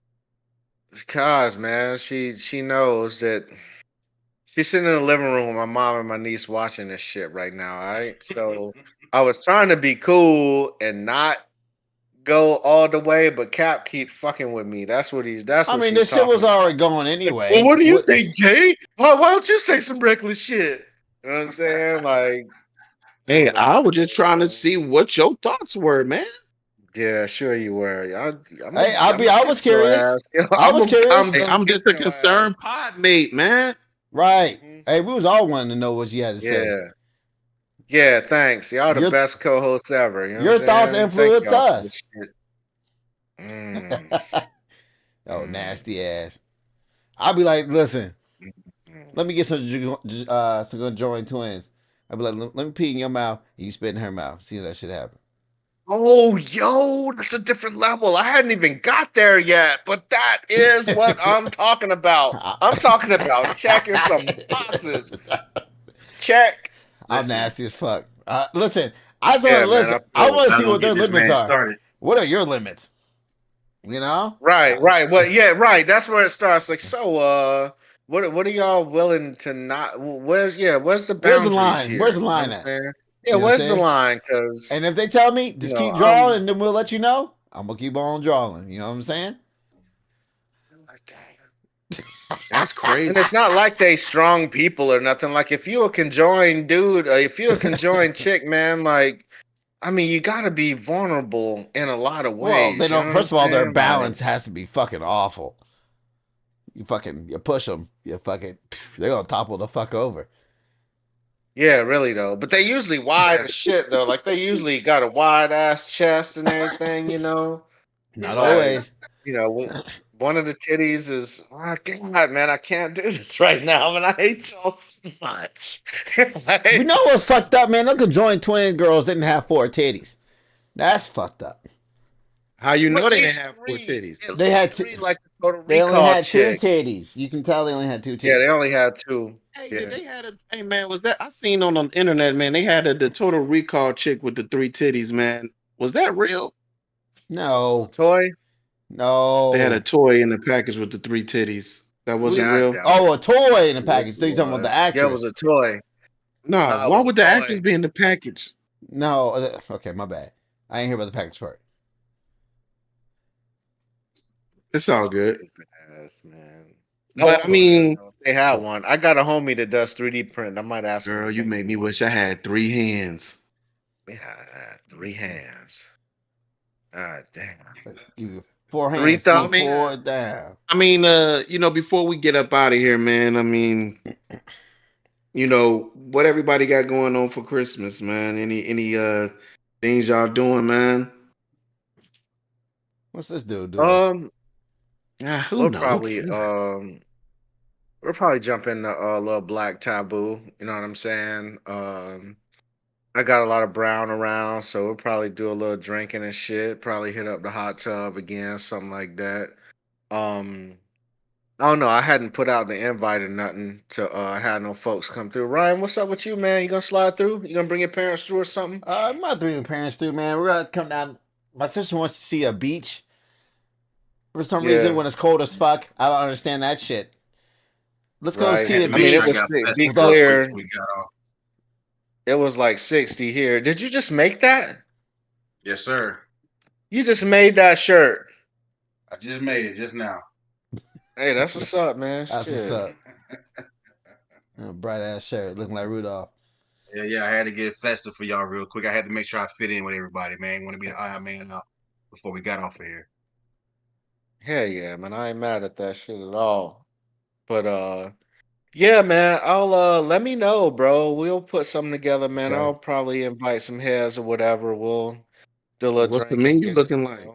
Cause, man, she knows that she's sitting in the living room with my mom and my niece watching this shit right now, all right? So I was trying to be cool and not go all the way, but Cap keep fucking with me. That's what I she's mean, this shit was talking about. already going anyway. Well, what do you think, Jay? Why don't you say some reckless shit? You know what I'm saying? Like, Hey, I was just trying to see what your thoughts were, man. yeah, sure you were. Hey, I was curious. I was curious. Hey, I'm just a concerned pod mate, man. Right. Mhm. Hey, we was all wanting to know what you had to say. Yeah. Yeah, thanks. Y'all the Your- best co-hosts ever. You know your what I'm thoughts saying? influence Thank y'all for us. this shit. Mm, Oh, nasty ass. I'll be like, listen, let me get some conjoined twins. I'll be like, let me pee in your mouth and you spit in her mouth. See if that shit happen. Oh, yo, that's a different level. I hadn't even got there yet, but that is what I'm talking about. I'm talking about checking some boxes. Check. I'm Listen. nasty as fuck. Listen, I just want Yeah, to man, listen. I want to I'm see gonna what their get this limits man are. started. What are your limits? You know? Right. Well, yeah, right. That's where it starts. Like, so, what are y'all willing to not? Where's the Where's the boundaries line? here? Where's the You know line what I'm at? saying? You Yeah, know what I'm where's the saying? line? Because And if they tell me, just keep I'm drawing and then we'll let you know, I'm going to keep on drawing. You know what I'm saying? That's And crazy. it's not like they strong people or nothing. Like if you a conjoined dude, or if you a conjoined chick, man, like I mean, you got to be vulnerable in a lot of ways. Well, they you know don't. what First of I'm all, their saying? balance has to be fucking awful. You push them, they're gonna topple the fuck over. Yeah, really though. But they usually wide as shit though. Like they usually got a wide ass chest and everything. Not Like, always. One of the titties is, oh, God, man, I can't do this right now, man. I hate y'all so much. You know what's fucked up, man? Them conjoined twin girls didn't have 4 titties. That's fucked up. How you know At they didn't least have 4 three. titties? At They least had three, like the Total They only Recall had chick. 2 titties. You can tell they only had 2 titties. Yeah, they only had 2. Hey, Yeah. did they had a? Hey, man, was that I seen on the internet, man? They had the Total Recall chick with the 3 titties, man. Was that real? No, Toy? no. They had a toy in the package with the 3 titties. That wasn't God real. damn it. Oh, a toy in the Yes, package. So you it talking about the was. actress? Yeah, it was a toy. Nah, Nah, it why was a would the toy. actress be in the package? No. Okay, my bad. I ain't hear about the package part. It's all good. Stupid ass, man. But I mean, they had one. I got a homie that does 3D print. I might ask him. girl, you made me wish I had 3 hands. Yeah, 3 hands. God damn. Give you 4 hands. 3 thumbs. 4 down. I mean, before we get up out of here, man, I mean, you know, what everybody got going on for Christmas, man. Any things y'all doing, man? What's this dude doing? Who We'll know? probably we'll probably jump in a little Black Taboo. You know what I'm saying? I got a lot of brown around, so we'll probably do a little drinking and shit. Probably hit up the hot tub again, something like that. Um, I don't know. I hadn't put out the invite or nothing to have no folks come through. Ryan, what's up with you, man? You gonna slide through? You gonna bring your parents through or something? My three parents through, man. We're gonna come down. My sister wants to see a beach for some reason Yeah, when it's cold as fuck. I don't understand that shit. Let's go right. see the Had to I make mean, it sure I beach. was got be festive real Without, quick clear. before we got off. It was like 60 here. Did you just make that? Yes, sir. You just made that shirt. I just made it just now. Hey, that's what's up, man. that's what's Shit. up. Bright ass shirt, looking like Rudolph. Yeah, I had to get festive for y'all real quick. I had to make sure I fit in with everybody, man. Want to be the Iron Man out before we got off of here. Hell yeah, man. I ain't mad at that shit at all. But yeah, man. I'll let me know, bro. We'll put something together, man. Okay. I'll probably invite some heads or whatever. We'll do a little What's the drinking, menu get it, looking like?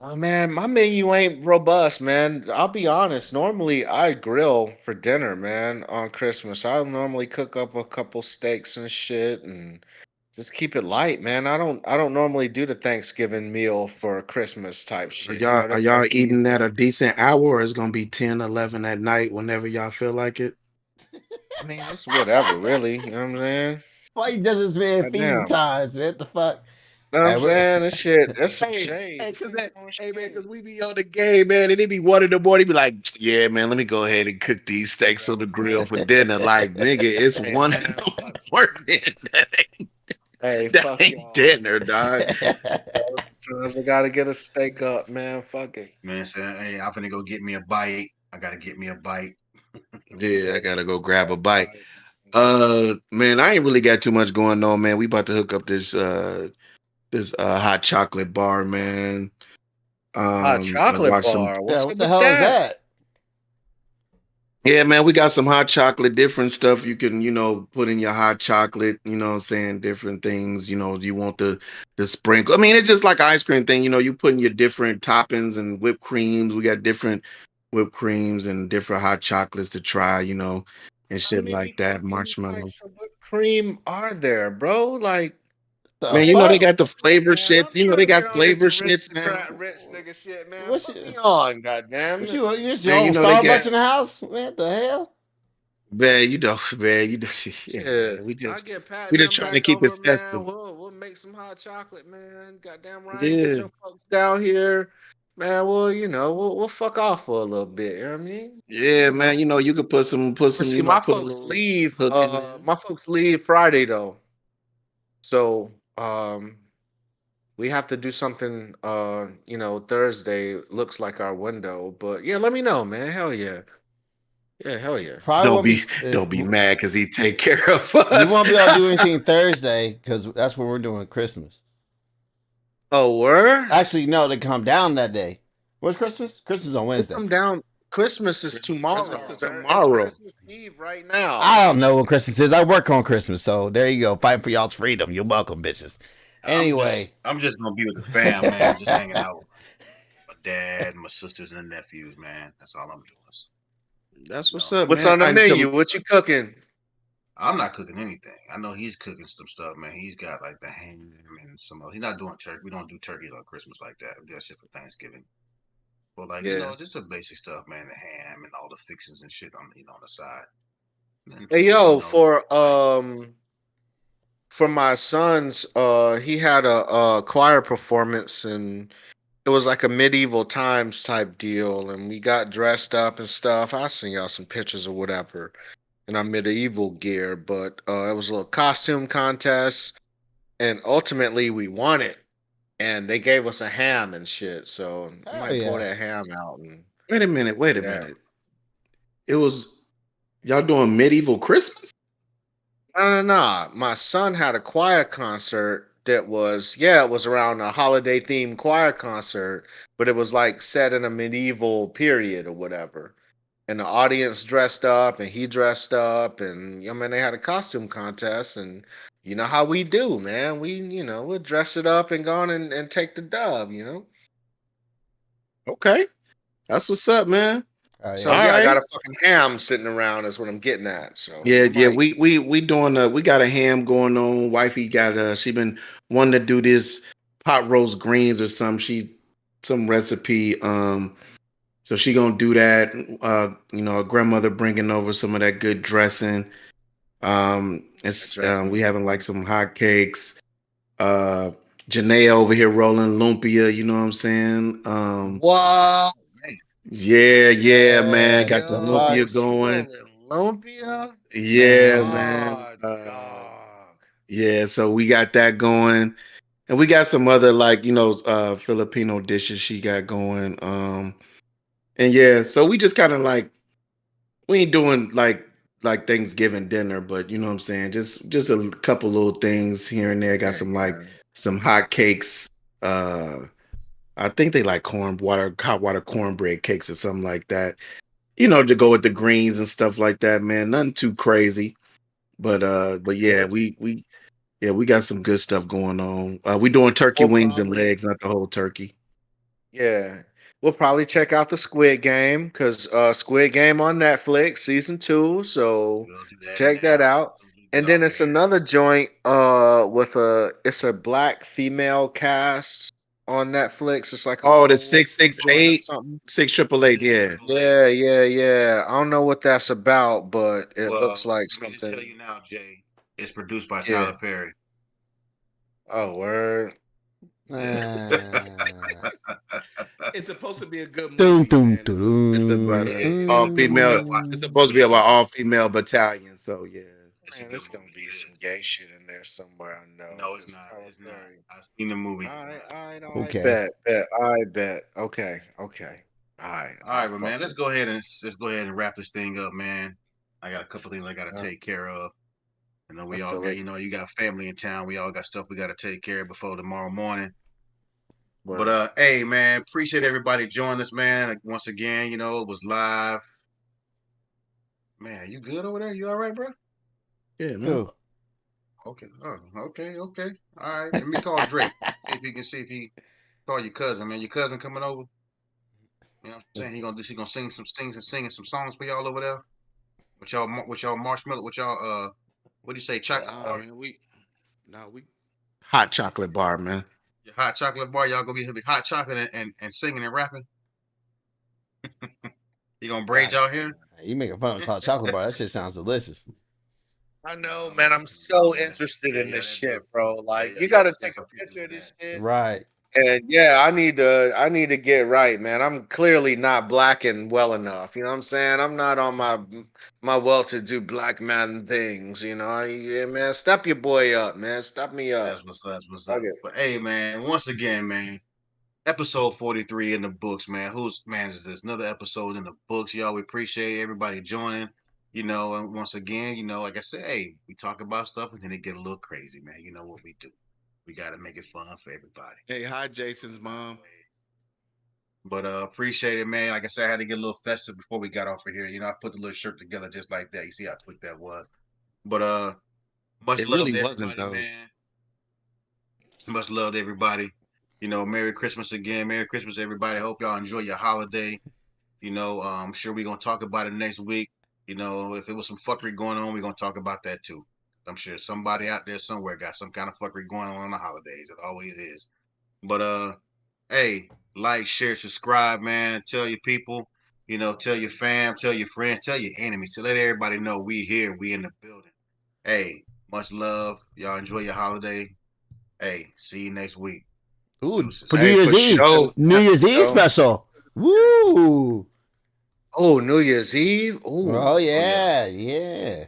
Oh man, my menu ain't robust, man. I'll be honest. Normally, I grill for dinner, man, on Christmas. I'll normally cook up a couple steaks and shit, and just keep it light, man. I don't normally do the Thanksgiving meal for Christmas type Are shit. You y'all know, are them y'all turkeys. eating at a decent hour, or it's gonna be 10, 11 at night whenever y'all feel like it? I mean, it's whatever, really. You know what I'm saying? Why he does this man feeding Goddamn. times, man? What the fuck? Know what I'm Hey, we're saying? That shit, that's some Hey, shade. hey, This cause ain't that, no hey man, shade. cause we be on the game, man, and it be 1 in the morning. Be like, yeah, man, let me go ahead and cook these steaks on the grill for dinner. Like, nigga, it's Hey, one in man, the fuck y'all. morning. Hey, That fuck ain't y'all. dinner, dog. Sometimes I gotta get a steak up, man. Fuck it. Man, saying, hey, I'm finna go get me a bite. I gotta get me a bite. Yeah, I gotta go grab a bite. Right. Man, I ain't really got too much going on, man. We about to hook up this hot chocolate bar, man. Hot I chocolate watched some. bar. Yeah, What's what up the with hell is that? that? Yeah, man, we got some hot chocolate, different stuff you can, put in your hot chocolate, what I'm saying, different things, you want the sprinkle. I mean, it's just like an ice cream thing, you putting your different toppings and whipped creams. We got different whipped creams and different hot chocolates to try, and How shit many like that, fucking marshmallows. types of whipped cream are there, bro? Like, The Man, man, they fuck? got the flavor man, shits. I'm trying They to get got on this flavor shits, man. aristocrat rich nigga shit, man. What's Put your, me on, goddamn what it. you just your Man, own they Starbucks got in the house? Man, what the hell? man, yeah, Shit, man. We I just get Pat we just them trying to back keep it over, man. festive. We'll make some hot chocolate, man. Goddamn Ryan, get Yeah. your folks down here, man. Well, we'll fuck off for a little bit. You know what I mean? Yeah, You know. man. You could But see, my put a folks little leave. hook in there. My folks leave Friday though, so we have to do something. Thursday looks like our window, but yeah, let me know, man. Hell yeah, yeah, hell yeah. Probably Don't won't be be. don't be mad because he take care of We us. won't be able to do anything Thursday because that's when we're doing Christmas. Oh, word. Actually, no, they come down that day. What's Christmas? Christmas is on They Wednesday. come down. Christmas is Christmas tomorrow, is sir. It's tomorrow. Christmas Eve right now. I don't know what Christmas is. I work on Christmas, so there you go. Fighting for y'all's freedom. You're welcome, bitches. Anyway. I'm just gonna be with the fam, man. Just hanging out with my dad, my sisters, and nephews, man. That's all I'm doing. That's You what's know, up, What's man. on the menu? What you cooking? I'm not cooking anything. I know he's cooking some stuff, man. He's got like the ham and some other. He's not doing turkey. We don't do turkeys on Christmas like that. That's shit for Thanksgiving. But like, Yeah. just the basic stuff, man. The ham and all the fixings and shit on on the side. Nothing Hey too, yo, like for my son's he had a choir performance, and it was like a medieval times type deal, and we got dressed up and stuff. I'll send y'all some pictures or whatever in our medieval gear, but it was a little costume contest, and ultimately we won it. And they gave us a ham and shit, so I Hell might pull yeah. that ham out and Wait a minute. Wait a yeah. minute. It was y'all doing medieval Christmas? No. My son had a choir concert that was, yeah, it was around a holiday themed choir concert, but it was like set in a medieval period or whatever. and the audience dressed up, and he dressed up, and I mean they had a costume contest, and you know how we do, man. We'll dress it up and go on and take the dub, you know. Okay, that's what's up, man. Oh, So yeah. yeah, I got Alright. a fucking ham sitting around. Is what I'm getting at. So Yeah, I yeah, might. we doing we got a ham going on. Wifey got she been wanting to do this pot roast greens or some recipe. So she gonna do that. Her grandmother bringing over some of that good dressing. It's Dressing. we having like some hot cakes. Janae over here rolling lumpia. You know what I'm saying? What? Yeah, man. Got the Yo, lumpia facts. going. Lumpia? Yeah, man. Oh, dog. Yeah, so we got that going. And we got some other like, Filipino dishes she got going. And yeah, so we just kind of like we ain't doing like Thanksgiving dinner, but you know what I'm saying? Just a couple little things here and there. Got some like some hot cakes. I think they like hot water cornbread cakes or something like that. To go with the greens and stuff like that, man. Nothing too crazy. But yeah, we got some good stuff going on. We doing turkey Well, wings and probably. legs, not the whole turkey. Yeah. We'll probably check out the Squid Game because Squid Game on Netflix season 2. So We'll do that check now. that out. We'll And get then off it's of here. another joint with it's a black female cast on Netflix. It's like a Oh, the co-ed joint or 668 something. 6888, yeah. Yeah. I don't know what that's about, but it Well, looks like let me just tell something. you now, Jay. It's produced by Yeah. Tyler Perry. Oh, word. It's supposed to be a good Dun, movie, dun, man. It's about Yeah, a it's all a good movie. female. I watched It's the supposed to be movie. about all female battalion. So yeah. It's a Man, good there's gonna movie. be It some is. gay shit in there somewhere. I know. No, it's 'Cause not. Tyler It's not. Perry. I've seen the movie. It's All right, not. all right, all right. Okay. Bet. I bet. Okay. All right. All right, but man, let's go ahead and wrap this thing up, man. I got a couple things I gotta Yeah. take care of. I know I we all feel got, it. you got family in town. We all got stuff we gotta take care of before tomorrow morning. Word. But hey, man, appreciate everybody joining us, man. Like, once again, it was live. Man, you good over there? You all right, bro? Yeah, man. Who? Okay. Oh, okay. All right. Let me call Drake. See if he call your cousin, man. Your cousin coming over. You know what I'm saying? He gonna sing some things and singing some songs for y'all over there. With y'all marshmallow, with y'all what do you say, chocolate bar? Man, we hot chocolate bar, man. Your hot chocolate bar, y'all gonna be hot chocolate and singing and rapping. He gonna braid y'all hair? You making fun of hot chocolate bar? That shit sounds delicious. I know, man. I'm so interested in this shit, bro. Like, you gotta take a picture of this shit. Right. And yeah, I need to get right, man. I'm clearly not black and well enough. You know what I'm saying? I'm not on my well-to-do black man things. Yeah, man. Step your boy up, man. Step me up. That's what's up. Okay. But hey, man, once again, man, episode 43 in the books, man. Whose man is this? Another episode in the books, y'all. We appreciate everybody joining. And once again, like I said, hey, we talk about stuff and then it get a little crazy, man. You know what we do. We gotta make it fun for everybody. Hey, hi, Jason's mom. But appreciate it, man. Like I said, I had to get a little festive before we got off of here. I put the little shirt together just like that. You see how quick that was. But much It love really to wasn't, everybody, though. man. Much love to everybody. Merry Christmas again. Merry Christmas, everybody. Hope y'all enjoy your holiday. I'm sure we're gonna talk about it next week. If it was some fuckery going on, we're gonna talk about that too. I'm sure somebody out there somewhere got some kind of fuckery going on the holidays. It always is. But hey, like, share, subscribe, man. Tell your people, tell your fam, tell your friends, tell your enemies, to let everybody know we here, we in the building. Hey, much love. Y'all enjoy your holiday. Hey, see you next week. Ooh, Deuces. for New Hey, Year's for Eve. sure. New Year's Eve So- special. Woo! Oh, New Year's Eve. Ooh. Oh yeah.